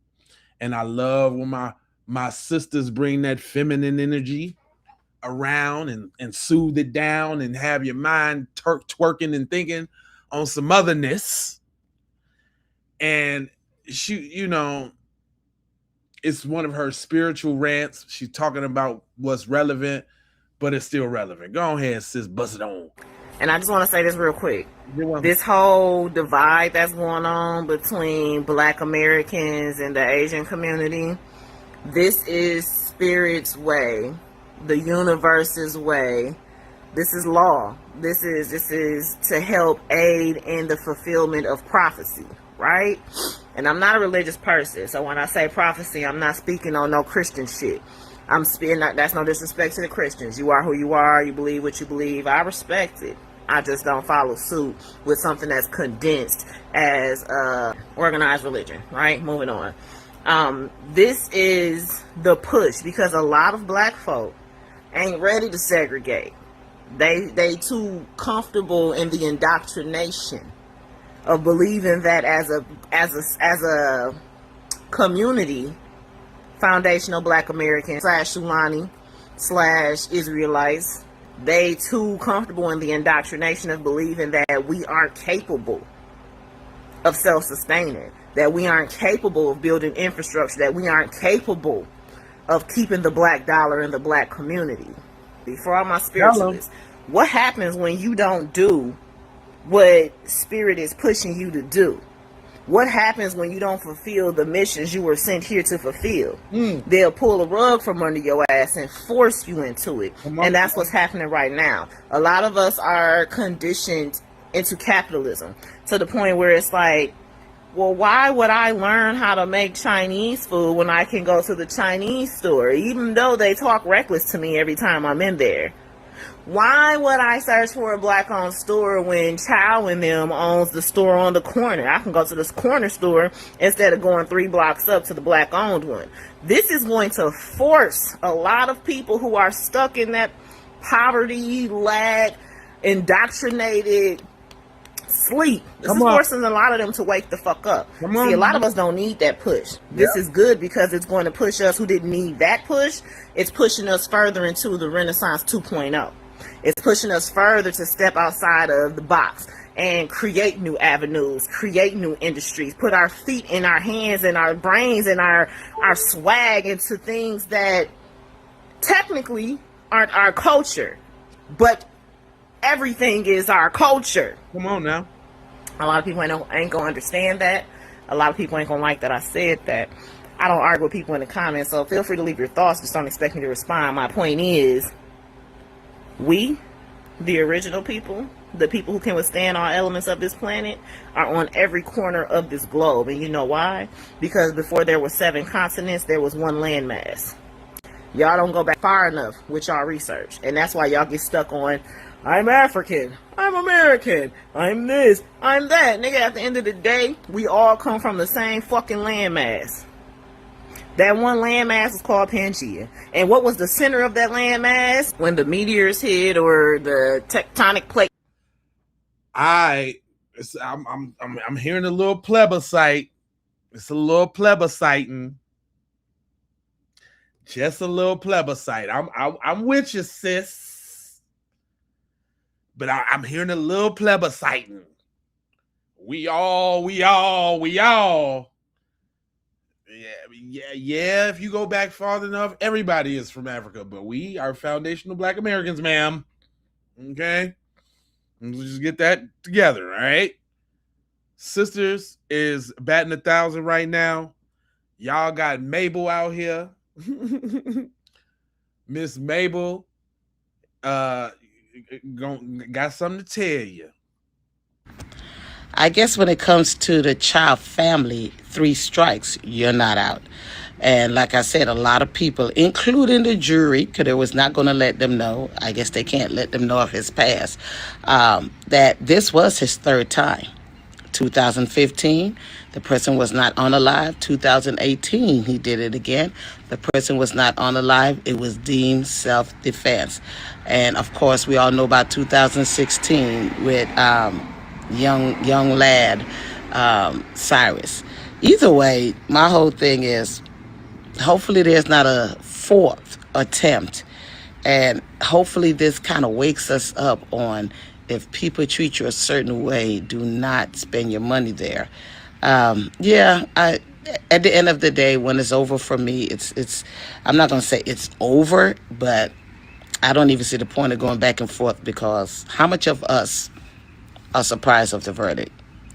and I love when my sisters bring that feminine energy around and soothe it down and have your mind twerking and thinking on some otherness. And she, you know, it's one of her spiritual rants. She's talking about what's relevant, but it's still relevant. Go ahead, sis, bust it on. And I just want to say this real quick. This whole divide that's going on between Black Americans and the Asian community, this is Spirit's way, the universe's way. This is law. This is to help aid in the fulfillment of prophecy, right? And I'm not a religious person, so when I say prophecy, I'm not speaking on no Christian shit. I'm speaking, that's no disrespect to the Christians. You are who you are. You believe what you believe. I respect it. I just don't follow suit with something that's condensed as organized religion, right? Moving on. This is the push because a lot of Black folk ain't ready to segregate. They too comfortable in the indoctrination of believing that as a community, foundational Black American / Fulani / Israelites, they too comfortable in the indoctrination of believing that we aren't capable of self-sustaining, that we aren't capable of building infrastructure, that we aren't capable of keeping the Black dollar in the Black community. For all my spiritualists, what happens when you don't do what Spirit is pushing you to do? What happens when you don't fulfill the missions you were sent here to fulfill? They'll pull a rug from under your ass and force you into it. And that's what's happening right now. A lot of us are conditioned into capitalism to the point where it's like, well, why would I learn how to make Chinese food when I can go to the Chinese store, even though they talk reckless to me every time I'm in there? Why would I search for a Black-owned store when Chow and them owns the store on the corner? I can go to this corner store instead of going 3 blocks up to the Black-owned one. This is going to force a lot of people who are stuck in that poverty, lack, indoctrinated sleep. This is forcing a lot of them to wake the fuck up. See, a lot of us don't need that push. This is good because it's going to push us who didn't need that push. It's pushing us further into the Renaissance 2.0. It's pushing us further to step outside of the box and create new avenues, create new industries, put our feet in our hands and our brains and our swag into things that technically aren't our culture, but everything is our culture. Come on now. A lot of people ain't gonna understand that. A lot of people ain't gonna like that I said that. I don't argue with people in the comments, so feel free to leave your thoughts. Just don't expect me to respond. My point is, we, the original people, the people who can withstand all elements of this planet, are on every corner of this globe. And you know why? Because before there were 7 continents, there was 1 landmass. Y'all don't go back far enough with y'all research. And that's why y'all get stuck on, I'm African, I'm American, I'm this, I'm that. Nigga, at the end of the day, we all come from the same fucking landmass. That one landmass is called Pangea. And what was the center of that landmass when the meteors hit or the tectonic plate? I'm hearing a little plebiscite. It's a little plebisciting. Just a little plebiscite. I'm with you, sis. But I'm hearing a little plebisciting. We all. Yeah. If you go back far enough, everybody is from Africa, but we are foundational Black Americans, ma'am. Okay, let's just get that together, all right? Sisters is batting 1,000 right now. Y'all got Mabel out here. Miss Mabel, got something to tell you. I guess when it comes to the Child family, 3 strikes, you're not out. And like I said, a lot of people, including the jury, because it was not going to let them know, I guess they can't let them know of his past, that this was his third time. 2015, the person was not unalive. 2018, he did it again. The person was not unalive. It was deemed self-defense. And of course, we all know about 2016 with young lad Cyrus. Either way, my whole thing is, hopefully there's not a fourth attempt. And hopefully this kind of wakes us up on, if people treat you a certain way, do not spend your money there. At the end of the day, when it's over for me, it's I'm not going to say it's over, but I don't even see the point of going back and forth, because how much of us are surprised of the verdict?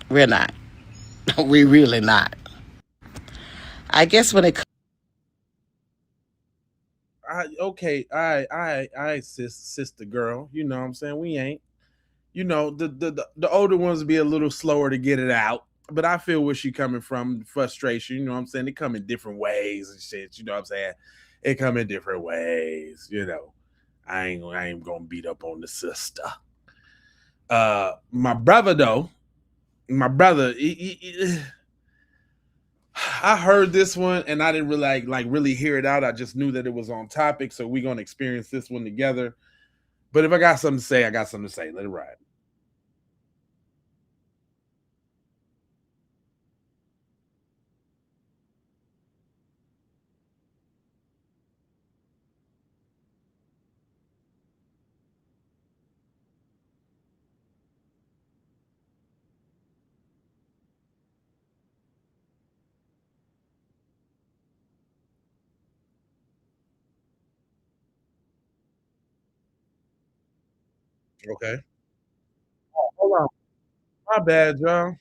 We're not. We really not. I guess when it comes, Sister girl. You know what I'm saying? We ain't. You know, the older ones be a little slower to get it out. But I feel where she coming from, frustration, you know what I'm saying? They come in different ways and shit, you know what I'm saying? It come in different ways, you know. I ain't gonna beat up on the sister. My brother though, I heard this one and I didn't really like really hear it out. I just knew that it was on topic, so we're gonna experience this one together. But if I got something to say, I got something to say. Let it ride. Okay. Oh, hold on. My bad, y'all. I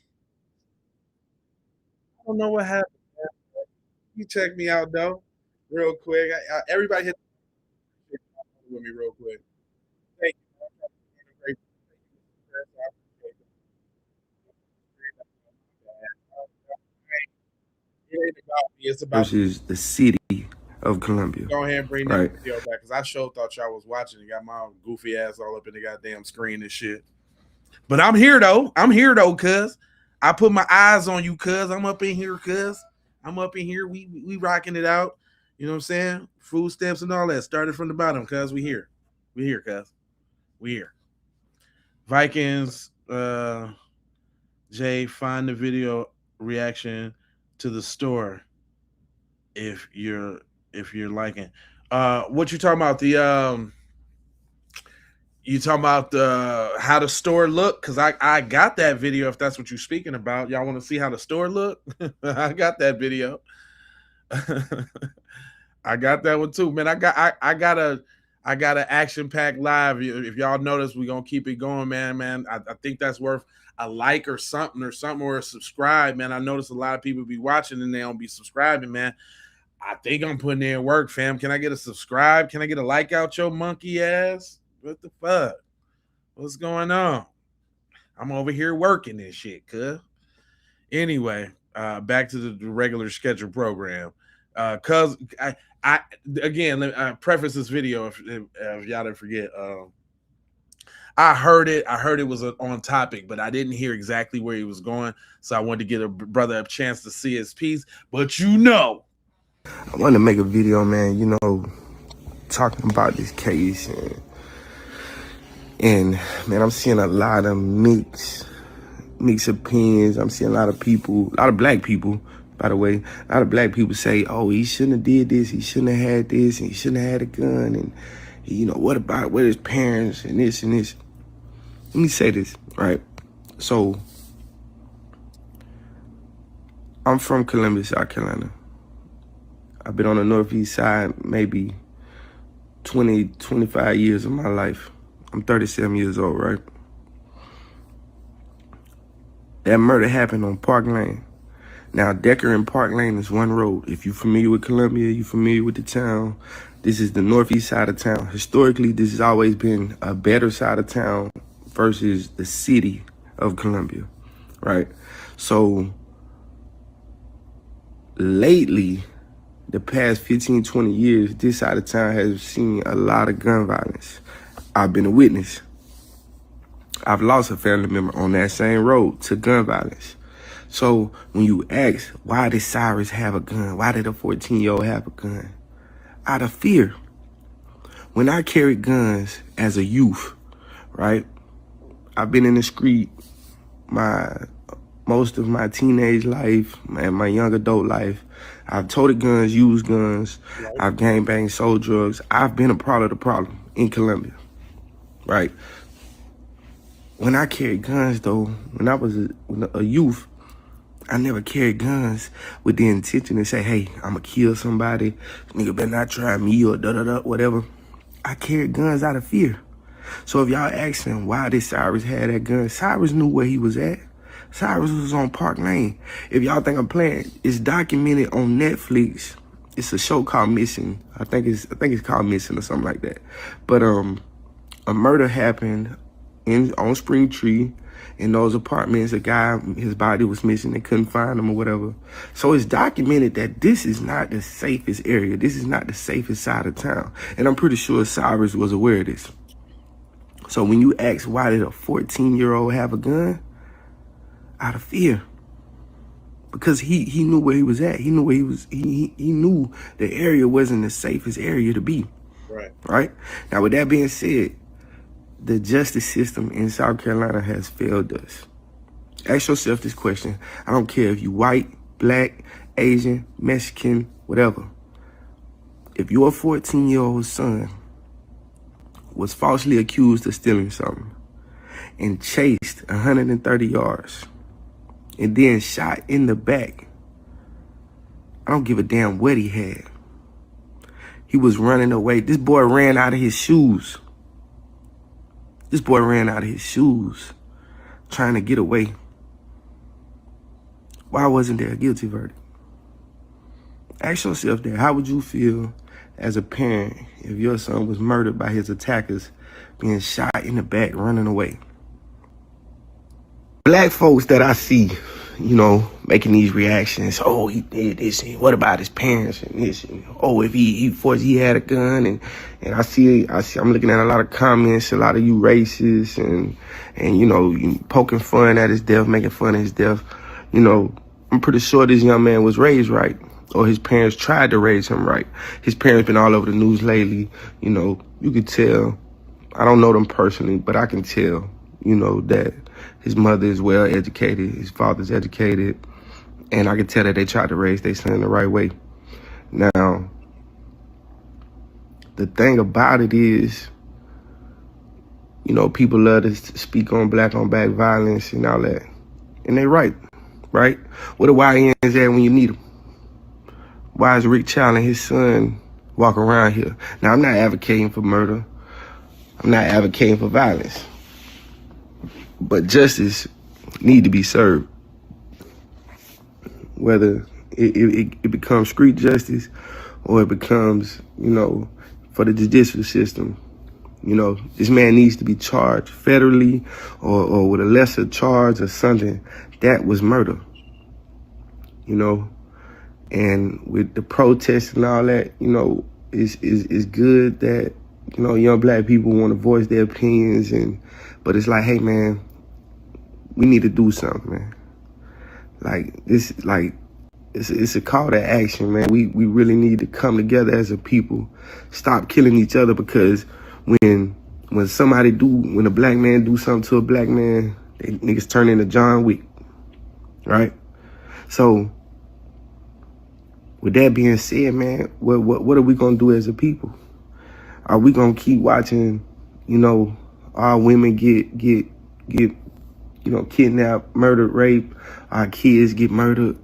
don't know what happened. You check me out though, real quick. Everybody hit with me real quick. Thank you. It ain't about me. It's about versus the city of Columbia, go ahead and bring that right? video back because I sure thought y'all was watching and got my goofy ass all up in the goddamn screen and shit. But I'm here though. Cuz. I put my eyes on you, cuz. I'm up in here, cuz. I'm up in here. We rocking it out. You know what I'm saying? Food stamps and all that. Started from the bottom, cuz. We here. We here, cuz. We here. Vikings, Jay, find the video reaction to the store if you're liking. What you talking about? You talking about the how the store look? Cause I got that video if that's what you're speaking about. Y'all want to see how the store look? I got that video. I got that one too, man. I got a action packed live. If y'all notice, we're gonna keep it going, man. I think that's worth a like or something or a subscribe, man. I notice a lot of people be watching and they don't be subscribing, man. I think I'm putting in work, fam. Can I get a subscribe? Can I get a like out your monkey ass? What the fuck? What's going on? I'm over here working this shit, cuz. Anyway, back to the regular scheduled program. Cuz I again, let me preface this video if y'all didn't forget. I heard it. I heard it was on topic, but I didn't hear exactly where he was going. So I wanted to get a brother a chance to see his piece. But you know, I wanted to make a video, man, you know, talking about this case and man, I'm seeing a lot of mixed opinions. I'm seeing a lot of people, a lot of black people, by the way, a lot of black people say, oh, he shouldn't have did this, he shouldn't have had this, and he shouldn't have had a gun, and you know, what about with his parents and this and this. Let me say this, right? So I'm from Columbia, South Carolina. I've been on the northeast side maybe 20, 25 years of my life. I'm 37 years old, right? That murder happened on Park Lane. Now, Decker and Park Lane is one road. If you're familiar with Columbia, you're familiar with the town. This is the northeast side of town. Historically, this has always been a better side of town versus the city of Columbia, right? So, lately, the past 15, 20 years, this side of town has seen a lot of gun violence. I've been a witness. I've lost a family member on that same road to gun violence. So when you ask, why did Cyrus have a gun? Why did a 14-year-old have a gun? Out of fear. When I carried guns as a youth, right? I've been in the street most of my teenage life and my young adult life. I've toted guns, used guns. Right. I've gangbanged, sold drugs. I've been a part of the problem in Colombia, right? When I carried guns, though, when I was a youth, I never carried guns with the intention to say, hey, I'm going to kill somebody. Nigga better not try me or da-da-da, whatever. I carried guns out of fear. So if y'all asking why did Cyrus have that gun, Cyrus knew where he was at. Cyrus was on Park Lane. If y'all think I'm playing, it's documented on Netflix. It's a show called Missing. I think it's called Missing or something like that. But a murder happened on Spring Tree in those apartments. A guy, his body was missing. They couldn't find him or whatever. So it's documented that this is not the safest area. This is not the safest side of town. And I'm pretty sure Cyrus was aware of this. So when you ask why did a 14-year-old have a gun? Out of fear. Because he knew where he was at. He knew where he was. He knew the area wasn't the safest area to be. Right. Right? Now, with that being said, the justice system in South Carolina has failed us. Ask yourself this question. I don't care if you white, black, Asian, Mexican, whatever. If your 14-year-old son was falsely accused of stealing something and chased 130 yards and then shot in the back, I don't give a damn what he had. He was running away. This boy ran out of his shoes. This boy ran out of his shoes trying to get away. Why wasn't there a guilty verdict? Ask yourself that. How would you feel as a parent if your son was murdered by his attackers, being shot in the back, running away? Black folks that I see, making these reactions, oh, he did this, and what about his parents and this, and, oh, if he had a gun, and I'm looking at a lot of comments, a lot of you racist, and you poking fun at his death, making fun of his death. I'm pretty sure this young man was raised right, or his parents tried to raise him right. His parents been all over the news lately. You could tell. I don't know them personally, but I can tell, that his mother is well educated, his father's educated, and I can tell that they tried to raise their son the right way. Now, the thing about it is, people love to speak on black violence and all that, and they right? Where the YNs at when you need them? Why is Rick Child and his son walking around here? Now, I'm not advocating for murder. I'm not advocating for violence. But justice need to be served. Whether it becomes street justice or it becomes, for the judicial system. This man needs to be charged federally or with a lesser charge or something. That was murder. And with the protests and all that, it's good that, young black people want to voice their opinions, but it's like, hey man, we need to do something, man. It's a call to action, man. We really need to come together as a people, stop killing each other, because when a black man do something to a black man, they niggas turn into John Wick, right? So, with that being said, man, what are we gonna do as a people? Are we gonna keep watching, our women get kidnapped, murdered, raped, our kids get murdered?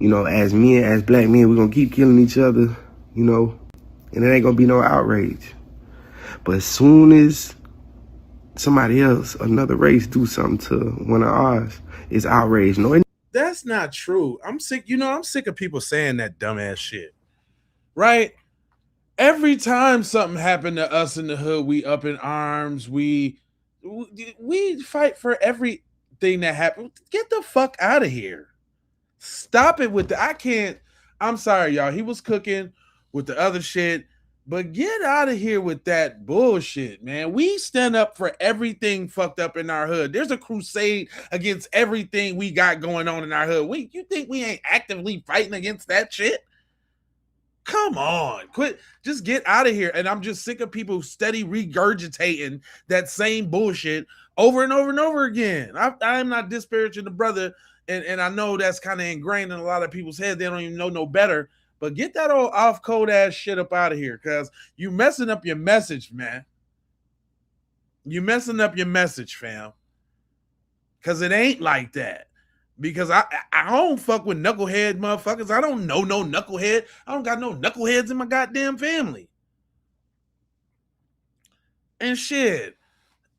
As men, as black men, we're gonna keep killing each other, and it ain't gonna be no outrage. But as soon as somebody else, another race, do something to one of ours, it's outrage. No, that's not true. I'm sick. I'm sick of people saying that dumbass shit. Right? Every time something happened to us in the hood, we up in arms. We fight for everything that happened. Get the fuck out of here. Stop it with I can't. I'm sorry, y'all. He was cooking with the other shit, but get out of here with that bullshit, man. We stand up for everything fucked up in our hood. There's a crusade against everything we got going on in our hood. You think we ain't actively fighting against that shit? Come on, quit. Just get out of here. And I'm just sick of people steady regurgitating that same bullshit over and over and over again. I'm not disparaging the brother, and I know that's kind of ingrained in a lot of people's head. They don't even know no better. But get that old off code ass shit up out of here, because you messing up your message, man. You messing up your message, fam. Because it ain't like that. Because I don't fuck with knucklehead motherfuckers. I don't know no knucklehead. I don't got no knuckleheads in my goddamn family. And shit.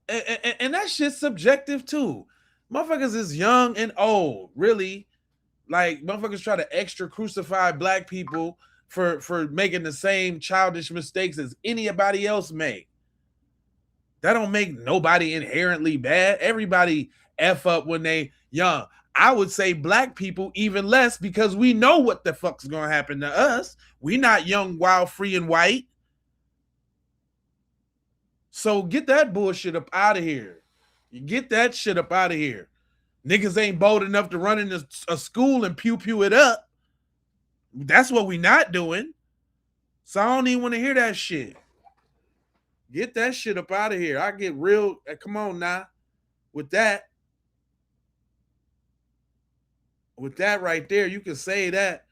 And that shit's subjective too. Motherfuckers is young and old, really. Like motherfuckers try to extra crucify black people for making the same childish mistakes as anybody else make. That don't make nobody inherently bad. Everybody F up when they young. I would say black people even less, because we know what the fuck's gonna happen to us. We not young, wild, free, and white. So get that bullshit up out of here. You get that shit up out of here. Niggas ain't bold enough to run into a school and pew pew it up. That's what we not doing. So I don't even want to hear that shit. Get that shit up out of here. I get real. Come on now. With that right there, you can say that.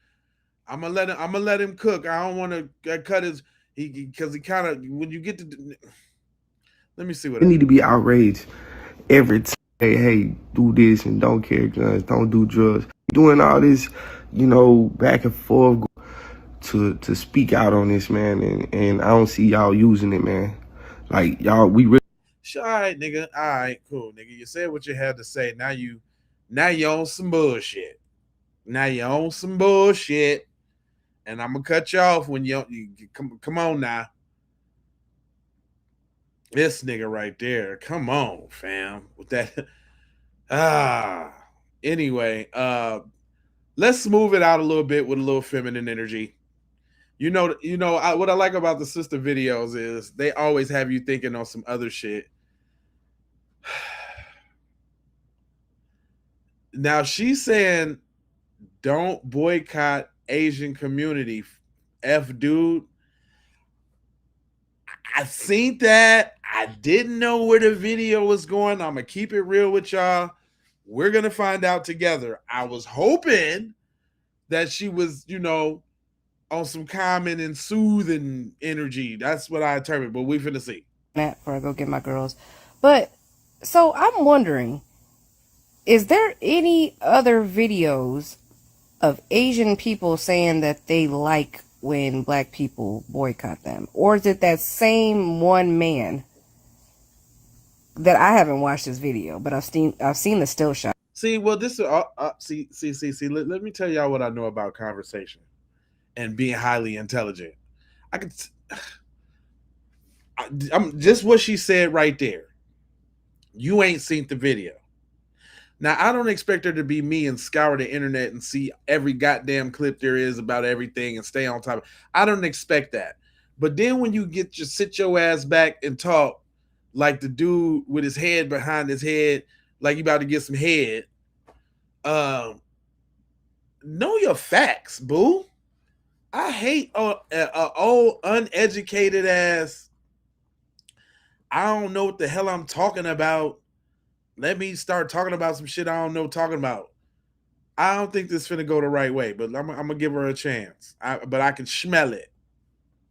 I'm gonna let him cook. I don't want to cut his because he kind of when you get to. Let me see what You need to be outraged every time. Hey, do this and don't carry guns, don't do drugs. Doing all this, back and forth to speak out on this, man, and I don't see y'all using it, man. Like y'all, we really. All right, nigga. All right, cool, nigga. You said what you had to say. Now you on some bullshit. Now you on some bullshit, and I'm gonna cut you off when you come on now. This nigga right there. Come on, fam. With that. Anyway, let's move it out a little bit with a little feminine energy. What I like about the sister videos is they always have you thinking on some other shit. Now she's saying, don't boycott Asian community. F dude. I seen that. I didn't know where the video was going. I'm gonna keep it real with y'all. We're gonna find out together. I was hoping that she was, on some calming and soothing energy. That's what I determined, but we finna see. That before I go get my girls. But so I'm wondering, is there any other videos of Asian people saying that they like when black people boycott them? Or is it that same one man that I haven't watched this video, but I've seen the still shot. See, well, this is see. Let me tell y'all what I know about conversation and being highly intelligent. I'm just what she said right there. You ain't seen the video. Now, I don't expect her to be me and scour the internet and see every goddamn clip there is about everything and stay on top. I don't expect that. But then when you sit your ass back and talk like the dude with his head behind his head, like you about to get some head, know your facts, boo. I hate old uneducated ass. I don't know what the hell I'm talking about. Let me start talking about some shit I don't know talking about. I don't think this finna go the right way, but I'm gonna give her a chance. But I can smell it.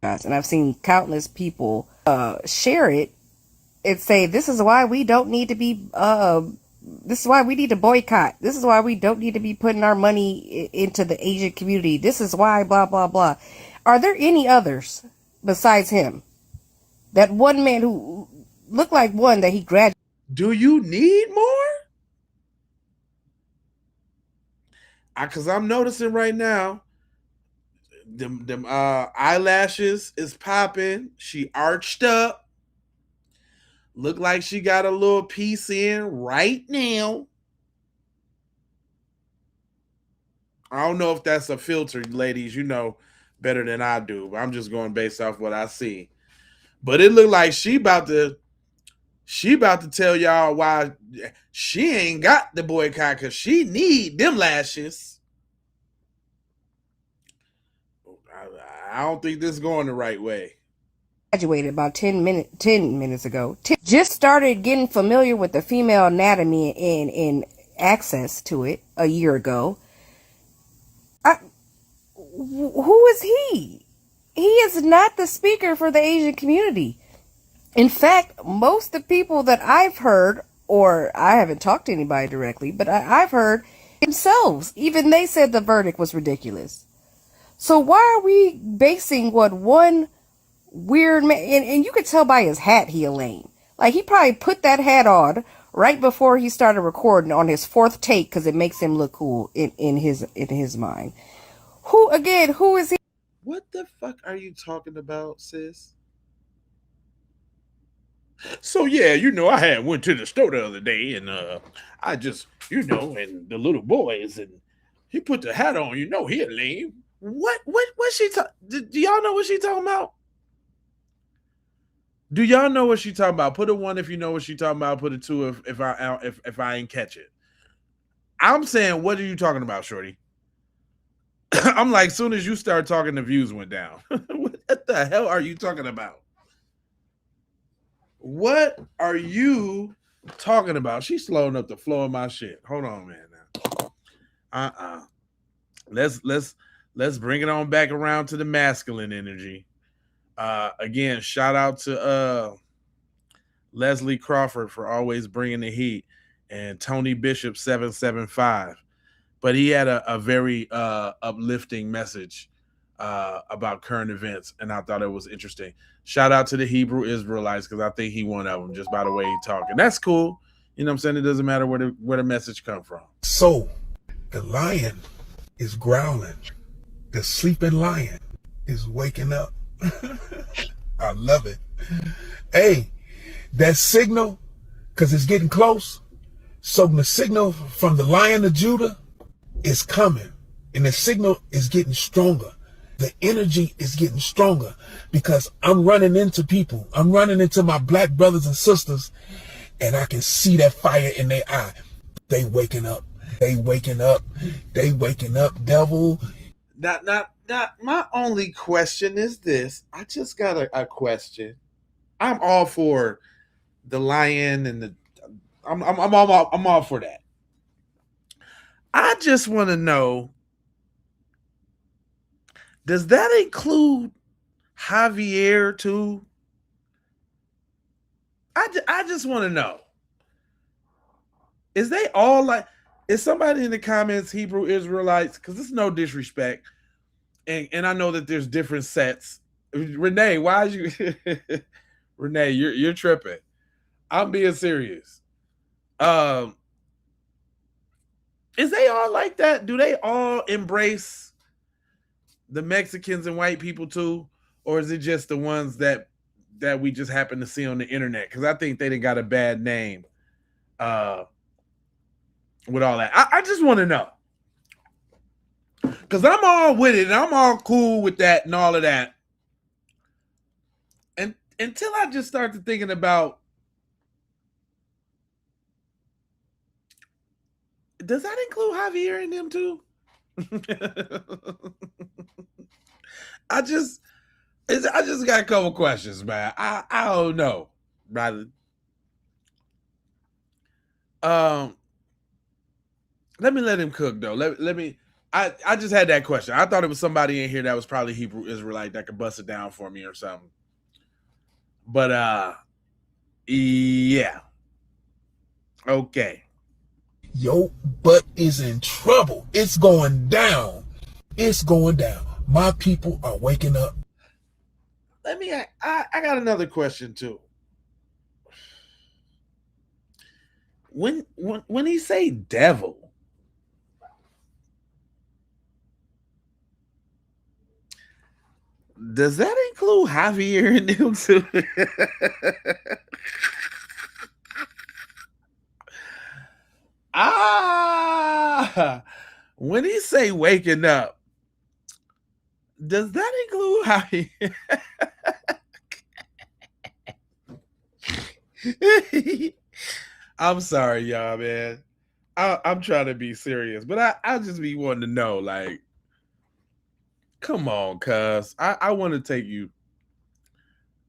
And I've seen countless people share it and say, this is why we don't need to be, this is why we need to boycott. This is why we don't need to be putting our money into the Asian community. This is why, blah, blah, blah. Are there any others besides him? That one man who looked like one that he graduated. Do you need more? Because I'm noticing right now, them eyelashes is popping. She arched up. Look like she got a little piece in right now. I don't know if that's a filter, ladies. You know better than I do. But I'm just going based off what I see. But it looked like she about to tell y'all why she ain't got the boycott because she need them lashes. I don't think this is going the right way. Graduated about 10 minutes ago. Just started getting familiar with the female anatomy and access to it a year ago. Who is he? He is not the speaker for the Asian community. In fact, most of the people that I've heard, or I haven't talked to anybody directly, but I've heard themselves, even they said the verdict was ridiculous. So why are we basing what one weird man, and you could tell by his hat he a lame. Like he probably put that hat on right before he started recording on his fourth take because it makes him look cool in his mind. Who is he? What the fuck are you talking about, sis? So yeah, I had went to the store the other day and I just, and the little boys and he put the hat on, he a lame. What she do y'all know what she talking about? Do y'all know what she talking about? Put a 1 if you know what she talking about. Put a 2 if I ain't catch it. I'm saying, what are you talking about, shorty? I'm like, soon as you start talking, the views went down. What the hell are you talking about? What are you talking about? She's slowing up the flow of my shit. Hold on, man. Now. Let's bring it on back around to the masculine energy. Again, shout out to Leslie Crawford for always bringing the heat, and Tony Bishop 775. But he had a very uplifting message about current events, and I thought it was interesting. Shout out to the Hebrew Israelites because I think he one of them just by the way he talked, and that's cool. You know what I'm saying? It doesn't matter where the message come from. So the lion is growling. The sleeping lion is waking up. I love it. Hey, that signal, because it's getting close. So the signal from the Lion of Judah is coming. And the signal is getting stronger. The energy is getting stronger because I'm running into people. I'm running into my black brothers and sisters, and I can see that fire in their eye. They waking up. They waking up. They waking up, devil. Not my only question is this. I just got a question. I'm all for the lion and I'm all for that. I just want to know, does that include Javier too? I just want to know. Is they all like, is somebody in the comments Hebrew Israelites? Because it's no disrespect. And I know that there's different sets. Renee, why is you Renee, you're tripping. I'm being serious. Is they all like that? Do they all embrace the Mexicans and white people too? Or is it just the ones that we just happen to see on the internet? Because I think they done got a bad name with all that. I just want to know. Because I'm all with it and I'm all cool with that and all of that. And until I just started thinking about, does that include Javier and them too? I just got a couple questions, man. I don't know, brother. Let me let him cook though. Let me. I just had that question. I thought it was somebody in here that was probably Hebrew Israelite that could bust it down for me or something. But yeah. Okay. Your butt is in trouble. It's going down. It's going down. My people are waking up. Let me. I got another question too. When he say devil, does that include Javier and them too? When he say waking up, does that include how he I'm sorry, y'all, man. I'm trying to be serious, but I just be wanting to know, like, come on, cuz I want to take you.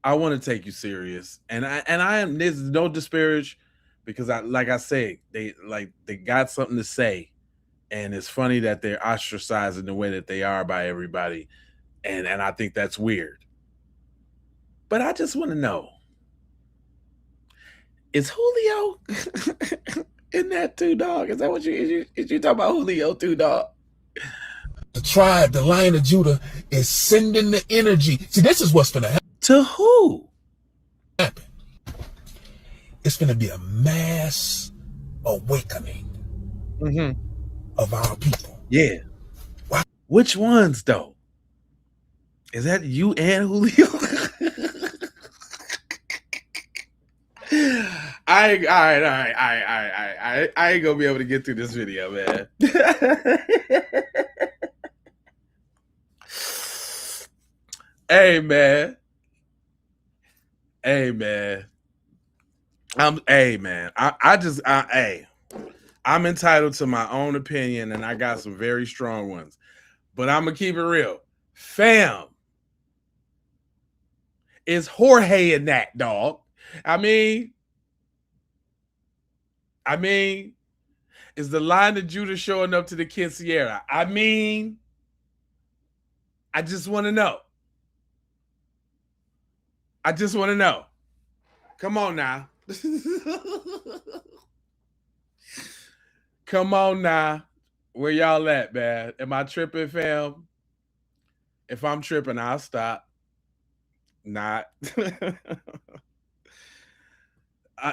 I want to take you serious, and I am. There's no disparage, because like I say, they got something to say, and it's funny that they're ostracizing the way that they are by everybody, and I think that's weird. But I just want to know: is Julio in that too, dog? Is that what you talking about, Julio too, dog? The tribe, the Lion of Judah, is sending the energy. See, this is what's going to happen. To who? It's going to be a mass awakening of our people. Yeah. Wow. Which ones, though? Is that you and Julio? I ain't gonna be able to get through this video, man. Hey, man. Hey, man. I'm entitled to my own opinion, and I got some very strong ones. But I'm gonna keep it real. Fam, is Jorge in that, dog? I mean, is the Lion of Judah showing up to the Quinceañera? I mean, I just want to know. I just want to know. Come on now. Come on now. Where y'all at, man? Am I tripping, fam? If I'm tripping, I'll stop. Not.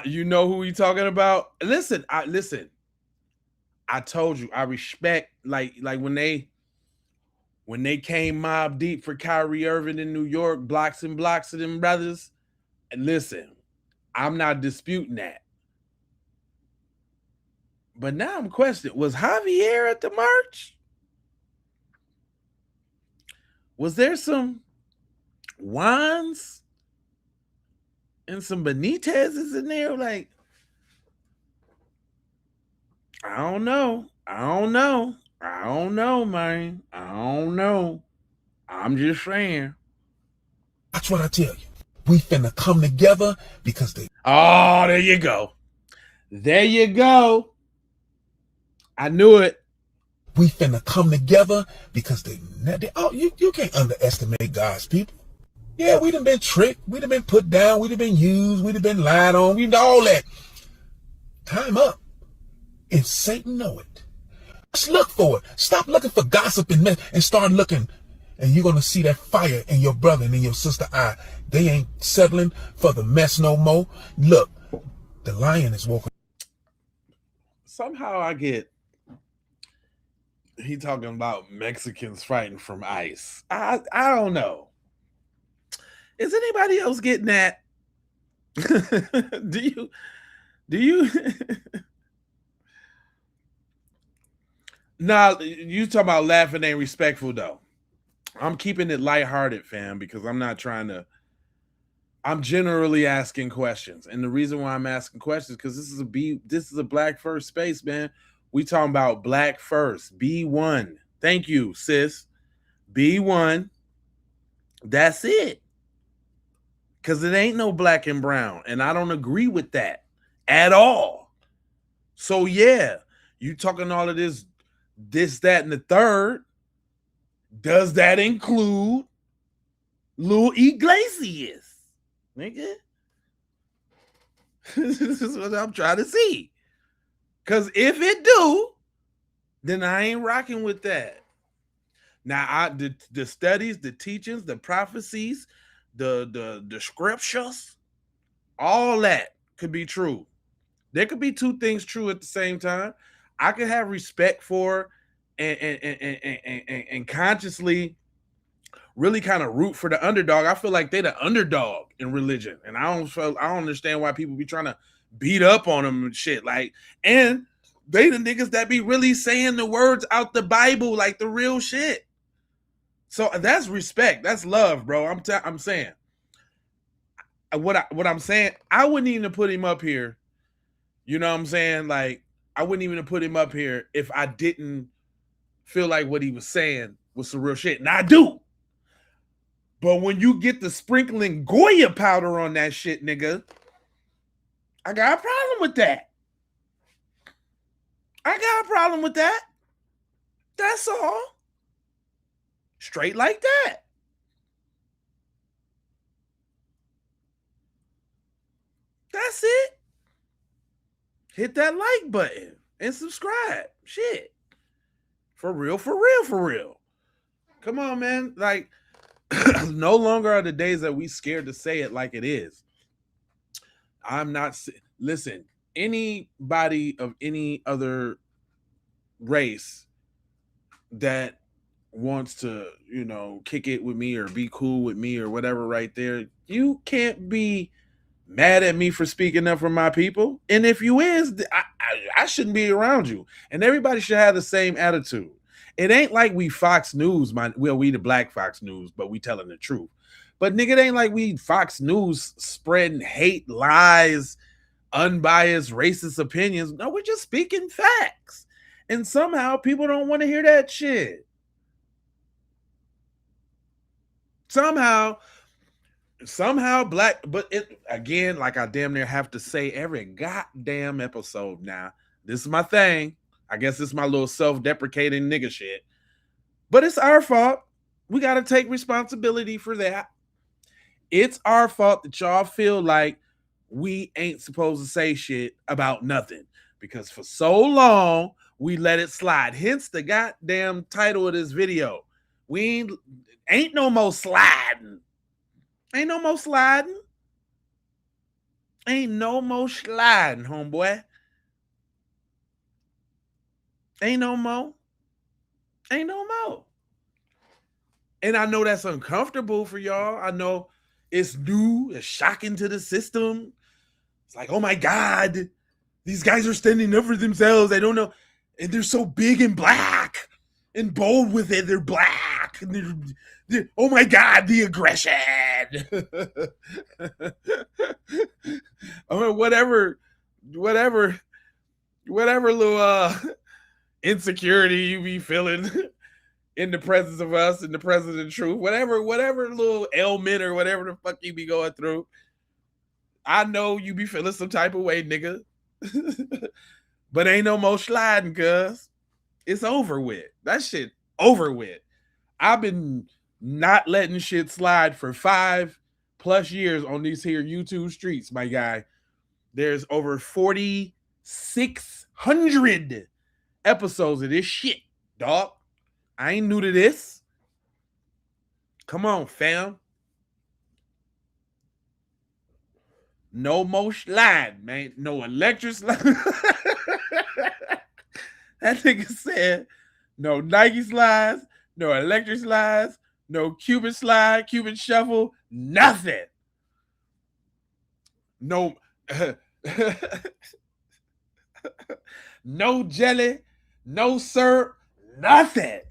You know who we talking about? Listen. I told you I respect like when they came mob deep for Kyrie Irving in New York, blocks and blocks of them brothers. And listen, I'm not disputing that. But now I'm questioning, was Javier at the march? Was there some Juans and some Benitez's in there? Like, I don't know, man. I don't know. I'm just saying. That's what I tell you. We finna come together because they... Oh, there you go. There you go. I knew it. We finna come together because they you can't underestimate God's people. Yeah, we done been tricked. We done been put down. We done been used. We done been lied on. We done all that. Time up. And Satan know it. Just look for it. Stop looking for gossip and mess and start looking. And you're going to see that fire in your brother and in your sister eye. They ain't settling for the mess no more. Look, the lion is woken. Somehow I get he talking about Mexicans fighting from ICE. I don't know. Is anybody else getting that? Do you Nah, you talking about laughing ain't respectful though. I'm keeping it lighthearted, fam, because I'm generally asking questions. And the reason why I'm asking questions because this is a black first space, man. We talking about black first. B1. Thank you, sis. B1. That's it. Because it ain't no black and brown. And I don't agree with that at all. So yeah, you talking all of this, that, and the third. Does that include Lil Iglesias? Nigga. This is what I'm trying to see. Because if it do, then I ain't rocking with that. Now, the studies, the teachings, the prophecies, the scriptures, all that could be true. There could be two things true at the same time. I could have respect for and consciously really kind of root for the underdog. I feel like they're the underdog in religion, and I don't understand why people be trying to beat up on them and shit. Like, and They the niggas that be really saying the words out the Bible, like the real shit. So that's respect. That's love, bro. I'm saying. What I'm saying, I wouldn't even put him up here. You know what I'm saying? Like, I wouldn't even put him up here if I didn't feel like what he was saying was some real shit. And I do. But when you get the sprinkling Goya powder on that shit, nigga, I got a problem with that. I got a problem with that. That's all. Straight like that. That's it. Hit that like button and subscribe. Shit. For real, for real, for real. Come on, man. Like, no longer are the days that we scared to say it like it is. I'm not. Listen, anybody of any other race that wants to, kick it with me or be cool with me or whatever right there, you can't be mad at me for speaking up for my people. And if you is, I shouldn't be around you. And everybody should have the same attitude. It ain't like we Fox News, we the black Fox News, but we telling the truth. But nigga, it ain't like we Fox News spreading hate, lies, unbiased, racist opinions. No, we're just speaking facts. And somehow people don't want to hear that shit. Somehow black, but it again, like I damn near have to say every goddamn episode now. This is my thing. I guess it's my little self-deprecating nigga shit. But it's our fault. We got to take responsibility for that. It's our fault that y'all feel like we ain't supposed to say shit about nothing. Because for so long, we let it slide. Hence the goddamn title of this video. We ain't no more sliding. Ain't no more sliding. Ain't no more sliding, homeboy. Ain't no more. Ain't no more. And I know that's uncomfortable for y'all. I know it's new, it's shocking to the system. It's like, oh my God, these guys are standing up for themselves. I don't know. And they're so big and black and bold with it. They're black. And they're, oh my God, the aggression. I mean, whatever little insecurity you be feeling in the presence of us, in the presence of the truth, whatever little ailment or whatever the fuck you be going through, I know you be feeling some type of way, nigga. But ain't no more sliding, cuz. It's over with. That shit over with. I've been not letting shit slide for 5+ years on these here YouTube streets, my guy. There's over 4,600 episodes of this shit, dog. I ain't new to this. Come on, fam. No more slide, man. No electric slide. That nigga said no Nike slides, no electric slides, no Cuban slide, Cuban shuffle, nothing. No, no jelly, no syrup, nothing.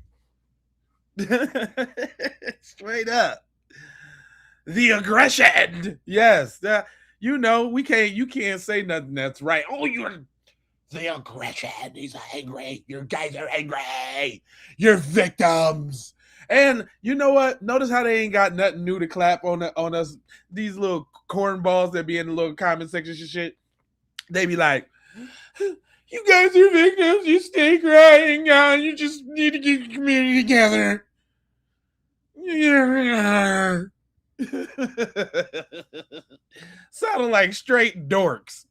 Straight up. The aggression. Yes. You can't say nothing that's right. Oh, you're the aggression. He's angry. You guys are angry. You're victims. And you know what? Notice how they ain't got nothing new to clap on us. These little cornballs that be in the little comment section shit. They be like, you guys are victims. You stay crying. God, you just need to get your community together. Sounding like straight dorks.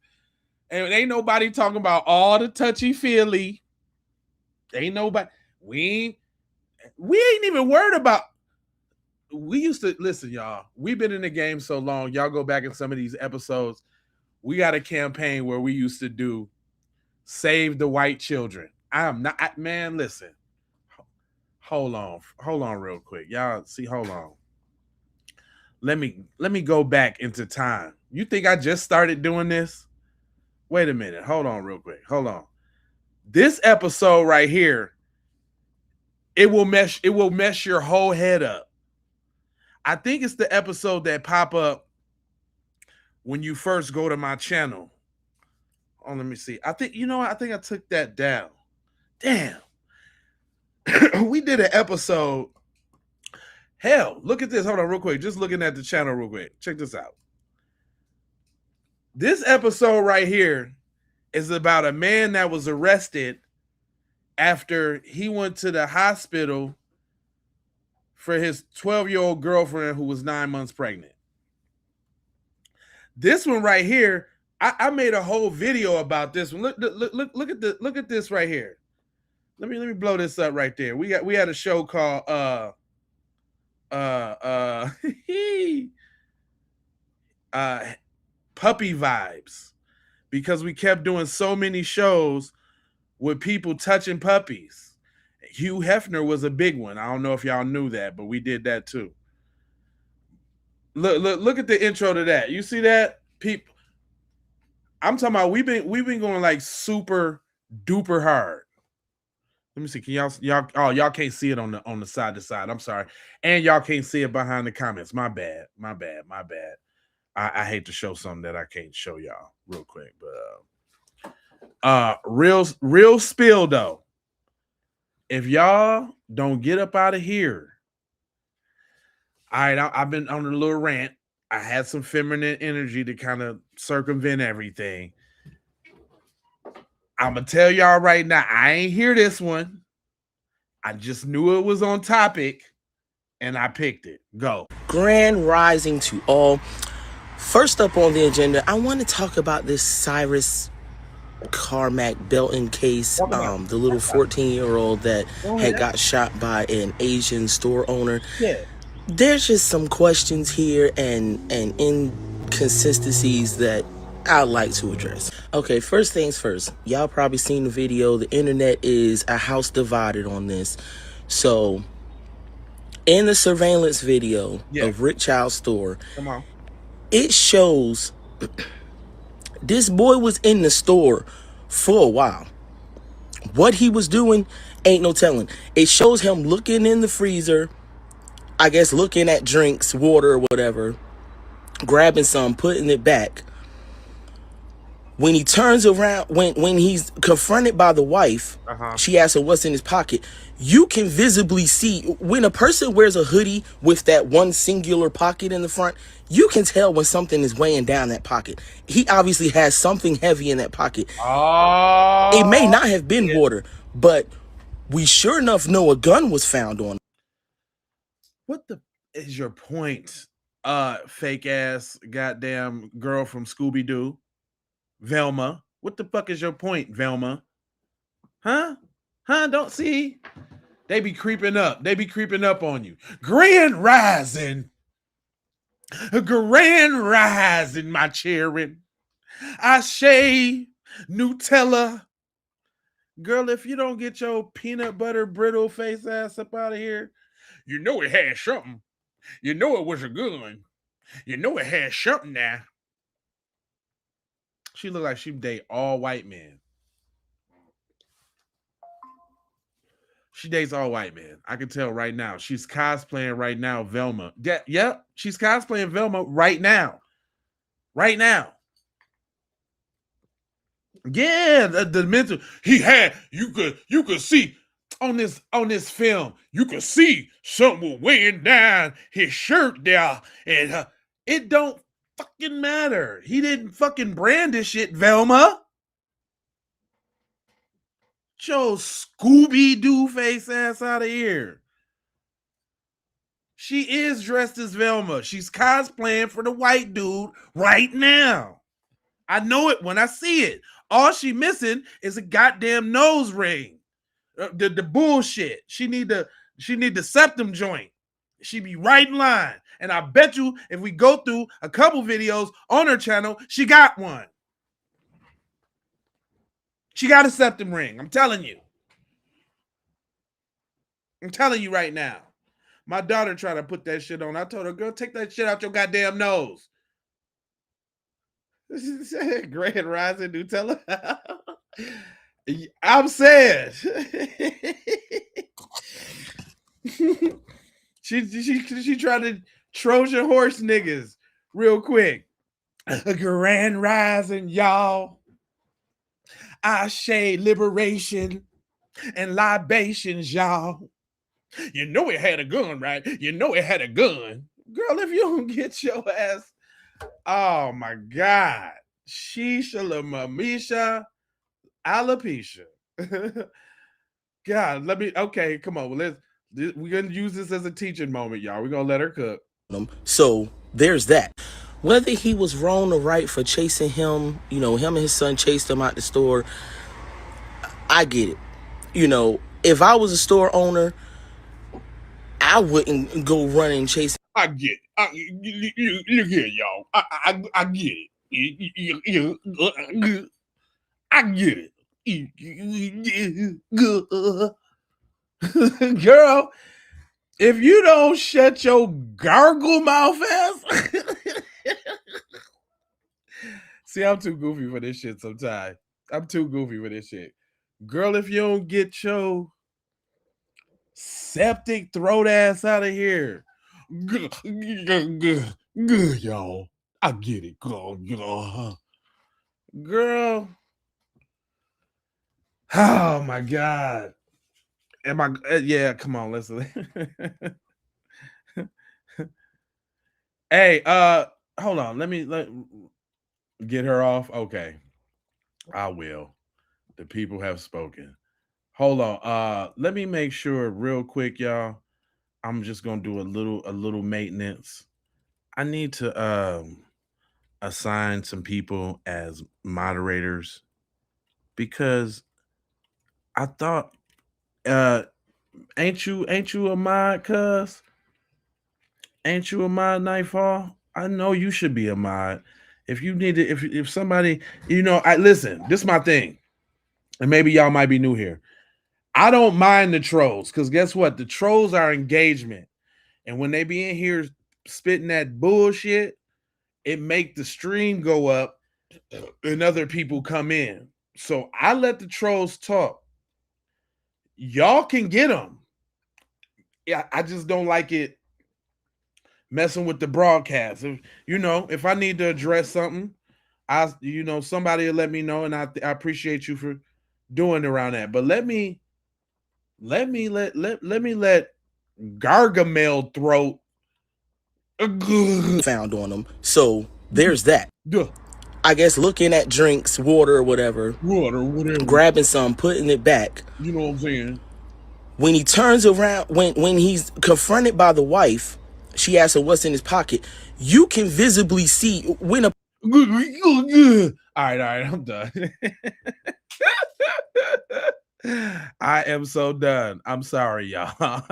And ain't nobody talking about all the touchy-feely. Ain't nobody. We ain't even worried about. We used to, listen, y'all. We've been in the game so long. Y'all go back in some of these episodes. We got a campaign where we used to do Save the White Children. Man, listen. Hold on real quick. Y'all see, hold on. Let me go back into time. You think I just started doing this? Wait a minute. Hold on real quick. Hold on. This episode right here, it will mess your whole head up. I think it's the episode that pop up when you first go to my channel. Oh, let me see. I think I took that down. Damn. We did an episode. Hell, look at this. Hold on real quick. Just looking at the channel real quick. Check this out. This episode right here is about a man that was arrested after he went to the hospital for his 12-year-old girlfriend who was 9 months pregnant. This one right here, I made a whole video about this one. Look at this right here. Let me blow this up right there. We had a show called Puppy Vibes, because we kept doing so many shows with people touching puppies. Hugh Hefner was a big one. I don't know if y'all knew that, but we did that too. Look at the intro to that. You see that? People, I'm talking about we've been going like super duper hard. Let me see. Can y'all can't see it on the side to side. I'm sorry. And y'all can't see it behind the comments. My bad. I hate to show something that I can't show y'all real quick, but real spill though. If y'all don't get up out of here, all right, I've been on a little rant. I had some feminine energy to kind of circumvent everything. I'm gonna tell y'all right now, I ain't hear this one. I just knew it was on topic, and I picked it. Go. Grand rising to all. First up on the agenda, I want to talk about this Cyrus Carmack Belton case, the little 14-year-old that had got shot by an Asian store owner. Yeah. There's just some questions here and inconsistencies that I'd like to address. Okay, first things first. Y'all probably seen the video. The internet is a house divided on this. So, in the surveillance video of Rick Child's store, come on, it shows this boy was in the store for a while. What he was doing, ain't no telling. It shows him looking in the freezer, I guess looking at drinks, water or whatever, grabbing some, putting it back. When he turns around, when he's confronted by the wife, she asks him what's in his pocket. You can visibly see when a person wears a hoodie with that one singular pocket in the front, you can tell when something is weighing down that pocket. He obviously has something heavy in that pocket. It may not have been water, but we sure enough know a gun was found on him. What the is your point, fake ass goddamn girl from Scooby-Doo? Velma, what the fuck is your point, Velma? Huh? Don't see? They be creeping up. They be creeping up on you. Grand rising, my children. I shave Nutella. Girl, if you don't get your peanut butter brittle face ass up out of here, you know it had something. You know it was a good one. You know it had something now. She looked like she date all white men. She dates all white men. I can tell right now. She's cosplaying right now, Velma. Yeah, she's cosplaying Velma right now. Right now. Yeah, the mental he had. You could see on this film. You could see something was weighing down his shirt there, and it don't fucking matter. He didn't fucking brandish it, Velma. Joe Scooby-Doo face ass out of here. She is dressed as Velma. She's cosplaying for the white dude right now. I know it when I see it. All she missing is a goddamn nose ring. The bullshit. She need the septum joint. She be right in line. And I bet you if we go through a couple videos on her channel, she got one. She got a septum ring. I'm telling you. I'm telling you right now. My daughter tried to put that shit on. I told her, girl, take that shit out your goddamn nose. Grand rising Nutella. I'm saying. she tried to Trojan horse niggas real quick. Grand rising, y'all. I shade liberation and libations, y'all. You know it had a gun, right? You know it had a gun. Girl, if you don't get your ass, oh my God. Shisha la mamisha alopecia. God, okay, come on. We're going to use this as a teaching moment, y'all. We're going to let her cook. So there's that. Whether he was wrong or right for chasing him, him and his son chased him out the store. I get it. If I was a store owner, I wouldn't go running chasing. I get it. You get it, y'all. I get it. I get it. Girl, if you don't shut your gargle mouth ass. See, I'm too goofy for this shit sometimes. I'm too goofy for this shit. Girl, if you don't get your septic throat ass out of here. Good, y'all. I get it. Girl. Oh my God. Yeah, come on, listen. Hey, hold on. Let get her off. Okay. I will. The people have spoken. Hold on. Let me make sure real quick, y'all. I'm just gonna do a little maintenance. I need to assign some people as moderators because I thought ain't you a mod, cuz? Ain't you a mod, Nightfall? I know you should be a mod. If you need to, if somebody, I listen, this is my thing. And maybe y'all might be new here. I don't mind the trolls, because guess what? The trolls are engagement. And when they be in here spitting that bullshit, it make the stream go up and other people come in. So I let the trolls talk. Y'all can get them. Yeah, I just don't like it messing with the broadcast. If I need to address something, somebody will let me know, and I appreciate you for doing around that. But let me let Gargamel throat found on him. So there's that. I guess looking at drinks, water or whatever, grabbing some, putting it back. You know what I'm saying? When he turns around, when he's confronted by the wife, she asks him what's in his pocket. You can visibly see when a all right, I'm done. I am so done. I'm sorry, y'all.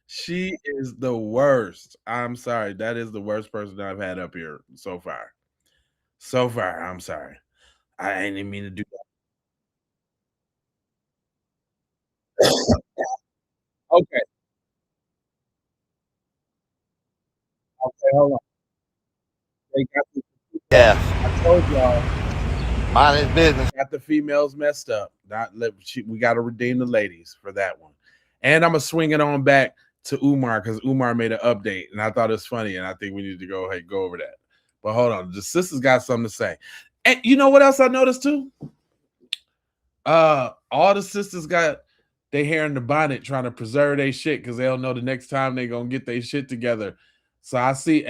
She is the worst. I'm sorry. That is the worst person I've had up here so far. So far, I'm sorry. I ain't even mean to do that. Okay. Okay, hold on. They got I told y'all. Mind his business. Got the females messed up. We got to redeem the ladies for that one. And I'm gonna swing it on back to Umar because Umar made an update, and I thought it was funny, and I think we need to go over that. But hold on, the sisters got something to say. And you know what else I noticed too? All the sisters got their hair in the bonnet trying to preserve their shit because they don't know the next time they gonna get their shit together. So I see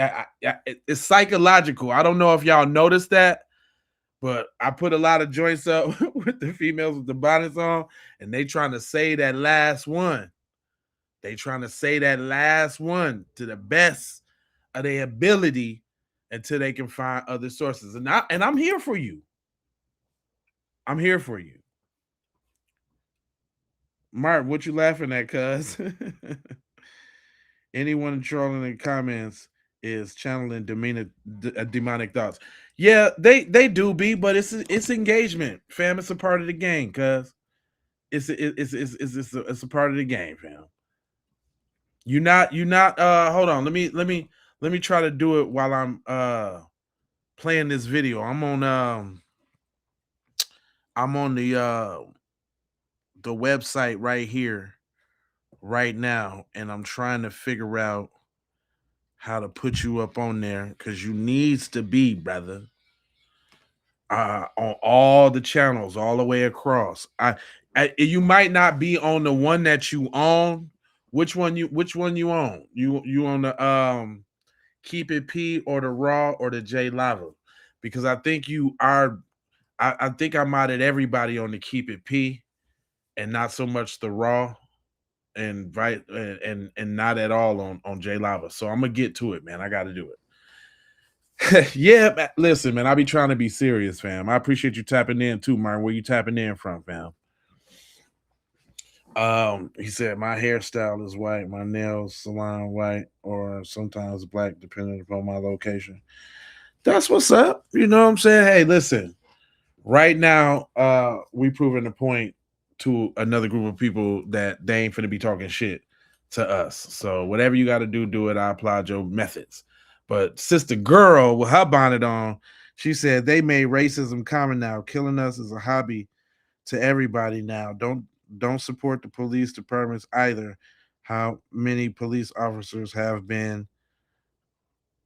it's psychological. I don't know if y'all noticed that, but I put a lot of joints up with the females with the bonnets on, and they trying to say that last one. They trying to say that last one to the best of their ability until they can find other sources. And I'm here for you. I'm here for you. Mark, what you laughing at, cuz? Anyone trolling in the comments is channeling demonic thoughts. Yeah, they do be, but it's engagement, fam. It's a part of the game, cuz it's a part of the game, fam. You're not hold on. Let me try to do it while I'm playing this video. I'm on the website right here, right now, and I'm trying to figure out how to put you up on there because you needs to be, brother. On all the channels, all the way across. You might not be on the one that you own. Which one you own? You on the Keep It P or the Raw or the J Lava? Because I think you are. I think I'm out at everybody on the Keep It P and not so much the Raw and right and not at all on J Lava. So I'm gonna get to it, man. I got to do it. Yeah, listen, man. I be trying to be serious, fam. I appreciate you tapping in too, Martin. Where you tapping in from, fam? He said my hairstyle is white, my nails salon white, or sometimes black, depending upon my location. That's what's up. You know what I'm saying? Hey, listen. Right now, we proving the point to another group of people that they ain't finna be talking shit to us. So whatever you got to do it. I applaud your methods. But sister girl with her bonnet on, she said they made racism common now. Killing us is a hobby to everybody now. Don't support the police departments either. How many police officers have been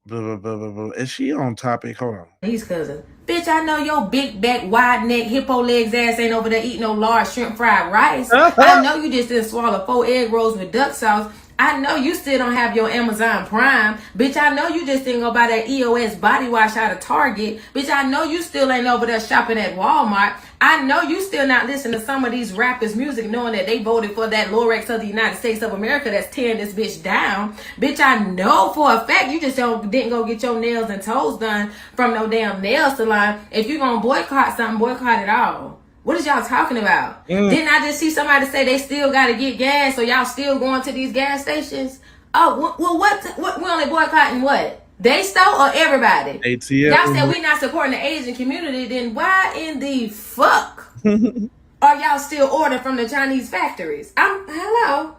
blah, blah, blah, blah, blah. Is she on topic? Hold on. His cousin. Bitch, I know your big back, wide neck, hippo legs ass ain't over there eating no large shrimp fried rice. I know you just didn't swallow 4 egg rolls with duck sauce. I know you still don't have your Amazon Prime. Bitch, I know you just didn't go buy that EOS body wash out of Target. Bitch, I know you still ain't over there shopping at Walmart. I know you still not listening to some of these rappers' music knowing that they voted for that Lorex of the United States of America that's tearing this bitch down. Bitch, I know for a fact you just didn't go get your nails and toes done from no damn nail salon. If you gonna boycott something, boycott it all. What is y'all talking about? Didn't I just see somebody say they still gotta get gas, so y'all still going to these gas stations? Oh, well, what we only boycotting what? They stole or everybody? ATL. Y'all said we not supporting the Asian community, then why in the fuck are y'all still ordering from the Chinese factories? Hello?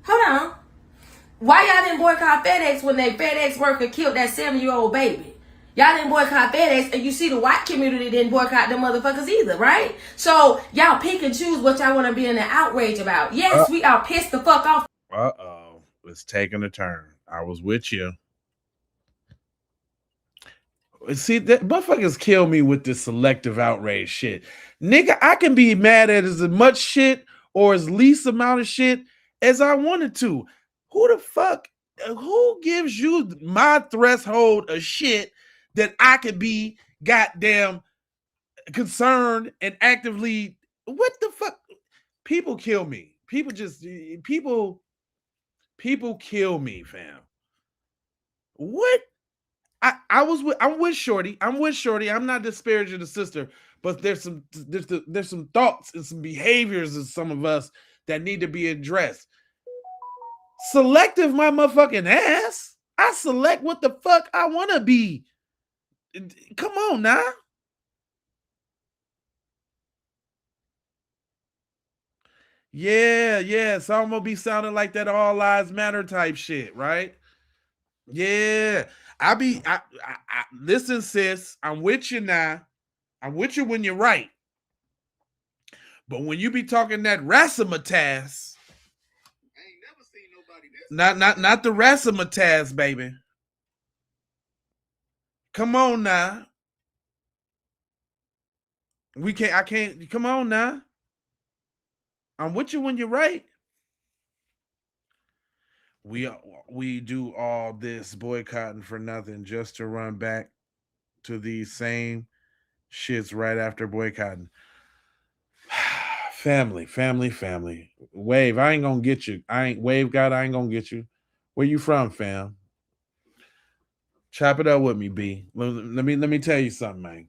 Hold on. Why y'all didn't boycott FedEx when that FedEx worker killed that 7-year-old baby? Y'all didn't boycott FedEx, and you see the white community didn't boycott them motherfuckers either, right? So y'all pick and choose what y'all want to be in an outrage about. Yes, we are pissed the fuck off. Uh-oh. It's taking a turn. I was with you. See, that motherfuckers kill me with this selective outrage shit. Nigga, I can be mad at as much shit or as least amount of shit as I wanted to. Who the fuck, who gives you my threshold of shit that I could be goddamn concerned and actively, what the fuck? People kill me. People kill me, fam. What? I'm with Shorty. I'm not disparaging the sister, but there's some thoughts and some behaviors of some of us that need to be addressed. Selective my motherfucking ass. I select what the fuck I want to be. Come on now. Yeah. So I'm gonna be sounding like that all lives matter type shit, right? Yeah. Listen, sis, I'm with you now. I'm with you when you're right. But when you be talking that razzmatazz, not the razzmatazz, baby. Come on now. I can't, come on now. I'm with you when you're right. We do all this boycotting for nothing just to run back to these same shits right after boycotting. Family. Wave, I ain't gonna get you. I ain't gonna get you. Where you from, fam? Chop it up with me, B. Let me tell you something, man.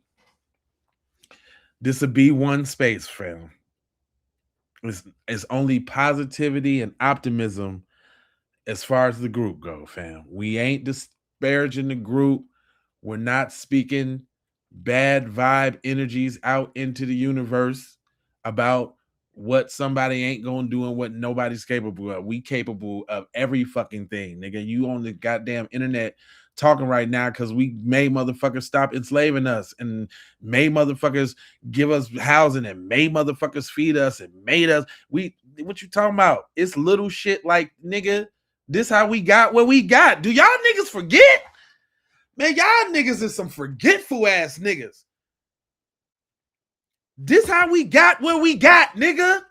This will be one space, fam. It's only positivity and optimism as far as the group go, fam. We ain't disparaging the group. We're not speaking bad vibe energies out into the universe about what somebody ain't gonna do and what nobody's capable of. We capable of every fucking thing, nigga. You on the goddamn internet talking right now because we made motherfuckers stop enslaving us and made motherfuckers give us housing and made motherfuckers feed us and made us. What you talking about? It's little shit like, nigga, this how we got what we got. Do y'all niggas forget? Man, y'all niggas is some forgetful ass niggas. This how we got what we got, nigga.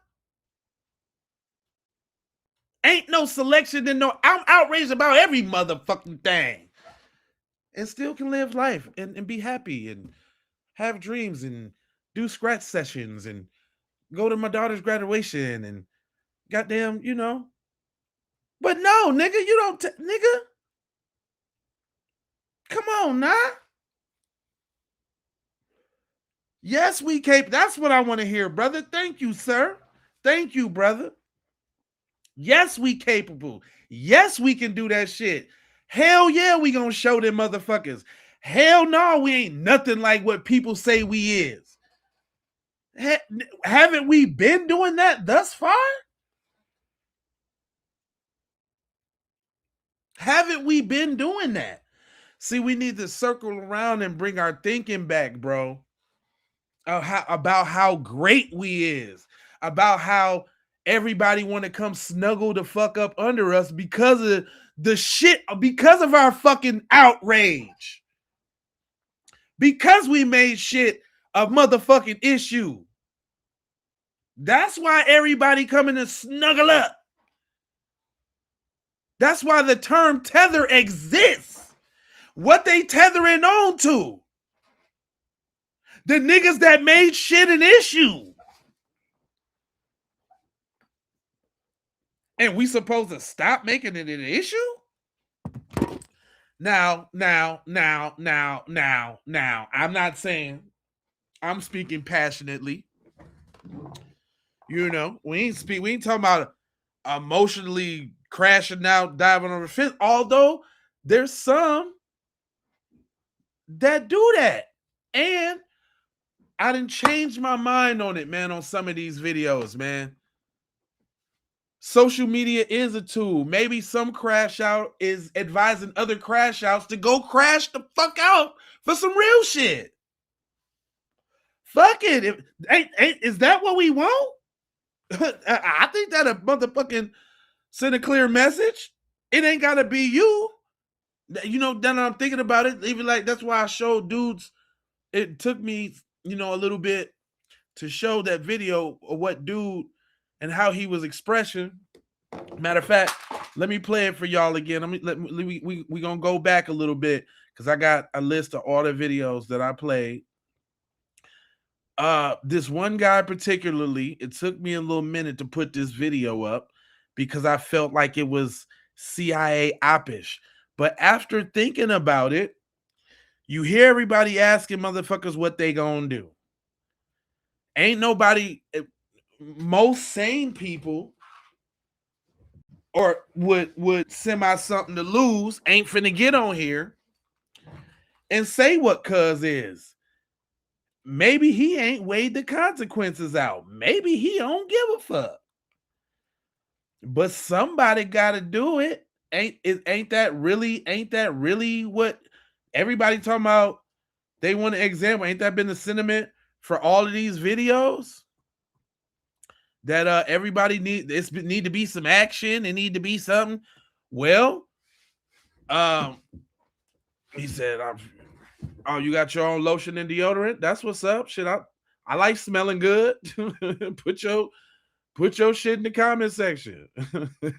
Ain't no selection and no. I'm outraged about every motherfucking thing. And still can live life and be happy and have dreams and do scratch sessions and go to my daughter's graduation and goddamn, you know. But no, nigga, you don't, nigga. Come on, nah. Yes, we capable. That's what I want to hear, brother. Thank you, sir. Thank you, brother. Yes, we capable. Yes, we can do that shit. Hell yeah, we gonna show them motherfuckers. Hell no, we ain't nothing like what people say we is. Haven't we been doing that thus far? Haven't we been doing that? See, we need to circle around and bring our thinking back, bro. About how great we is. About how everybody want to come snuggle the fuck up under us because of the shit, because of our fucking outrage. Because we made shit a motherfucking issue. That's why everybody coming to snuggle up. That's why the term tether exists. What they tethering on to? The niggas that made shit an issue. And we supposed to stop making it an issue? Now, I'm not saying, I'm speaking passionately. You know, we ain't talking about emotionally crashing out, diving on the fence. Although there's some that do that. And I didn't change my mind on it, man, on some of these videos, man. Social media is a tool. Maybe some crash out is advising other crash outs to go crash the fuck out for some real shit. Fuck it. Is that what we want? I think that a motherfucking send a clear message. It ain't gotta be you. You know, then I'm thinking about it. Even like that's why I showed dudes. It took me, you know, a little bit to show that video of what dude and how he was expressing. Matter of fact, let me play it for y'all again. We gonna go back a little bit because I got a list of all the videos that I played. This one guy particularly, it took me a little minute to put this video up because I felt like it was CIA oppish. But after thinking about it, you hear everybody asking motherfuckers what they gonna do. Ain't nobody, most sane people or would semi something to lose ain't finna get on here and say what cuz is. Maybe he ain't weighed the consequences out. Maybe he don't give a fuck. But somebody gotta do it. Ain't that really what everybody talking about? They want an example. Ain't that been the sentiment for all of these videos? That everybody need to be some action. It need to be something. Well, he said, "Oh, you got your own lotion and deodorant? That's what's up. Shit, I like smelling good. Put your shit in the comment section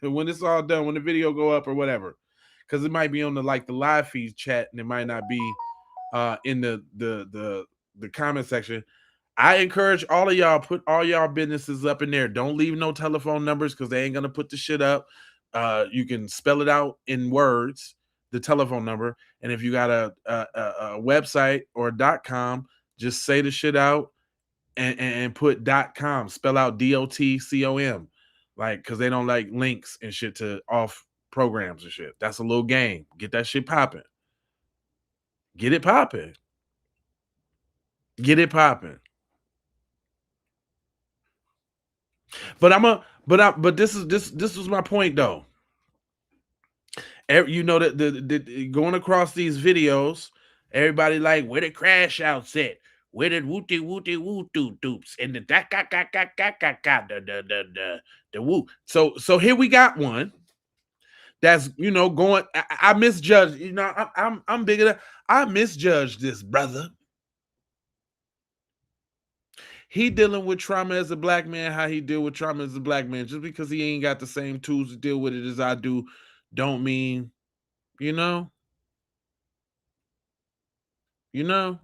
when it's all done, when the video go up or whatever, because it might be on the live feed chat and it might not be in the comment section. I encourage all of y'all, put all y'all businesses up in there. Don't leave no telephone numbers because they ain't gonna put the shit up. You can spell it out in words, the telephom number, and if you got a website or .com, just say the shit out and put .com, spell out DOTCOM, like because they don't like links and shit to off programs and shit. That's a little game. Get that shit popping. Get it popping. Get it popping. But this was my point though. You know that the going across these videos, everybody like where the crash outs at, where the wooty wooty woo doo doops and the da ga ga ga ga ga ga the woo. So here we got one that's going. I misjudged. I'm bigger than I misjudged this brother. He dealing with trauma as a black man, how he deal with trauma as a black man. Just because he ain't got the same tools to deal with it as I do, don't mean, you know, you know,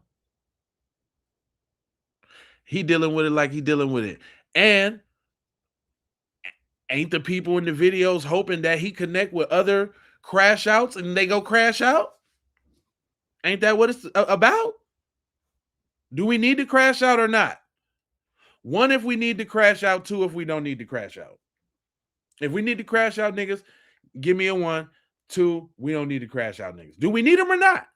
he dealing with it like he dealing with it. And ain't the people in the videos hoping that he connect with other crash outs and they go crash out? Ain't that what it's about? Do we need to crash out or not? One, if we need to crash out. Two, if we don't need to crash out. If we need to crash out, niggas, give me a one. Two, we don't need to crash out, niggas. Do we need them or not?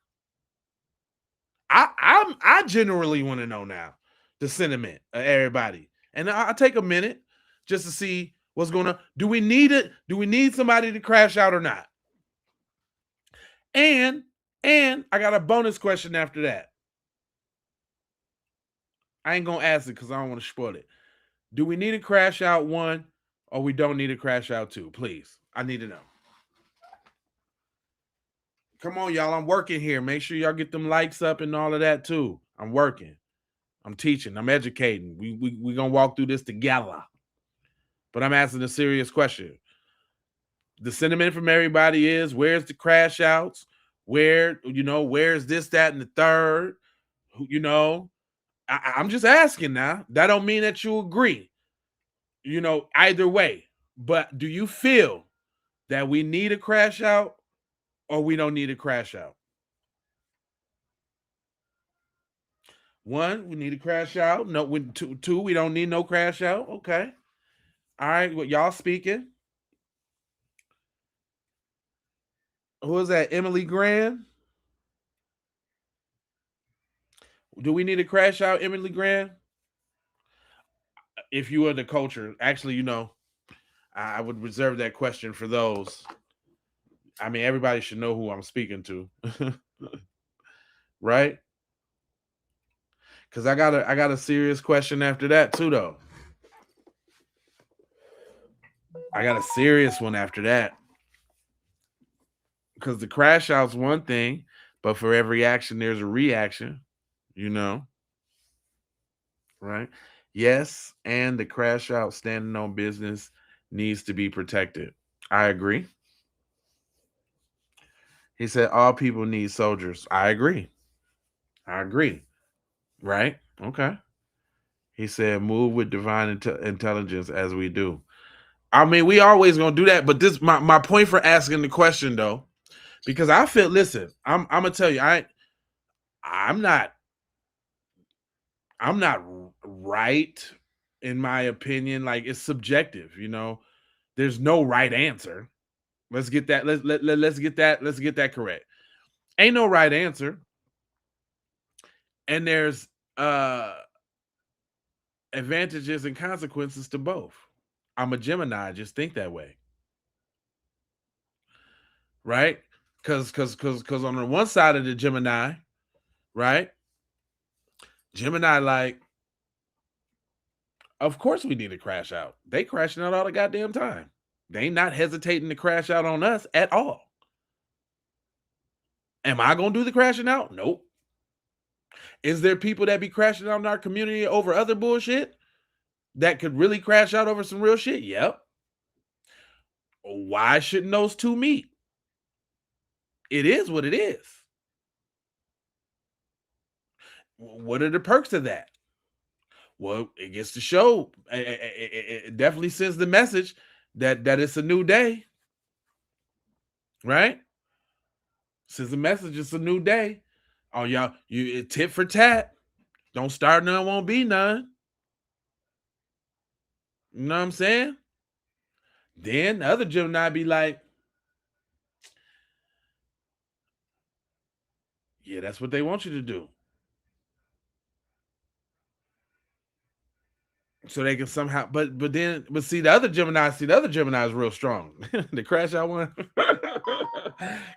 I generally want to know now the sentiment of everybody, and I'll take a minute just to see what's going on. Do we need it? Do we need somebody to crash out or not? And I got a bonus question after that. I ain't gonna ask it because I don't want to spoil it. Do we need to crash out one, or we don't need to crash out two? Please, I need to know. Come on, y'all. I'm working here. Make sure y'all get them likes up and all of that too. I'm working. I'm teaching. I'm educating. We gonna walk through this together. But I'm asking a serious question. The sentiment from everybody is, where's the crash outs? Where's this, that, and the third? I'm just asking now. That don't mean that you agree. Either way. But do you feel that we need a crash out or we don't need a crash out? One, we need to crash out. No, two, we don't need no crash out. Okay. All right. Well, y'all speaking. Who is that? Emily Grant? Do we need to crash out, Emily Grant? If you are the culture, actually, I would reserve that question for those. I mean, everybody should know who I'm speaking to, right? Because I got a serious question after that too, though. I got a serious one after that. Because the crash out's one thing, but for every action, there's a reaction, right? Yes, and the crash out standing on business needs to be protected. I agree. He said all people need soldiers. I agree. Right? Okay. He said move with divine intelligence as we do. I mean, we always gonna do that, but this my point for asking the question though, because I feel. Listen, I'm gonna tell you, I'm not right in my opinion. Like, it's subjective, There's no right answer. Let's get that. Let's get that correct. Ain't no right answer. And there's advantages and consequences to both. I'm a Gemini, I just think that way. Right? Cause on the one side of the Gemini, right? Gemini, like, of course we need to crash out. They crashing out all the goddamn time. They not hesitating to crash out on us at all. Am I gonna do the crashing out? Nope. Is there people that be crashing out in our community over other bullshit that could really crash out over some real shit? Yep. Why shouldn't those two meet? It is what it is. What are the perks of that? Well, it gets to show. It definitely sends the message that it's a new day, right? Sends the message it's a new day. Oh, y'all, you tit for tat. Don't start none, won't be none. You know what I'm saying? Then the other Gemini be like, yeah, that's what they want you to do. So they can somehow, but see the other Gemini is real strong. The crash out one.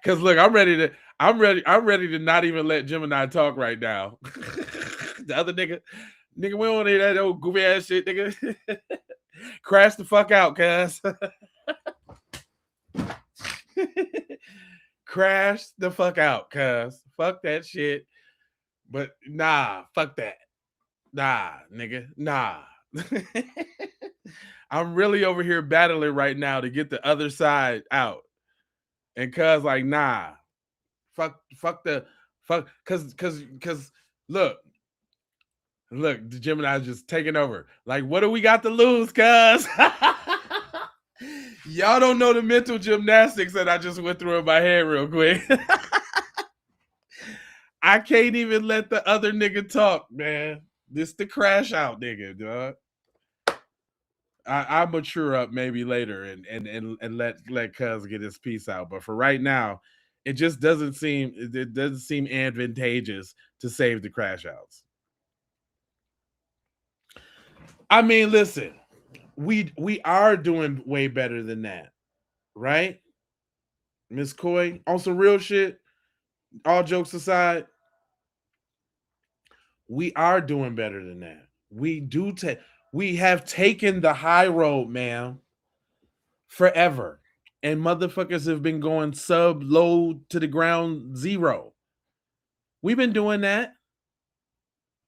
Because look, I'm ready to not even let Gemini talk right now. The other nigga, we don't want to hear that old goofy ass shit, nigga. Crash the fuck out, cuz. Crash the fuck out, cuz. Fuck that shit. But nah, fuck that. Nah, nigga. Nah. I'm really over here battling right now to get the other side out. And cuz like, nah. Fuck cause look, the Gemini's just taking over. Like, what do we got to lose, cuz? Y'all don't know the mental gymnastics that I just went through in my head real quick. I can't even let the other nigga talk, man. This the crash out nigga, dog. I mature up maybe later and let cuz get his piece out. But for right now, it just doesn't seem advantageous to save the crash outs. I mean, listen, we are doing way better than that, right? Miss Coy, on some real shit, all jokes aside, we are doing better than that. We have taken the high road, man, forever. And motherfuckers have been going sub low to the ground zero. We've been doing that.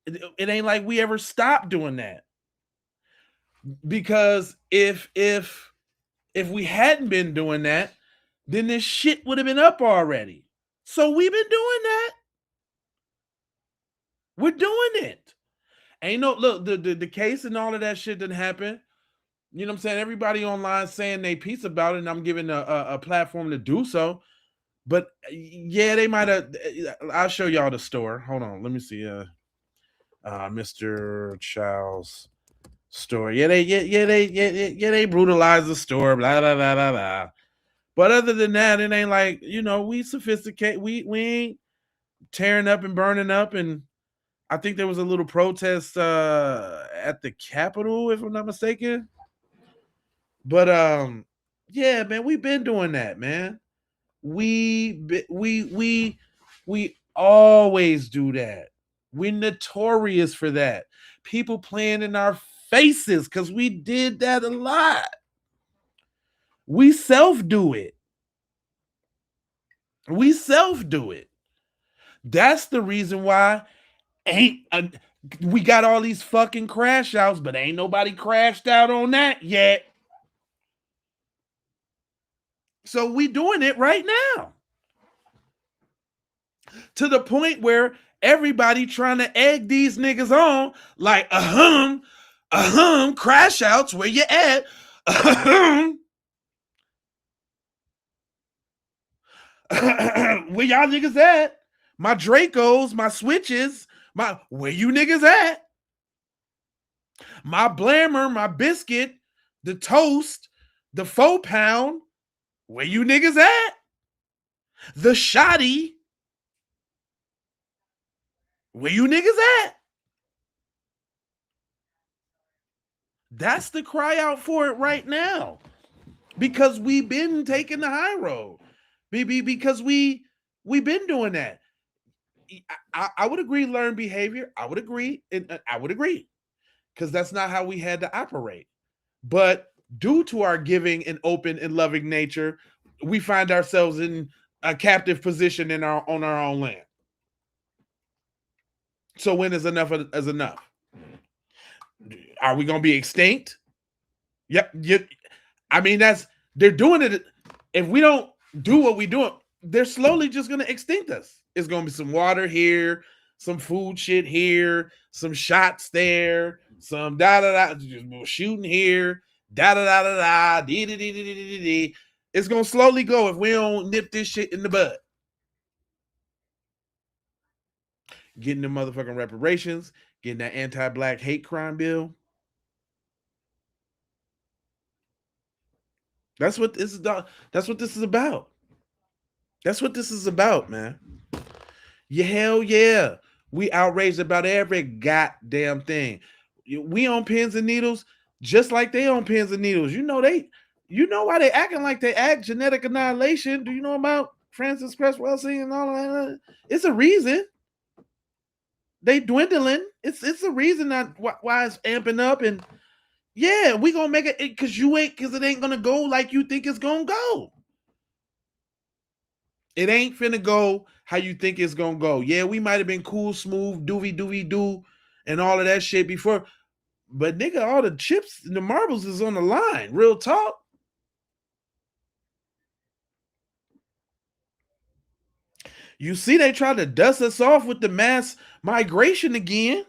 It ain't like we ever stopped doing that. Because if we hadn't been doing that, then this shit would have been up already. So we've been doing that. We're doing it. Ain't no look, the case and all of that shit didn't happen. You know what I'm saying? Everybody online saying they piece about it, and I'm giving a platform to do so. But yeah, they might have. I'll show y'all the store. Hold on, let me see. Mr. Child's store. They brutalized the store. Blah blah blah blah blah. But other than that, it ain't like, we sophisticate. We ain't tearing up and burning up. And I think there was a little protest at the Capitol, if I'm not mistaken. But yeah, man, we've been doing that, man. We always do that. We're notorious for that. People playing in our faces because we did that a lot. We self-do it. That's the reason why we got all these fucking crash outs, but ain't nobody crashed out on that yet. So we doing it right now. To the point where everybody trying to egg these niggas on, like, crash outs, where you at? Where y'all niggas at? My Dracos, my switches, where you niggas at? My Blammer, my biscuit, the toast, the 4-pound, where you niggas at? The shoddy, where you niggas at? That's the cry out for it right now. Because we've been taking the high road. Because we've been doing that. I would agree, learn behavior. I would agree. Because that's not how we had to operate. But due to our giving and open and loving nature, we find ourselves in a captive position on our own land. So when is enough is enough? Are we going to be extinct? Yep. I mean, they're doing it. If we don't do what we're doing, they're slowly just going to extinct us. It's going to be some water here, some food shit here, some shots there, some shooting here, dee. It's going to slowly go if we don't nip this shit in the bud. Getting the motherfucking reparations, getting that anti-black hate crime bill. That's what this is about. That's what this is about. That's what this is about, man. Yeah, hell yeah. We outraged about every goddamn thing. we on pins and needles just like they on pins and needles. You know why they acting like they act. Genetic annihilation. Do you know about Francis Cresswell Singh and all of that? It's a reason. They dwindling. It's a reason that why it's amping up. And yeah, we gonna make it because it ain't gonna go like you think it's gonna go. It ain't finna go how you think it's gonna go. Yeah, we might have been cool, smooth, doovy doo, and all of that shit before. But nigga, all the chips and the marbles is on the line. Real talk. You see, they tried to dust us off with the mass migration again.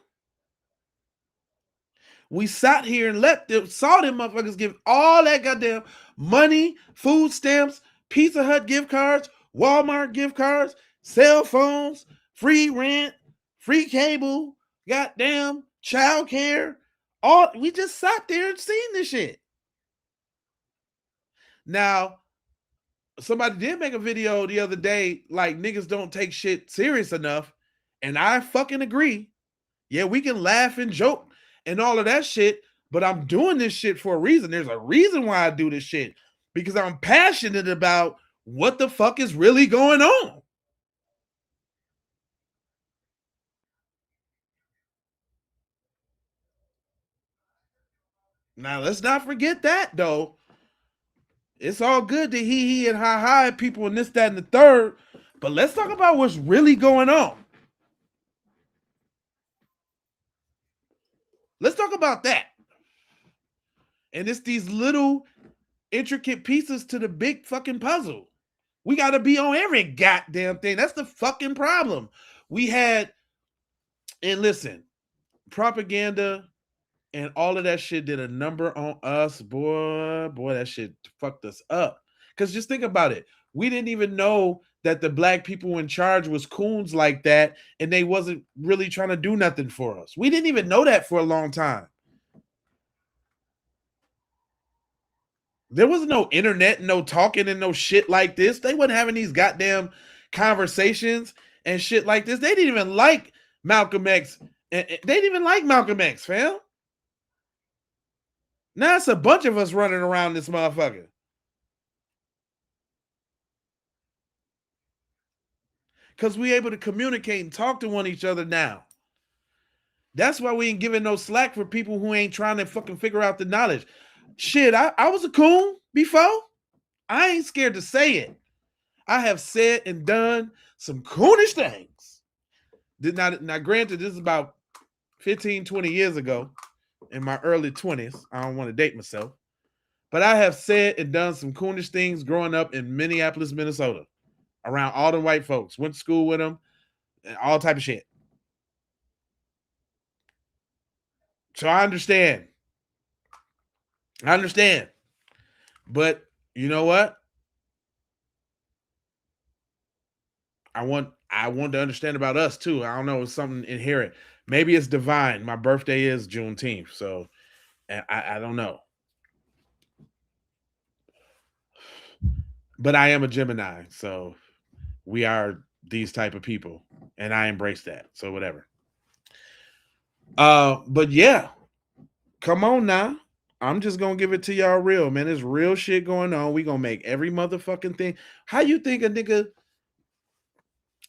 We sat here and saw them motherfuckers give all that goddamn money, food stamps, Pizza Hut gift cards, Walmart gift cards, cell phones, free rent, free cable, goddamn child care. All we just sat there and seen this shit. Now, somebody did make a video the other day, like niggas don't take shit serious enough. And I fucking agree. Yeah, we can laugh and joke and all of that shit, but I'm doing this shit for a reason. There's a reason why I do this shit, because I'm passionate about what the fuck is really going on. Now, let's not forget that, though. It's all good to hee and ha at people and this, that, and the third, but let's talk about what's really going on. Let's talk about that. And it's these little intricate pieces to the big fucking puzzle. We got to be on every goddamn thing. That's the fucking problem. And listen, propaganda and all of that shit did a number on us, boy, that shit fucked us up. Because just think about it. We didn't even know that the black people in charge was coons like that, and they wasn't really trying to do nothing for us. We didn't even know that for a long time. There was no internet, no talking and no shit like this. They wasn't having these goddamn conversations and shit like this. They didn't even like Malcolm X. They didn't even like Malcolm X, fam. Now it's a bunch of us running around this motherfucker. Because we able to communicate and talk to one each other now. That's why we ain't giving no slack for people who ain't trying to fucking figure out the knowledge. Shit, I was a coon before. I ain't scared to say it. I have said and done some coonish things. Now, granted, this is about 15, 20 years ago in my early 20s. I don't want to date myself. But I have said and done some coonish things growing up in Minneapolis, Minnesota, around all the white folks. Went to school with them, and all type of shit. So I understand. But you know what? I want to understand about us too. I don't know, it's something inherent. Maybe it's divine. My birthday is Juneteenth, so I don't know. But I am a Gemini, so we are these type of people, and I embrace that. So whatever. But yeah, come on now. I'm just gonna give it to y'all real, man. There's real shit going on. We gonna make every motherfucking thing. How you think a nigga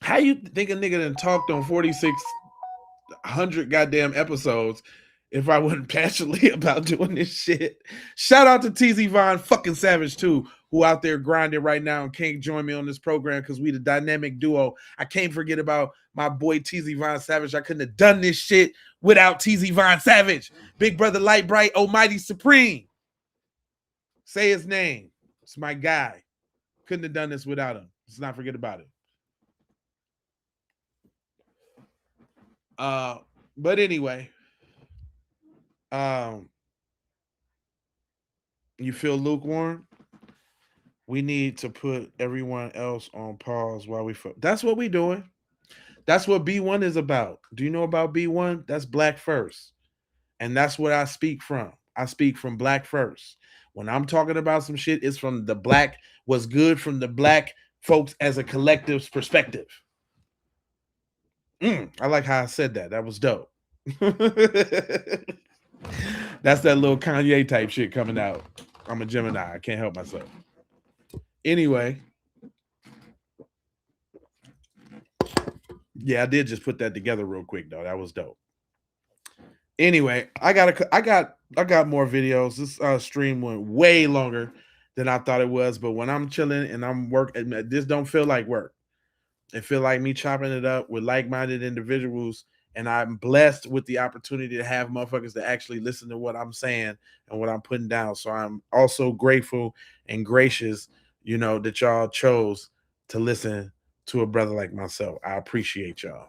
done talked on 4,600 goddamn episodes if I wasn't passionately about doing this shit? Shout out to TZ Von fucking Savage too, who out there grinding right now and can't join me on this program because we the dynamic duo. I can't forget about my boy TZ Von Savage. I couldn't have done this shit without TZ Von Savage. Big brother, light bright, almighty supreme. Say his name. It's my guy. Couldn't have done this without him. Let's not forget about it. But anyway, you feel lukewarm? We need to put everyone else on pause while we. That's what we doing. That's what B1 is about. Do you know about B1? That's Black First, and that's what I speak from. I speak from Black First. When I'm talking about some shit, it's from the black. What's good from the black folks as a collective's perspective. I like how I said that. That was dope. That's that little Kanye type shit coming out. I'm a Gemini. I can't help myself. Anyway, yeah, I did just put that together real quick though. That was dope. Anyway, I got more videos. This stream went way longer than I thought it was, but when I'm chilling and I'm working, this don't feel like work. It feel like me chopping it up with like-minded individuals, and I'm blessed with the opportunity to have motherfuckers to actually listen to what I'm saying and what I'm putting down. So I'm also grateful and gracious, that y'all chose to listen to a brother like myself. I appreciate y'all.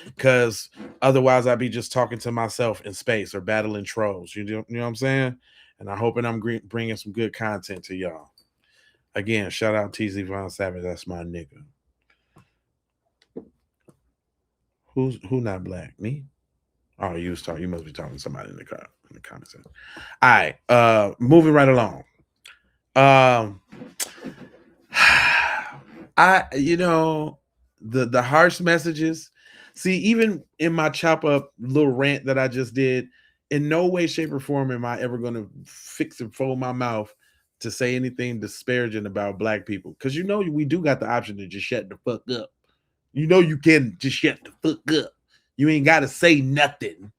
Because otherwise I'd be just talking to myself in space or battling trolls. You know what I'm saying? And I'm hoping I'm bringing some good content to y'all. Again, shout out TZ Von Savage. That's my nigga. Who not black? Me? Oh, you must be talking to somebody in the comments. All right. Moving right along. The harsh messages. See, even in my chop up little rant that I just did, in no way, shape, or form am I ever going to fix and fold my mouth to say anything disparaging about black people. Because we do got the option to just shut the fuck up. You can just shut the fuck up. You ain't got to say nothing.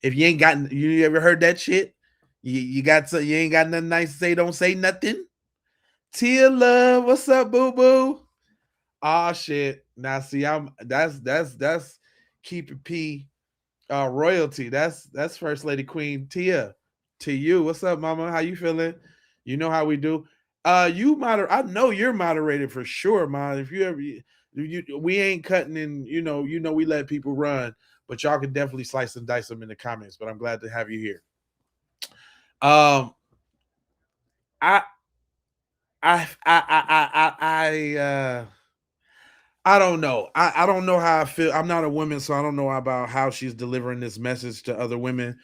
If you ain't got, you ever heard that shit? You ain't got nothing nice to say. Don't say nothing. Tia Love, what's up, boo boo? Oh shit. Now see, that's keep it P royalty. That's First Lady Queen Tia. To you, what's up, mama? How you feeling? You know how we do. I know you're moderated for sure, man. If you ever, we ain't cutting in. We let people run, but y'all can definitely slice and dice them in the comments. But I'm glad to have you here. I don't know. I don't know how I feel. I'm not a woman, so I don't know about how she's delivering this message to other women,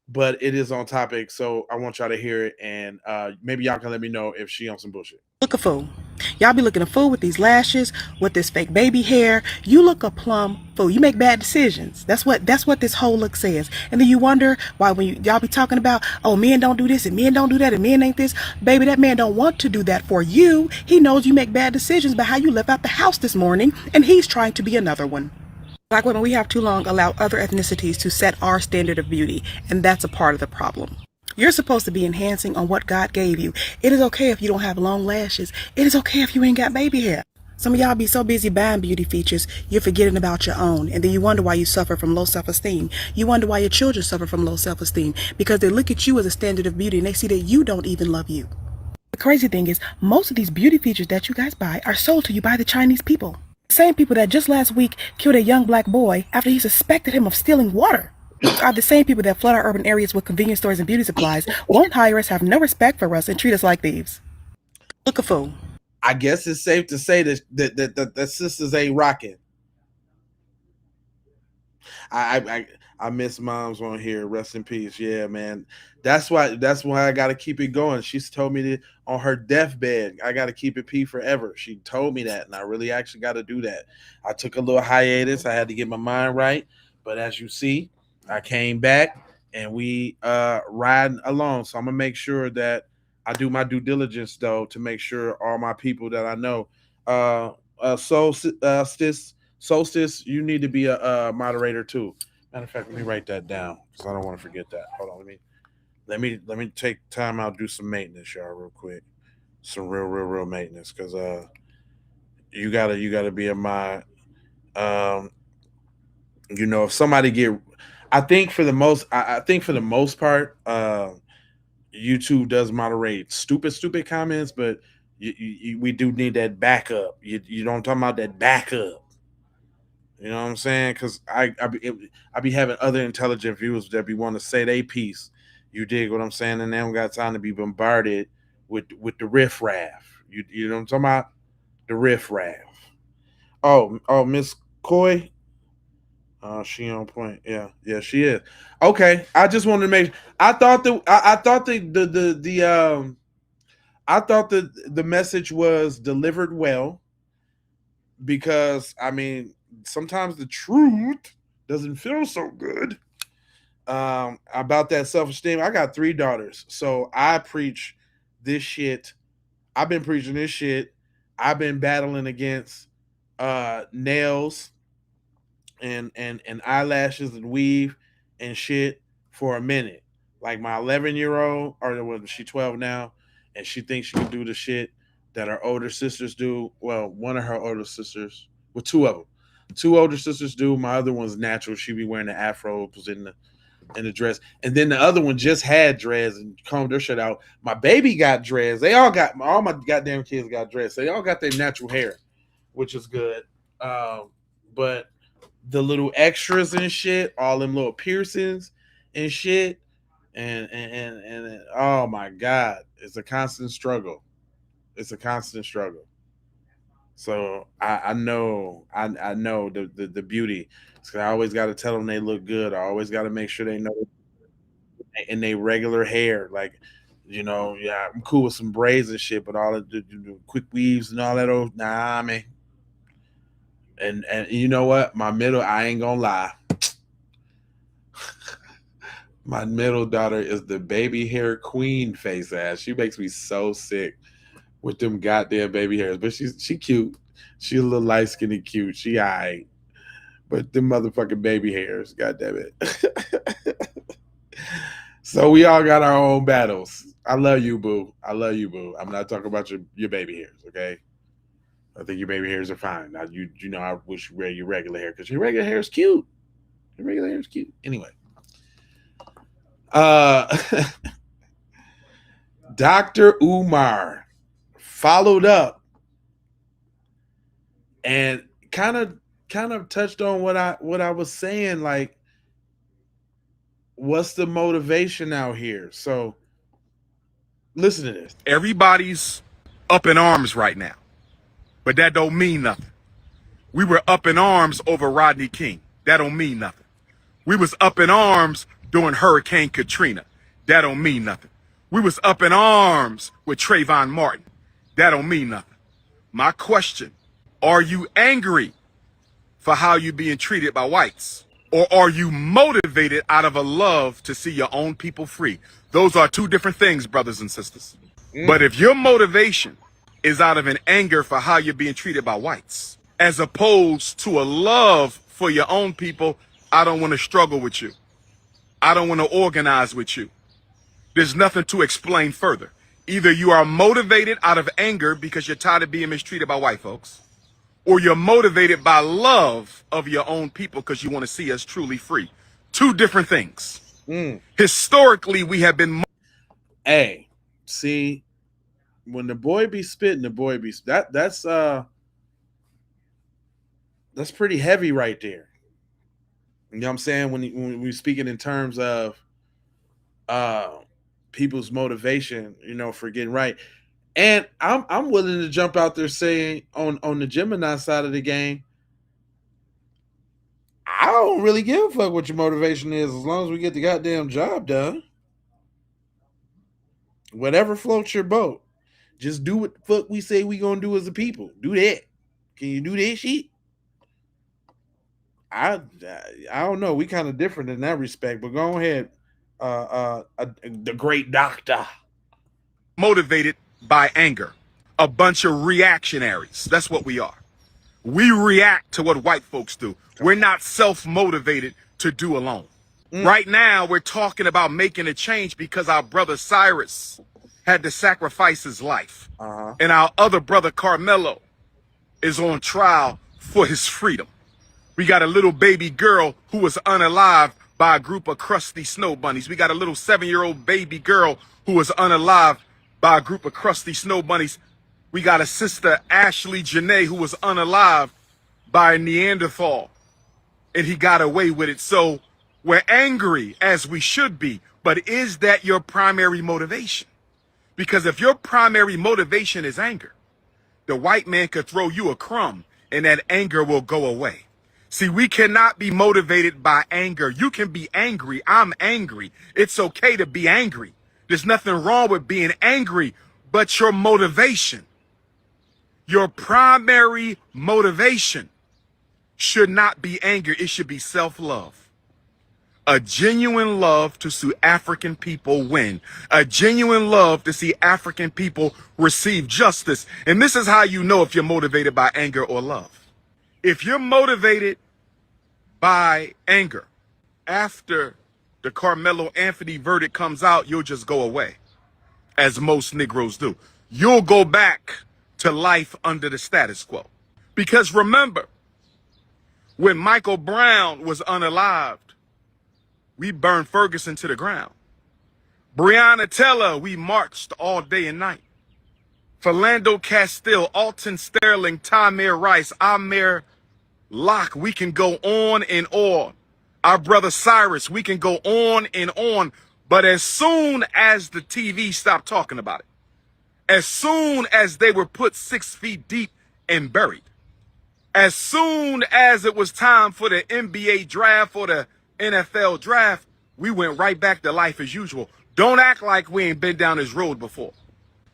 but it is on topic, so I want y'all to hear it, and maybe y'all can let me know if she on some bullshit. Look a fool. Y'all be looking a fool with these lashes, with this fake baby hair. You look a plum fool. You make bad decisions. That's what this whole look says. And then you wonder why when y'all be talking about, oh, men don't do this and men don't do that and men ain't this. Baby, that man don't want to do that for you. He knows you make bad decisions by how you left out the house this morning, and he's trying to be another one. Black women, we have too long allowed other ethnicities to set our standard of beauty, and that's a part of the problem. You're supposed to be enhancing on what God gave you. It is okay if you don't have long lashes. It is okay if you ain't got baby hair. Some of y'all be so busy buying beauty features, you're forgetting about your own. And then you wonder why you suffer from low self-esteem. You wonder why your children suffer from low self-esteem. Because they look at you as a standard of beauty and they see that you don't even love you. The crazy thing is, most of these beauty features that you guys buy are sold to you by the Chinese people. The same people that just last week killed a young black boy after he suspected him of stealing water. Are the same people that flood our urban areas with convenience stores and beauty supplies, won't hire us, have no respect for us, and treat us like thieves. Look a fool. I guess it's safe to say that sisters ain't rocking. I miss moms on here. Rest in peace. Yeah, man. That's why I got to keep it going. She's told me that on her deathbed, I got to keep it P forever. She told me that, and I really actually got to do that. I took a little hiatus. I had to get my mind right, but as you see, I came back and we riding along. So I'm gonna make sure that I do my due diligence though to make sure all my people that I know. Solstice, you need to be a moderator too. Matter of fact, let me write that down because I don't want to forget that. Hold on, let me take time out, do some maintenance, y'all, real quick. Some real maintenance because you gotta be a mod. If somebody I think for the most part, YouTube does moderate stupid comments, but we do need that backup. You know what I'm talking about, that backup. You know what I'm saying? Because I be having other intelligent viewers that be want to say they piece. You dig what I'm saying? And they don't got time to be bombarded with the riffraff. You know what I'm talking about? The riffraff. Oh, Miss Coy. She on point. Yeah, she is. Okay, I just wanted to make. I thought the message was delivered well because sometimes the truth doesn't feel so good. About that self-esteem, I got 3 daughters, so I preach this shit. I've been preaching this shit. I've been battling against nails and eyelashes and weave and shit for a minute. Like my 11-year-old, or well, she 12 now, and she thinks she can do the shit that her older sisters do. Well, one of her older sisters, well, 2 of them, 2 older sisters do. My other one's natural. She be wearing the afro, was in the dress, and then the other one just had dreads and combed her shit out. My baby got dreads. They all my goddamn kids got dreads. They all got their natural hair, which is good. But the little extras and shit, all them little piercings and shit, and oh my god, it's a constant struggle. It's a constant struggle. So I know the beauty. So I always got to tell them they look good. I always got to make sure they know in their regular hair. Like, yeah, I'm cool with some braids and shit, but all the quick weaves and all that old, nah, man. And you know what? My middle, I ain't gonna lie. My middle daughter is the baby hair queen face ass. She makes me so sick with them goddamn baby hairs. But she cute. She a little light skinned cute. She alright. But them motherfucking baby hairs, goddamn it. So we all got our own battles. I love you, boo. I love you, boo. I'm not talking about your baby hairs, okay? I think your baby hairs are fine. Now I wish you wear your regular hair because your regular hair is cute. Your regular hair is cute. Anyway. Dr. Umar followed up and kind of touched on what I was saying, like, what's the motivation out here? So listen to this. Everybody's up in arms right now, but that don't mean nothing. We were up in arms over Rodney King. That don't mean nothing. We was up in arms during Hurricane Katrina. That don't mean nothing. We was up in arms with Trayvon Martin. That don't mean nothing. My question, are you angry for how you're being treated by whites? Or are you motivated out of a love to see your own people free? Those are 2 different things, brothers and sisters. But if your motivation is out of an anger for how you're being treated by whites, as opposed to a love for your own people, I don't want to struggle with you. I don't want to organize with you. There's nothing to explain further. Either you are motivated out of anger because you're tired of being mistreated by white folks, or you're motivated by love of your own people because you want to see us truly free. 2 different things. Historically, we have been. Hey, see, when the boy be spitting, the boy be that's pretty heavy right there. You know what I'm saying? When we're speaking in terms of people's motivation, for getting right. And I'm willing to jump out there saying on the Gemini side of the game, I don't really give a fuck what your motivation is as long as we get the goddamn job done. Whatever floats your boat. Just do what the fuck we say we gonna do as a people. Do that. Can you do that shit? I don't know. We kind of different in that respect, but go ahead. The great doctor. Motivated by anger. A bunch of reactionaries. That's what we are. We react to what white folks do. We're not self-motivated to do alone. Right now, we're talking about making a change because our brother Cyrus had to sacrifice his life. And our other brother Carmelo is on trial for his freedom. We got a little baby girl who was unalived by a group of crusty snow bunnies. We got a little 7-year-old baby girl who was unalived by a group of crusty snow bunnies. We got a sister, Ashley Janae, who was unalived by a Neanderthal, and he got away with it. So we're angry, as we should be, but is that your primary motivation? Because if your primary motivation is anger, the white man could throw you a crumb and that anger will go away. See, we cannot be motivated by anger. You can be angry. I'm angry. It's okay to be angry. There's nothing wrong with being angry, but your motivation, your primary motivation should not be anger. It should be self-love. A genuine love to see African people win. A genuine love to see African people receive justice. And this is how you know if you're motivated by anger or love. If you're motivated by anger, after the Carmelo Anthony verdict comes out, you'll just go away, as most Negroes do. You'll go back to life under the status quo. Because remember, when Michael Brown was unalived, we burned Ferguson to the ground. Breonna Taylor, we marched all day and night. Philando Castile, Alton Sterling, Tamir Rice, Amir Locke, we can go on and on. Our brother Cyrus, we can go on and on. But as soon as the TV stopped talking about it, as soon as they were put 6 feet deep and buried, as soon as it was time for the NBA draft or the NFL draft, we went right back to life as usual. Don't act like we ain't been down this road before.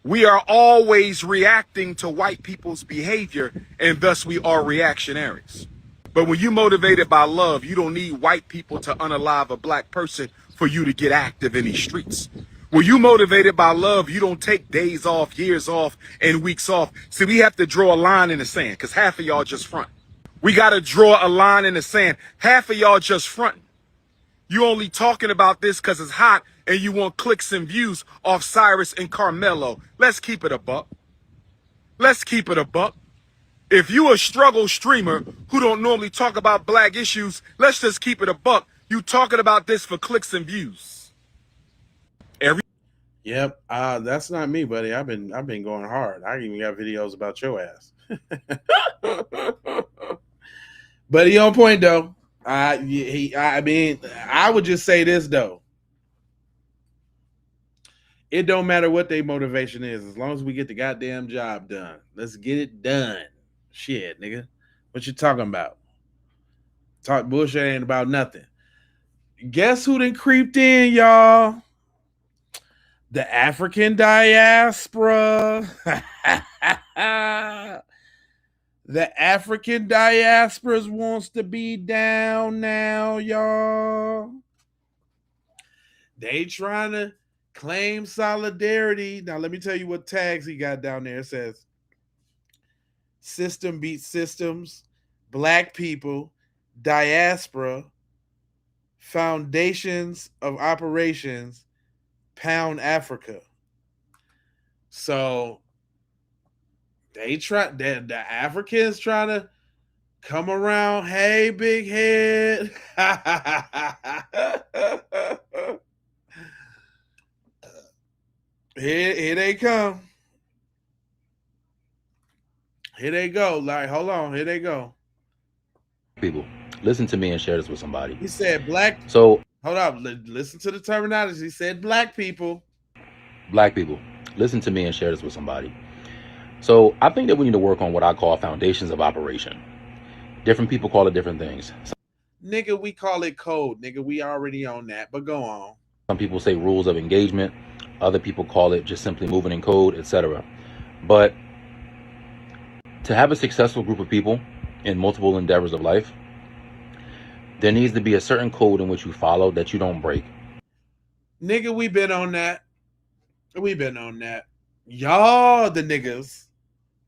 We are always reacting to white people's behavior, and thus we are reactionaries. But when you're motivated by love, you don't need white people to unalive a black person for you to get active in these streets. When you're motivated by love, you don't take days off, years off, and weeks off. See, we have to draw a line in the sand because half of y'all just front. We got to draw a line in the sand. Half of y'all just fronting. You only talking about this because it's hot and you want clicks and views off Cyrus and Carmelo. Let's keep it a buck. Let's keep it a buck. If you a struggle streamer who don't normally talk about black issues, let's just keep it a buck. You talking about this for clicks and views. Yep, that's not me, buddy. I've been going hard. I even got videos about your ass. But he on point though. I mean, I would just say this though. It don't matter what their motivation is, as long as we get the goddamn job done. Let's get it done. Shit, nigga. What you talking about? Talk bullshit ain't about nothing. Guess who done creeped in, y'all? The African diaspora. The African diaspora wants to be down now, y'all. They trying to claim solidarity. Now, let me tell you what tags he got down there. It says, system beats systems, black people, diaspora, foundations of operations, Pound Africa. So they try, the Africans trying to come around. Hey, big head. Here they come. Here they go. Like, hold on. Here they go. People, listen to me and share this with somebody. He said black. So hold up. Listen to the terminology. He said black people. Black people, listen to me and share this with somebody. So I think that we need to work on what I call foundations of operation. Different people call it different things. Nigga, we call it code. Nigga, we already on that, but go on. Some people say rules of engagement. Other people call it just simply moving in code, etc. But to have a successful group of people in multiple endeavors of life, there needs to be a certain code in which you follow that you don't break. Nigga, we been on that. We been on that. Y'all the niggas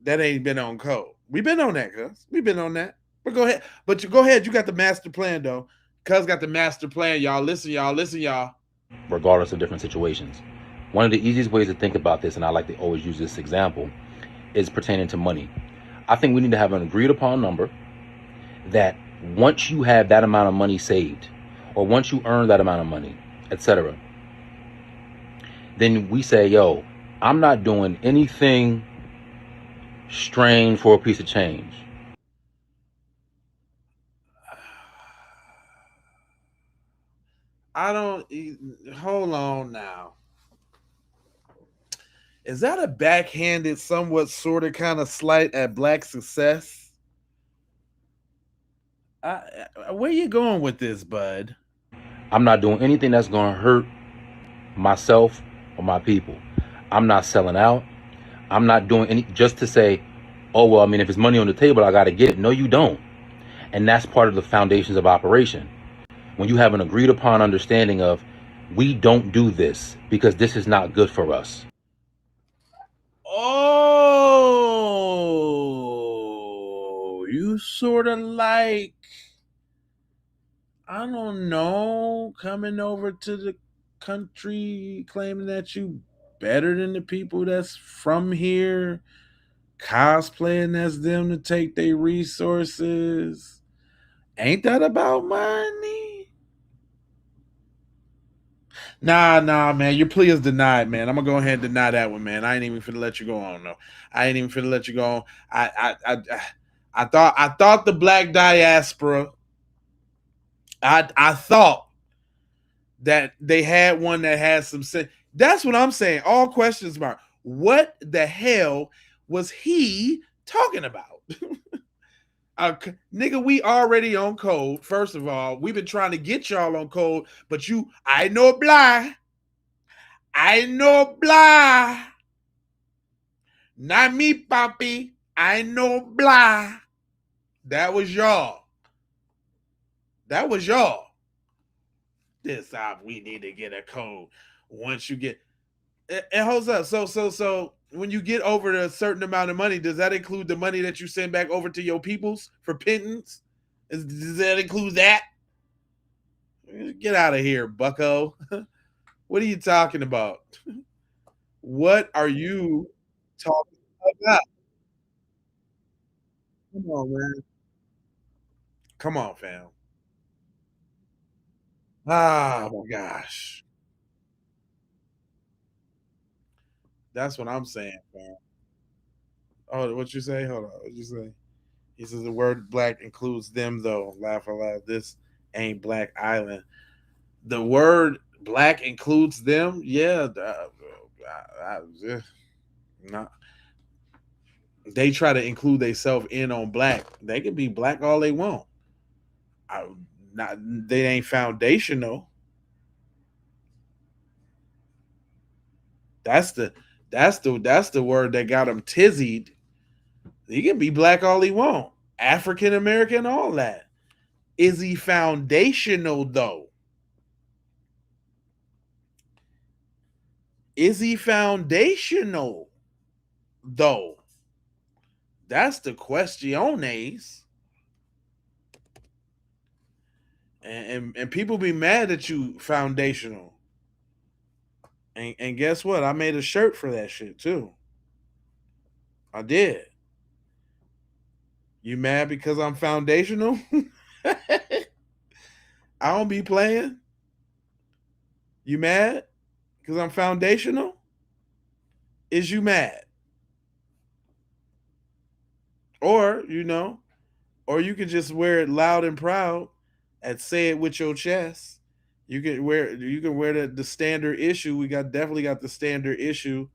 that ain't been on code. We been on that, cuz. We been on that. But go ahead. But you go ahead. You got the master plan, though. Cuz got the master plan. Y'all listen, y'all. Listen, y'all. Regardless of different situations. One of the easiest ways to think about this, and I like to always use this example, is pertaining to money. I think we need to have an agreed upon number that once you have that amount of money saved, or once you earn that amount of money, etc., then we say, yo, I'm not doing anything strange for a piece of change. I don't. Hold on now. Is that a backhanded, somewhat sort of kind of slight at black success? Where you going with this, bud? I'm not doing anything that's going to hurt myself or my people. I'm not selling out. I'm not doing any just to say, oh, well, I mean, if it's money on the table, I got to get it. No, you don't. And that's part of the foundations of operation. when you have an agreed upon understanding of we don't do this because this is not good for us. Oh, you sort of like, I don't know, coming over to the country claiming that you better than the people that's from here, cosplaying as them to take their resources. Ain't that about money? Nah, man. Your plea is denied, man. I'm gonna go ahead and deny that one, man. I ain't even finna let you go on, though. I ain't even finna let you go on. I thought the black diaspora. I thought that they had one that had some sense. That's what I'm saying. All questions about what the hell was he talking about? Nigga, we already on code. First of all, we've been trying to get y'all on code, but I know blah. I know blah. Not me, Poppy. I know blah. That was y'all. That was y'all. This time we need to get a code. Once you get it holds up. So when you get over a certain amount of money, does that include the money that you send back over to your peoples for pittance? Does that include that? Get out of here, bucko. What are you talking about? What are you talking about? Come on, man. Come on, fam. Ah, my gosh. That's what I'm saying, fam. Oh, what you say? Hold on. What you say? He says the word black includes them, though. Laugh aloud. This ain't Black Island. The word black includes them. Yeah. Nah. They try to include themselves in on black. They can be black all they want. Not they ain't foundational. That's the word that got him tizzied. He can be black all he want. African American, all that. Is he foundational though? Is he foundational though? That's the questiones. And people be mad at you foundational. And guess what? I made a shirt for that shit too. I did. You mad because I'm foundational? I don't be playing. You mad because I'm foundational? Is you mad? Or, or you can just wear it loud and proud and say it with your chest. You can wear the standard issue. We definitely got the standard issue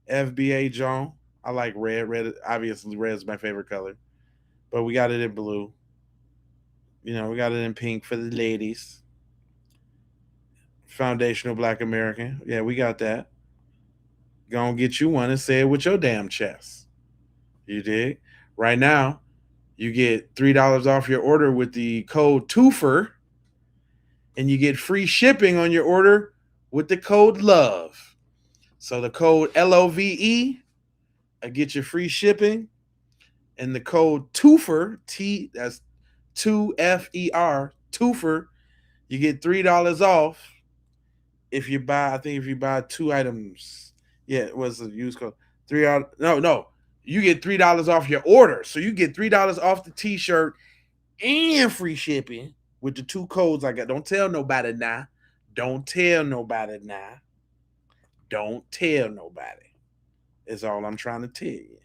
FBA John. I like red. Red obviously red is my favorite color. But we got it in blue. We got it in pink for the ladies. Foundational Black American. Yeah, we got that. Gonna get you one and say it with your damn chest. You dig? Right now, you get $3 off your order with the code TWOFER, and you get free shipping on your order with the code LOVE. So the code LOVE, I get you free shipping, and the code TWOFER, that's 2FER, TWOFER, you get $3 off if you buy, I think if you buy 2 items. Yeah, it was a used code. No. You get $3 off your order. So you get $3 off the t-shirt and free shipping with the 2 codes I got. Don't tell nobody now. Don't tell nobody now. Don't tell nobody. Is all I'm trying to tell you.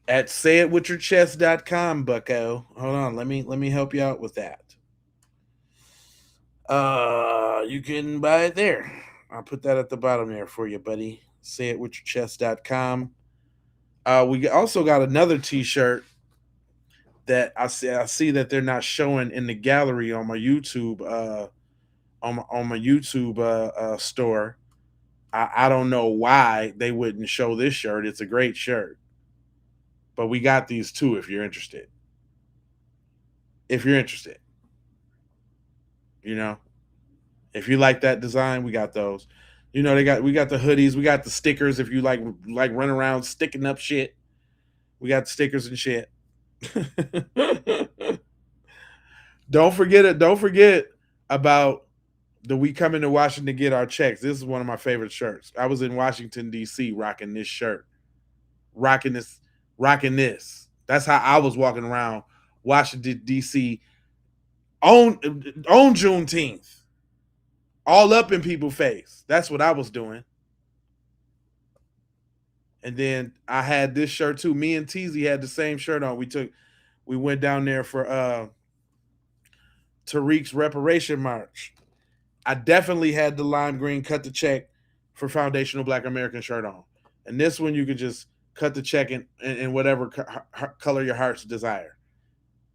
At sayitwithyourchest.com, bucko. Hold on, let me help you out with that. You can buy it there. I'll put that at the bottom there for you, buddy. Sayitwithyourchest.com. We also got another t-shirt that I see that they're not showing in the gallery on my YouTube on my YouTube store. I don't know why they wouldn't show this shirt. It's a great shirt. But we got these too if you're interested. if you're interested. You know, if you like that design, we got those. You know, we got the hoodies, we got the stickers. If you like run around sticking up shit, we got the stickers and shit. Don't forget it. Don't forget about the we come into Washington to get our checks. This is one of my favorite shirts. I was in Washington D.C. rocking this shirt, rocking this, rocking this. That's how I was walking around Washington D.C. on Juneteenth, all up in people's face. That's what I was doing. And then I had this shirt too. Me and Teasy had the same shirt on. We went down there for Tariq's reparation march. I definitely had the lime green cut the check for Foundational Black American shirt on. And this one you could just cut the check in whatever color your heart's desire.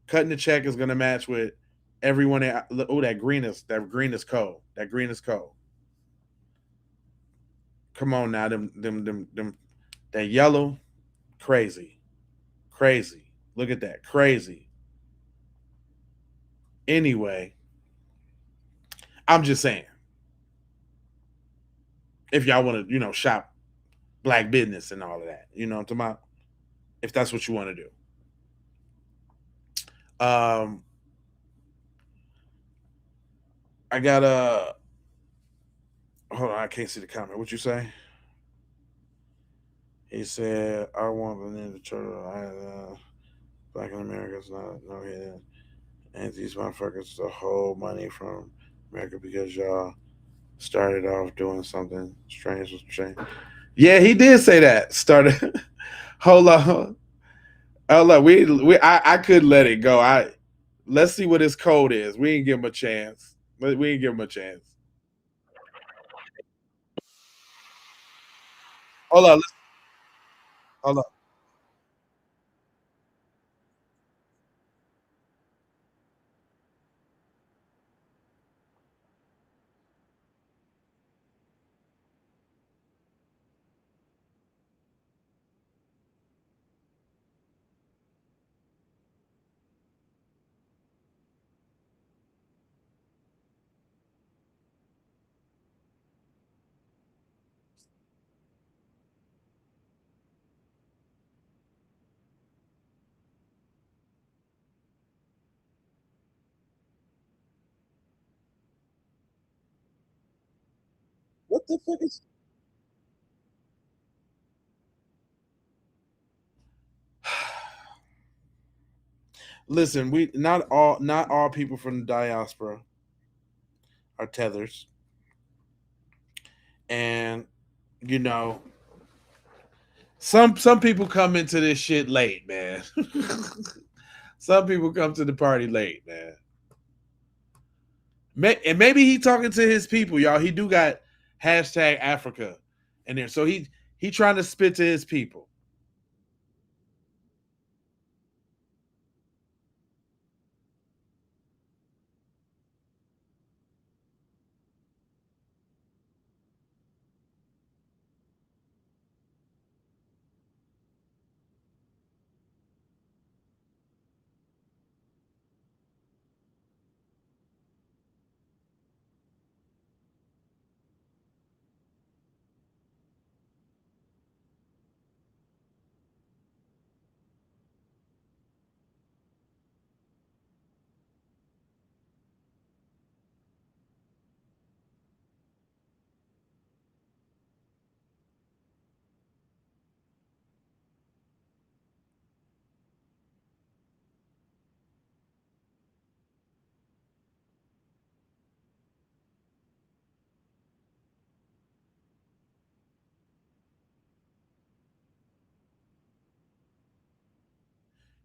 Cutting the check is going to match with everyone. Oh, that green is cold. That green is cold. Come on now, them that yellow, crazy. Look at that, crazy. Anyway, I'm just saying, if y'all want to, shop black business and all of that, you know what I'm talking about? If that's what you want to do. I got a. Hold on, I can't see the comment. What you say? He said, "I want the Ninja Turtle. Black in America's not no hidden, and these motherfuckers to hold money from America because y'all started off doing something strange with change." Yeah, he did say that. Started. Hold on. Hold on. I could let it go. Let's see what his code is. We didn't give him a chance. We didn't give him a chance. Hold on. Hold on. What the fuck is? Listen, we not all people from the diaspora are tethers, and you know some people come into this shit late, man. Some people come to the party late, man. And maybe he talking to his people, y'all. He do got hashtag Africa in there, so he trying to spit to his people.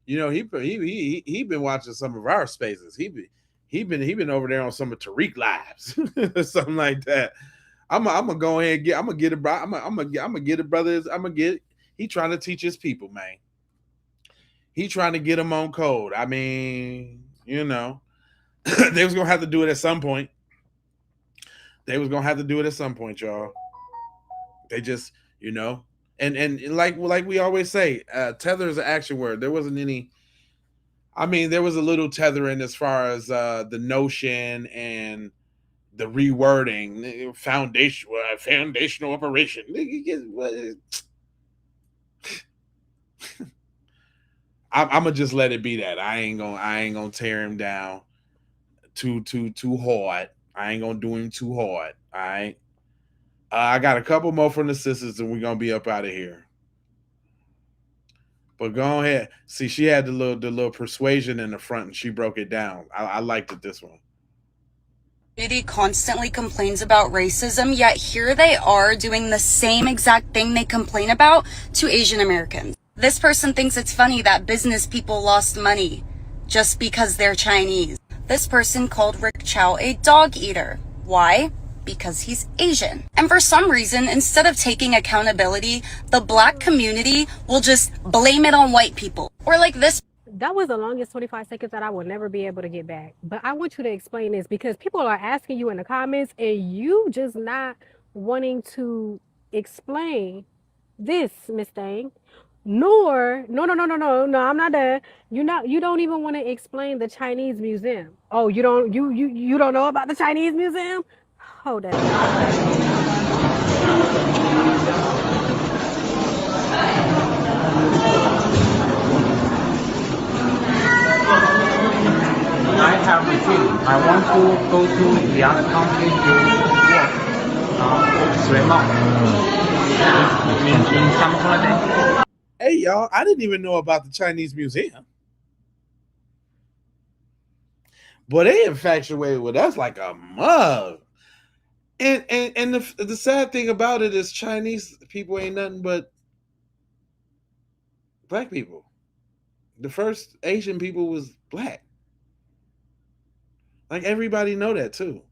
You know, he been watching some of our spaces. He been over there on some of Tariq lives, something like that. I'm gonna go ahead and I'm gonna get it, bro. I'm gonna get it, brothers. I'm gonna get. He trying to teach his people, man. He trying to get them on code. I mean, they was gonna have to do it at some point. They was gonna have to do it at some point, y'all. They just, and like we always say, tether is an action word. There wasn't any. I mean, there was a little tethering as far as the notion and the rewording, foundational operation. I'm gonna just let it be that. I ain't gonna tear him down too hard. I ain't gonna do him too hard. All right. I got a couple more from the sisters, and we're gonna be up out of here. But go ahead. See, she had the little persuasion in the front, and she broke it down. I liked it this one. Community constantly complains about racism, yet here they are doing the same exact thing they complain about to Asian Americans. This person thinks it's funny that business people lost money just because they're Chinese. This person called Rick Chow a dog eater. Why? Because he's Asian. And for some reason, instead of taking accountability, the black community will just blame it on white people. Or like this. That was the longest 25 seconds that I will never be able to get back. But I want you to explain this because people are asking you in the comments and you just not wanting to explain this, Miss Thang. Nor, no, I'm not done. You don't even want to explain the Chinese museum. Oh, you don't know about the Chinese museum? Hold up. I have a dream. I want to go to the other country to work 3 months in some holiday. Hey y'all, I didn't even know about the Chinese museum. But they infatuated with us like a mug. And the sad thing about it is Chinese people ain't nothing but black people. The first Asian people was black. Like everybody know that too.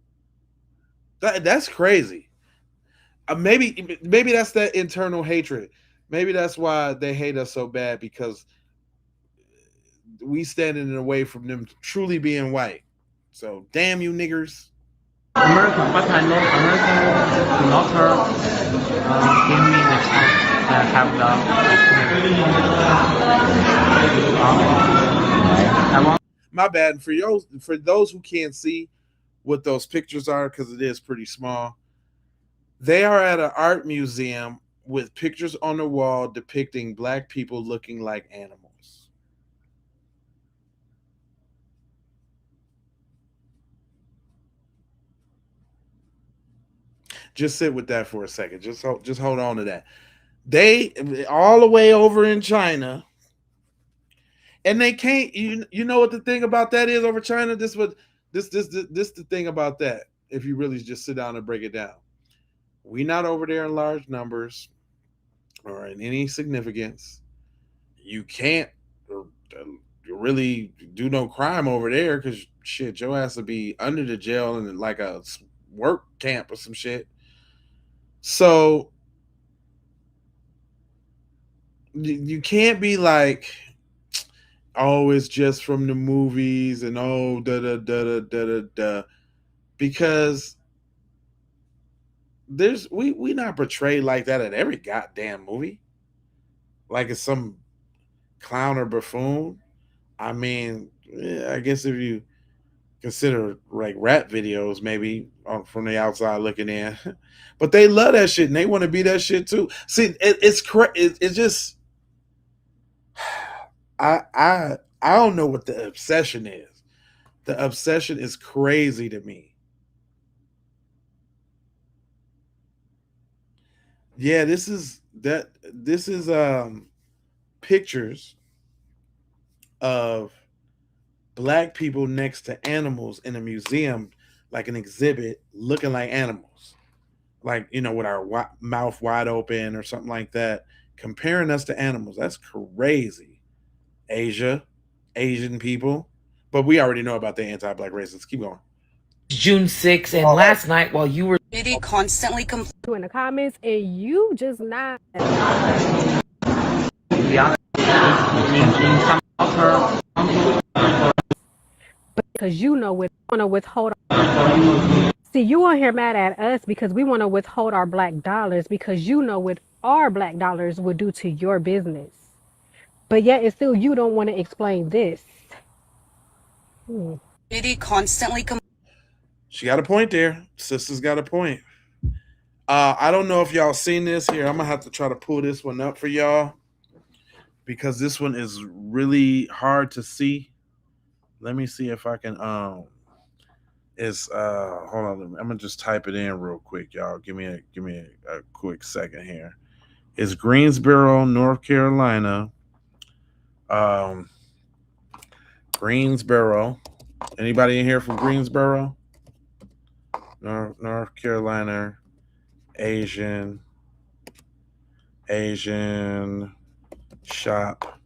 That's crazy. Maybe that's that internal hatred. Maybe that's why they hate us so bad, because we standing in the way from them truly being white. So damn you niggers. American, but I know American do not give me the chance to have the My bad. For those who can't see what those pictures are, because it is pretty small, they are at an art museum with pictures on the wall depicting black people looking like animals. Just sit with that for a second. Just hold on to that. They all the way over in China, and they can't. You know what the thing about that is over China? This the thing about that. If you really just sit down and break it down, we not over there in large numbers or in any significance. You can't really do no crime over there because shit, your ass will be under the jail in like a work camp or some shit. So you can't be like, oh, it's just from the movies and oh, because we not portrayed like that at every goddamn movie. Like it's some clown or buffoon. I mean, I guess if you consider like rap videos, maybe from the outside looking in, but they love that shit and they want to be that shit too. See, it's just I don't know what the obsession is. The obsession is crazy to me. Yeah, this is pictures of black people next to animals in a museum, like an exhibit, looking like animals, like with our mouth wide open or something like that, comparing us to animals. That's crazy. Asian people, but we already know about the anti-black racists. Keep going. June 6th, and last night while you were constantly in the comments and you just not. Because you know we want to withhold. See, you on here mad at us because we want to withhold our black dollars because you know what our black dollars would do to your business. But yet, it's still you don't want to explain this. Community constantly She got a point there. Sister's got a point. I don't know if y'all seen this here. I'm gonna have to try to pull this one up for y'all because this one is really hard to see. Let me see if I can it's hold on, I'm gonna just type it in real quick, y'all. Give me a quick second here. It's Greensboro, North Carolina. Greensboro. Anybody in here from Greensboro? North Carolina. Asian shop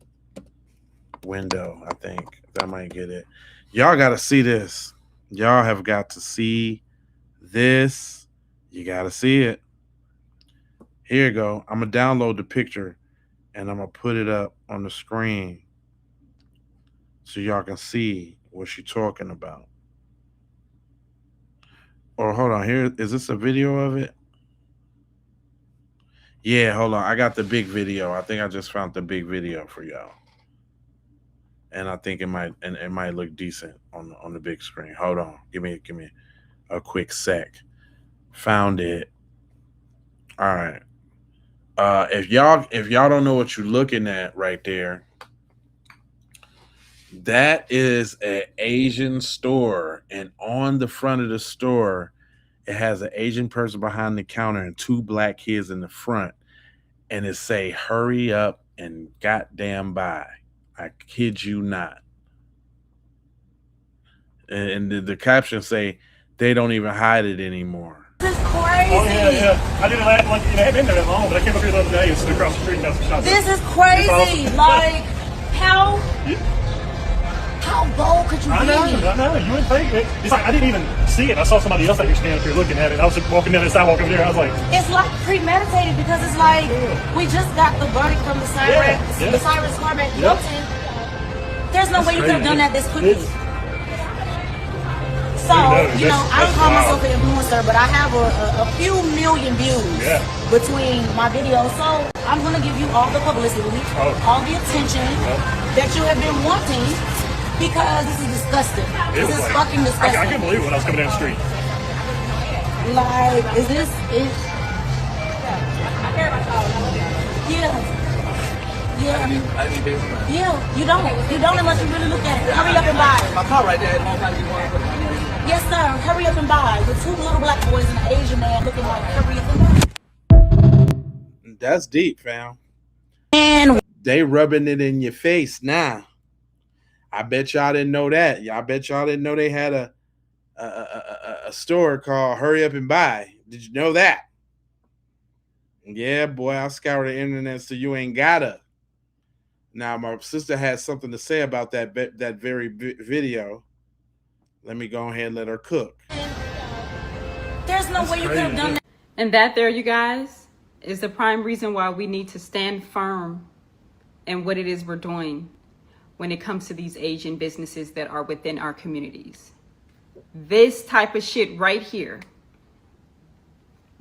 window. I think that might get it. Y'all got to see this. Y'all have got to see this. You got to see it. Here you go. I'm going to download the picture and I'm going to put it up on the screen so y'all can see what she's talking about. Or hold on. Here, is this a video of it? Yeah, hold on. I got the big video. I think I just found the big video for y'all. And I think it might look decent on the big screen. Hold on. Give me a quick sec. Found it. All right. If y'all don't know what you're looking at right there, that is an Asian store, and on the front of the store, it has an Asian person behind the counter and two black kids in the front, and it say "Hurry up and goddamn buy." I kid you not. And the captions say they don't even hide it anymore. This is crazy. Oh, yeah. I didn't have been there that long, but I came up here the other day and stood across the street and got some shots. This is crazy. Like, how bold could you be? I know. You wouldn't think it. It's like I didn't even see it. I saw somebody else that was standing up here looking at it. I was walking down the sidewalk over there. I was like, it's like premeditated because it's like we just got the verdict from the Cyrus Carmack Hilton. There's no way you could have done that this quickly. So, you know, I don't call myself an influencer, but I have a few million views between my videos. So I'm going to give you all the publicity, all the attention that you have been wanting, because this is disgusting. This is fucking disgusting. I can't believe it when I was coming down the street. Like, is this... Yeah, you don't unless you really look at it. Hurry up and buy. My car right there. Yes, sir. Hurry up and buy. With two little black boys and an Asian man looking like hurry up and buy. That's deep, fam. And they rubbing it in your face now. I bet y'all didn't know that. I bet y'all didn't know they had a store called Hurry Up and Buy. Did you know that? Yeah, boy, I scoured the internet so you ain't gotta. Now, my sister has something to say about that very video. Let me go ahead and let her cook. There's no way you could have done that. And that there, you guys, is the prime reason why we need to stand firm in what it is we're doing when it comes to these Asian businesses that are within our communities. This type of shit right here.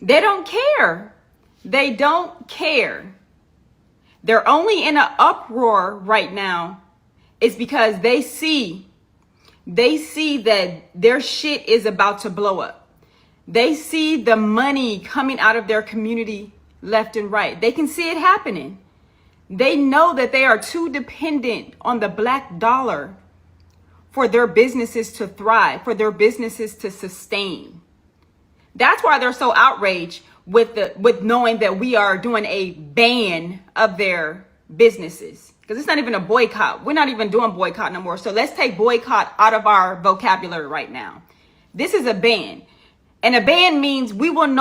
They don't care. They don't care. They're only in an uproar right now is because they see that their shit is about to blow up. They see the money coming out of their community left and right. They can see it happening. They know that they are too dependent on the black dollar for their businesses to thrive, for their businesses to sustain. That's why they're so outraged with knowing that we are doing a ban of their businesses. Because it's not even a boycott. We're not even doing boycott no more. So let's take boycott out of our vocabulary right now. This is a ban. And a ban means we will be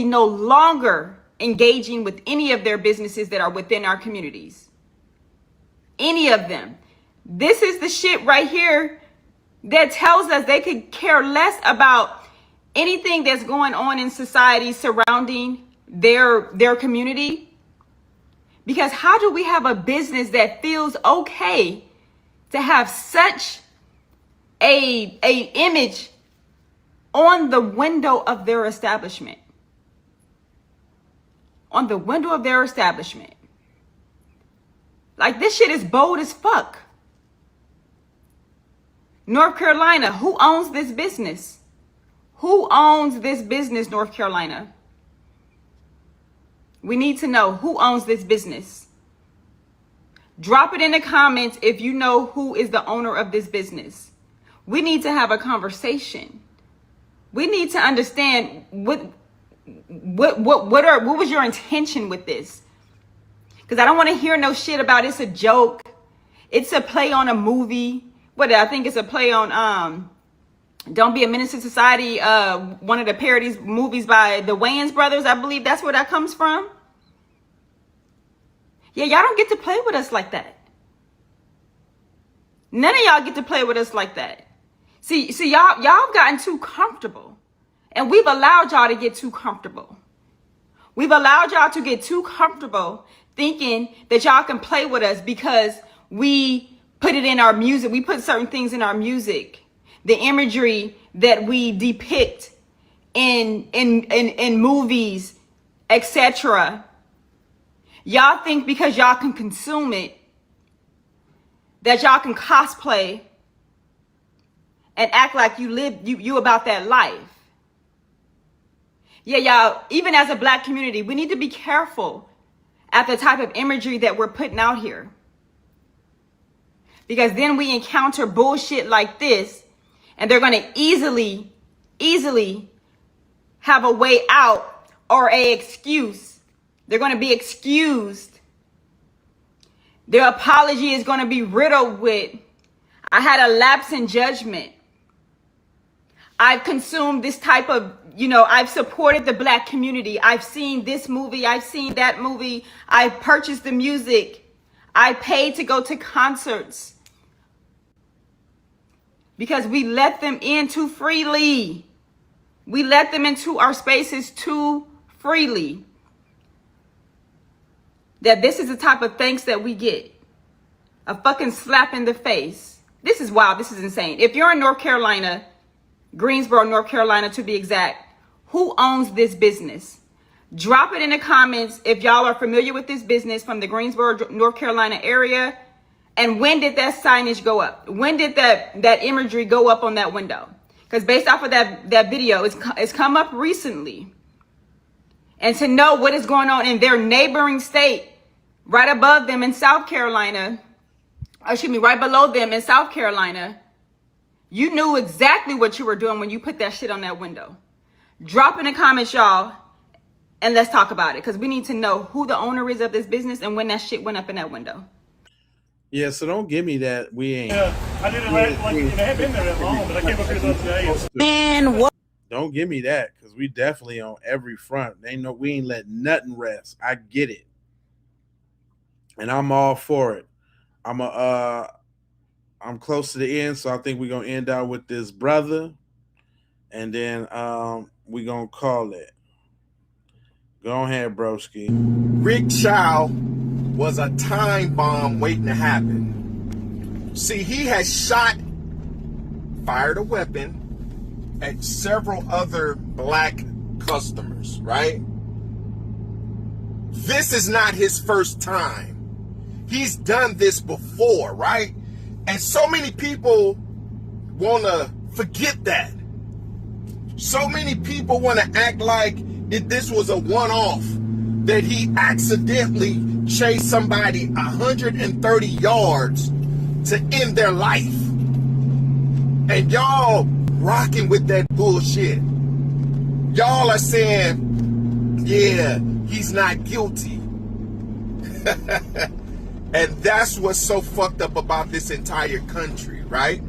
no longer engaging with any of their businesses that are within our communities. Any of them. This is the shit right here that tells us they could care less about anything that's going on in society surrounding their community. Because how do we have a business that feels okay to have such a image on the window of their establishment? On the window of their establishment. Like, this shit is bold as fuck. North Carolina, who owns this business? Who owns this business, North Carolina? We need to know who owns this business. Drop it in the comments if you know who is the owner of this business. We need to have a conversation. We need to understand what was your intention with this? Because I don't want to hear no shit about it's a joke. It's a play on a movie. I think it's a play on Don't Be a Menace to Society, one of the parodies movies by the Wayans brothers. I believe that's where that comes from. Yeah, y'all don't get to play with us like that. None of y'all get to play with us like that. See, y'all have gotten too comfortable. And we've allowed y'all to get too comfortable. We've allowed y'all to get too comfortable thinking that y'all can play with us because we put it in our music. We put certain things in our music. The imagery that we depict in movies, etc. Y'all think because y'all can consume it, that y'all can cosplay and act like you about that life. Yeah, y'all, even as a black community, we need to be careful at the type of imagery that we're putting out here. Because then we encounter bullshit like this, and they're going to easily have a way out or a excuse. They're going to be excused. Their apology is going to be riddled with, I had a lapse in judgment. I've consumed this type of, I've supported the black community. I've seen this movie. I've seen that movie. I've purchased the music. I paid to go to concerts. Because we let them in too freely. We let them into our spaces too freely. That this is the type of thanks that we get. A fucking slap in the face. This is wild. This is insane. If you're in North Carolina, Greensboro, North Carolina to be exact, who owns this business? Drop it in the comments if y'all are familiar with this business from the Greensboro, North Carolina area. And when did that signage go up? When did that imagery go up on that window? Because based off of that video, it's come up recently. And to know what is going on in their neighboring state, right above them in South Carolina, right below them in South Carolina, you knew exactly what you were doing when you put that shit on that window. Drop in the comments, y'all, and let's talk about it. Because we need to know who the owner is of this business and when that shit went up in that window. Yeah, so don't give me that we ain't. Yeah, I did it it hadn't been there that long, but I came up here the other day. Man, what? Don't give me that, because we definitely on every front. We ain't let nothing rest. I get it. And I'm all for it. I'm close to the end, so I think we're gonna end out with this brother. And then we're gonna call it. Go ahead, broski. Rick Chow was a time bomb waiting to happen. See, he has fired a weapon at several other black customers, right? This is not his first time. He's done this before, right? And so many people want to forget that. So many people want to act like this was a one-off, that he accidentally chased somebody 130 yards to end their life. And y'all rocking with that bullshit. Y'all are saying, yeah, he's not guilty. And that's what's so fucked up about this entire country, right?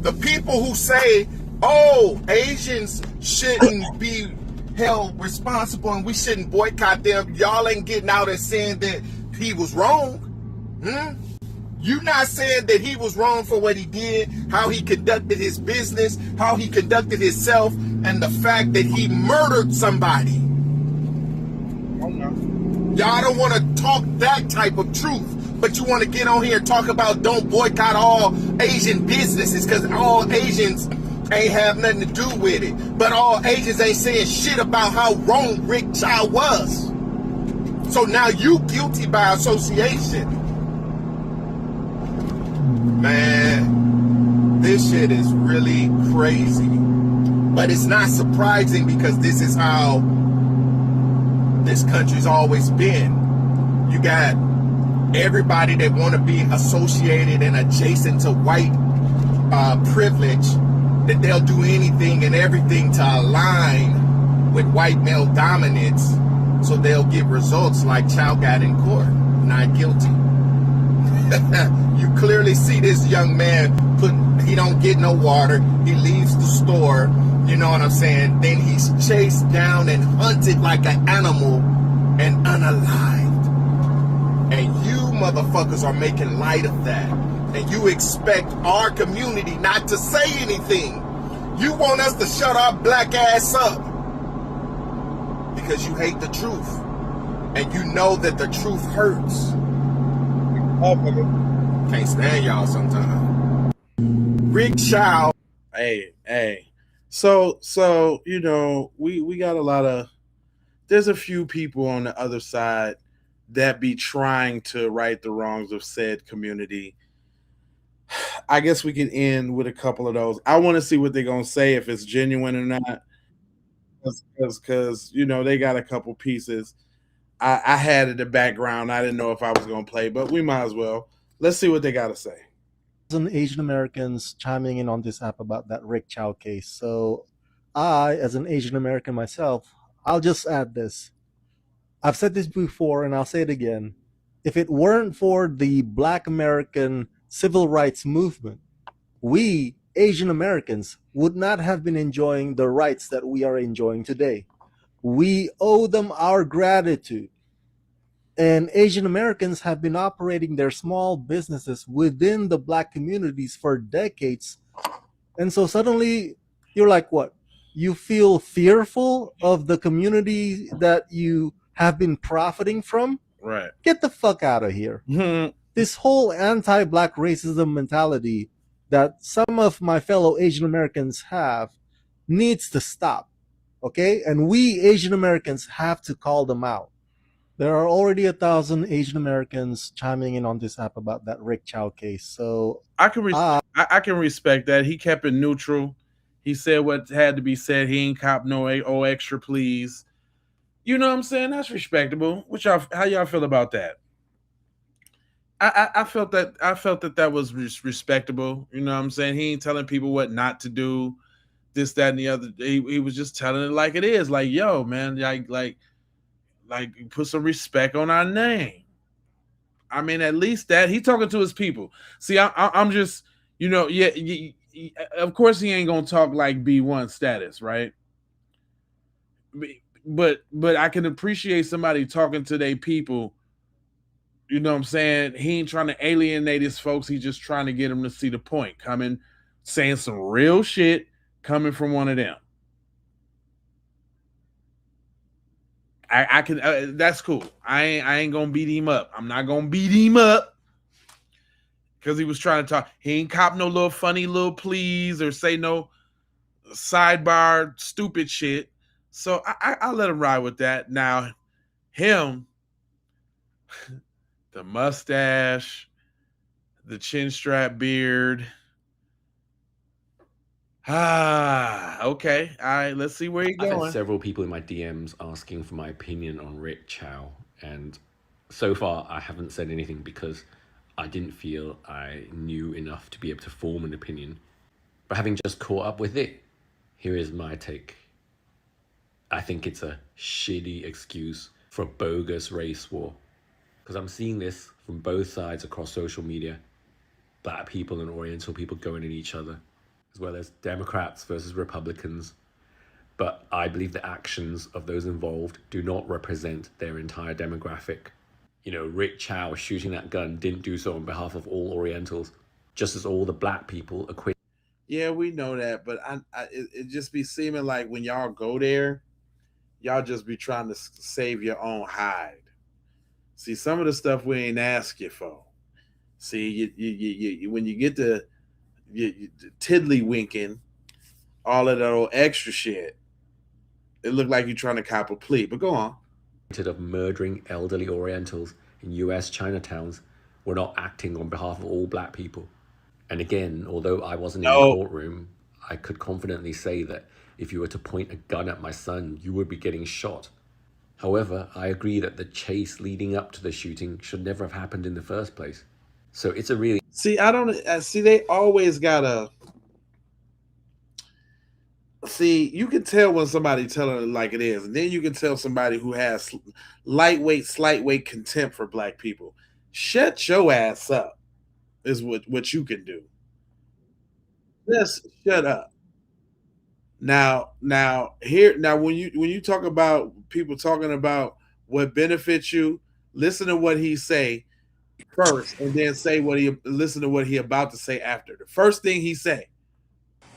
The people who say, oh, Asians shouldn't be held responsible and we shouldn't boycott them, y'all ain't getting out and saying that he was wrong. You not saying that he was wrong for what he did, how he conducted his business, how he conducted himself, and the fact that he murdered somebody. Y'all don't want to talk that type of truth, but you want to get on here and talk about don't boycott all Asian businesses because all Asians ain't have nothing to do with it. But all Asians ain't saying shit about how wrong Rick Chow was. So now you guilty by association. Man, this shit is really crazy. But it's not surprising because this is how this country's always been. You got everybody that want to be associated and adjacent to white privilege, that they'll do anything and everything to align with white male dominance, so they'll get results like Chow got in court, not guilty. You clearly see this young man he don't get no water, he leaves the store, you know what I'm saying? Then he's chased down and hunted like an animal and unalived. And you motherfuckers are making light of that. And you expect our community not to say anything. You want us to shut our black ass up because you hate the truth. And you know that the truth hurts. Can't stand y'all sometimes. Rick Chow. Hey. So you know, we got a lot of, there's a few people on the other side that be trying to right the wrongs of said community. I guess we can end with a couple of those. I want to see what they're gonna say, if it's genuine or not, because you know they got a couple pieces. I had in the background. I didn't know if I was gonna play, but we might as well. Let's see what they got to say. Some Asian Americans chiming in on this app about that Rick Chow case. So I, as an Asian American myself, I'll just add this. I've said this before and I'll say it again. If it weren't for the Black American civil rights movement, we Asian Americans would not have been enjoying the rights that we are enjoying today. We owe them our gratitude. And Asian Americans have been operating their small businesses within the Black communities for decades. And so suddenly you're like, what? You feel fearful of the community that you have been profiting from? Right. Get the fuck out of here. This whole anti-Black racism mentality that some of my fellow Asian Americans have needs to stop. Okay? And we Asian Americans have to call them out. There are already 1,000 Asian Americans chiming in on this app about that Rick Chow case. So I can respect that. He kept it neutral. He said what had to be said. He ain't cop no extra please. You know what I'm saying? That's respectable. How y'all feel about that? I felt that was respectable. You know what I'm saying? He ain't telling people what not to do, this, that, and the other. He was just telling it like it is. Like, yo, man, like put some respect on our name. I mean, at least that he talking to his people. See, I'm just, you know, of course he ain't gonna talk like B1 status, right? But I can appreciate somebody talking to their people. You know what I'm saying? He ain't trying to alienate his folks. He's just trying to get them to see the point. Saying some real shit coming from one of them. I can. That's cool. I ain't gonna beat him up. I'm not gonna beat him up because he was trying to talk. He ain't cop no little funny little please or say no sidebar stupid shit. So I let him ride with that. Now, him, the mustache, the chin strap beard. Okay. All right. Let's see where you're I've going. had several people in my DMs asking for my opinion on Rick Chow, and so far I haven't said anything because I didn't feel I knew enough to be able to form an opinion. But having just caught up with it, here is my take. I think it's a shitty excuse for a bogus race war, because I'm seeing this from both sides across social media. Black people and Oriental people going at each other, as well as Democrats versus Republicans. But I believe the actions of those involved do not represent their entire demographic. You know, Rick Chow shooting that gun didn't do so on behalf of all Orientals, just as all the black people acquitted. Yeah, we know that, but it just be seeming like when y'all go there, y'all just be trying to save your own hide. See, some of the stuff we ain't ask you for. See, you when you get to tiddlywinking, all of that old extra shit, it looked like you're trying to cop a plea. But go on. Of murdering elderly Orientals in US Chinatowns were not acting on behalf of all black people. And again, although I wasn't in the No. courtroom, I could confidently say that if you were to point a gun at my son, you would be getting shot. However, I agree that the chase leading up to the shooting should never have happened in the first place. So it's a really See, I don't see. They always gotta see. You can tell when somebody telling it like it is, and then you can tell somebody who has lightweight, slightweight contempt for black people. Shut your ass up is what you can do. Just shut up. Now here now when you talk about people talking about what benefits you, listen to what he say first, and then say what he listen to what he about to say after. The first thing he say.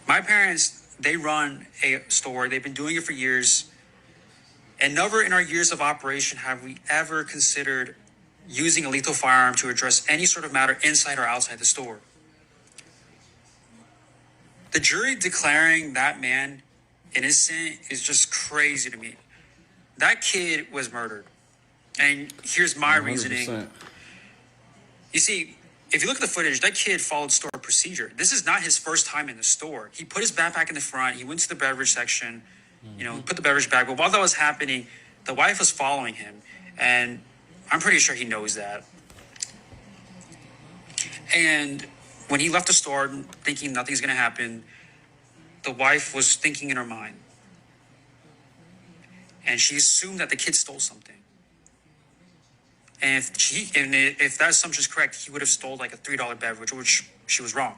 My parents, they run a store. They've been doing it for years. And never in our years of operation have we ever considered using a lethal firearm to address any sort of matter inside or outside the store. The jury declaring that man innocent is just crazy to me. That kid was murdered. And here's my 100%. reasoning. You see, if you look at the footage, that kid followed store procedure. This is not his first time in the store. He put his backpack in the front. He went to the beverage section, put the beverage back. But while that was happening, the wife was following him. And I'm pretty sure he knows that. And when he left the store thinking nothing's going to happen, the wife was thinking in her mind. And she assumed that the kid stole something. And if that assumption is correct, he would have stole like a $3 beverage, which she was wrong.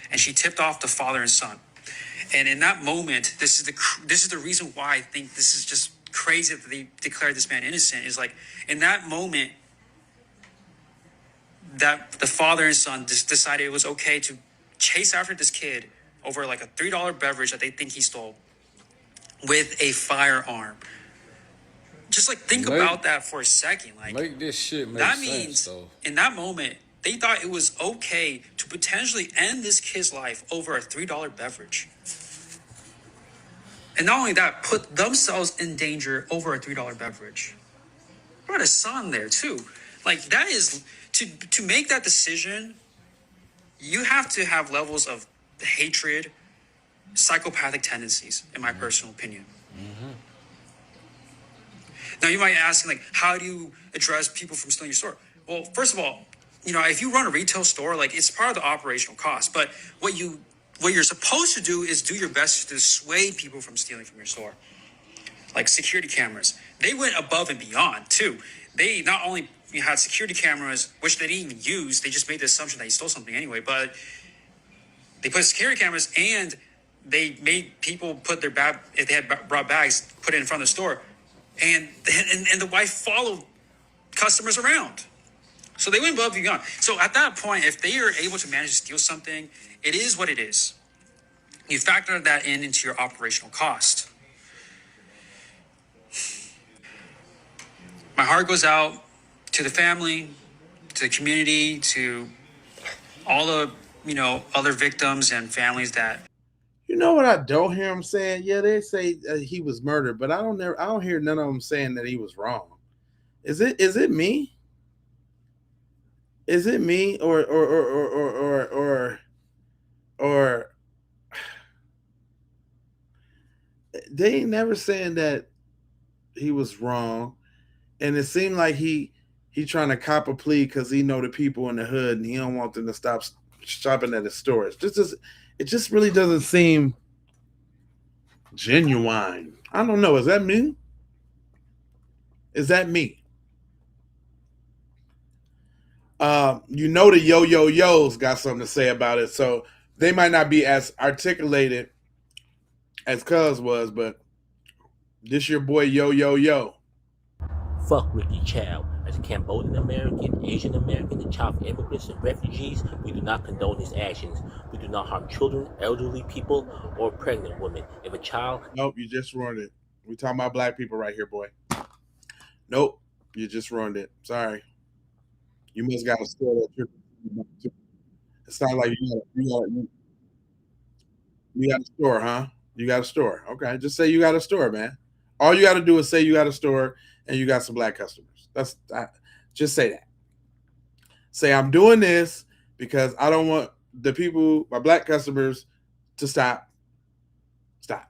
And she tipped off the father and son. And in that moment, this is the reason why I think this is just crazy that they declared this man innocent. Is like in that moment that the father and son just decided it was okay to chase after this kid over like a $3 beverage that they think he stole with a firearm. Just like think about that for a second. Like Make this shit make that sense, means though. in that moment they thought it was okay to potentially end this kid's life over a $3 beverage. And not only that, put themselves in danger over a $3 beverage. Brought a son there too. Like that is to make that decision, you have to have levels of hatred, psychopathic tendencies, in my personal opinion. Now you might ask, like, how do you address people from stealing your store? Well, first of all, if you run a retail store, like it's part of the operational cost. But what you're supposed to do is do your best to dissuade people from stealing from your store. Like security cameras, they went above and beyond too. They not only had security cameras, which they didn't even use, they just made the assumption that he stole something anyway. But they put security cameras and they made people put their bag, if they had brought bags, put it in front of the store. And the wife followed customers around. So they went above and beyond. So at that point, if they are able to manage to steal something, it is what it is. You factor that into your operational cost. My heart goes out to the family, to the community, to all the, other victims and families that. You know what I don't hear them saying? Yeah, they say he was murdered, but I don't hear none of them saying that he was wrong. Is it me? Is it me or they ain't never saying that he was wrong, and it seemed like he trying to cop a plea because he know the people in the hood and he don't want them to stop shopping at his stores. It just really doesn't seem genuine. I don't know. Is that me? Is that me? The yo-yo-yos got something to say about it, so they might not be as articulated as Cuz was, but this your boy yo-yo-yo. Fuck Ricky Chow. As a Cambodian American, Asian American, and child of immigrants and refugees, we do not condone his actions. We do not harm children, elderly people, or pregnant women. If a child... Nope, you just ruined it. We talking about black people right here, boy. Nope, you just ruined it. Sorry. You must got a store that you're... It's not like you got a store, huh? You got a store. Okay, just say you got a store, man. All you got to do is say you got a store and you got some black customers. Just say that. Say I'm doing this because I don't want the people, my black customers, to stop. Stop.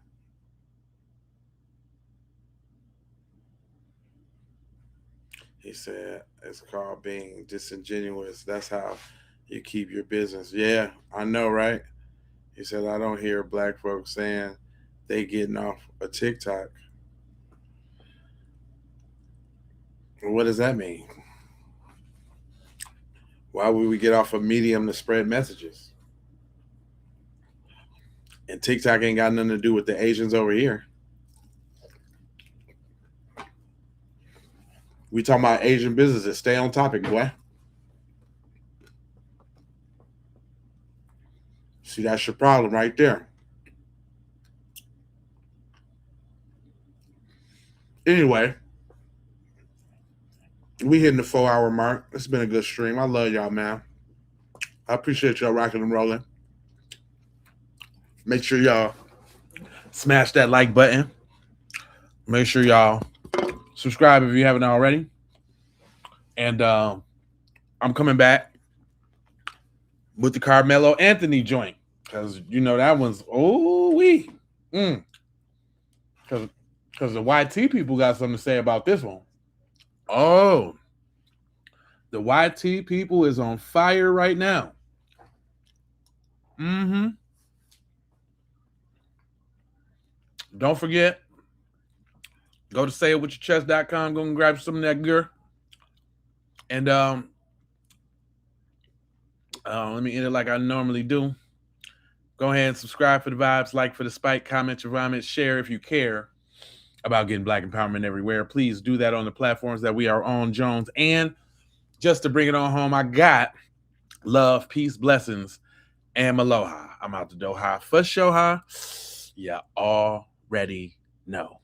He said it's called being disingenuous. That's how you keep your business. Yeah, I know, right? He said I don't hear black folks saying they getting off a TikTok. What does that mean? Why would we get off a medium to spread messages? And TikTok ain't got nothing to do with the Asians over here. We talking about Asian businesses. Stay on topic, boy. See, that's your problem right there. Anyway, we hitting the 4-hour mark. It's been a good stream. I love y'all, man. I appreciate y'all rocking and rolling. Make sure y'all smash that like button. Make sure y'all subscribe if you haven't already. And I'm coming back with the Carmelo Anthony joint. Because you know that one's because the YT people got something to say about this one. Oh, the YT people is on fire right now. Don't forget, go to sayitwithyourchest.com. Go and grab some of that gear. And let me end it like I normally do. Go ahead and subscribe for the vibes, like for the spike, comment your vomit, share if you care about getting black empowerment everywhere. Please do that on the platforms that we are on, Jones. And just to bring it on home, I got love, peace, blessings, and aloha. I'm out the Doha for Shoha. You already know.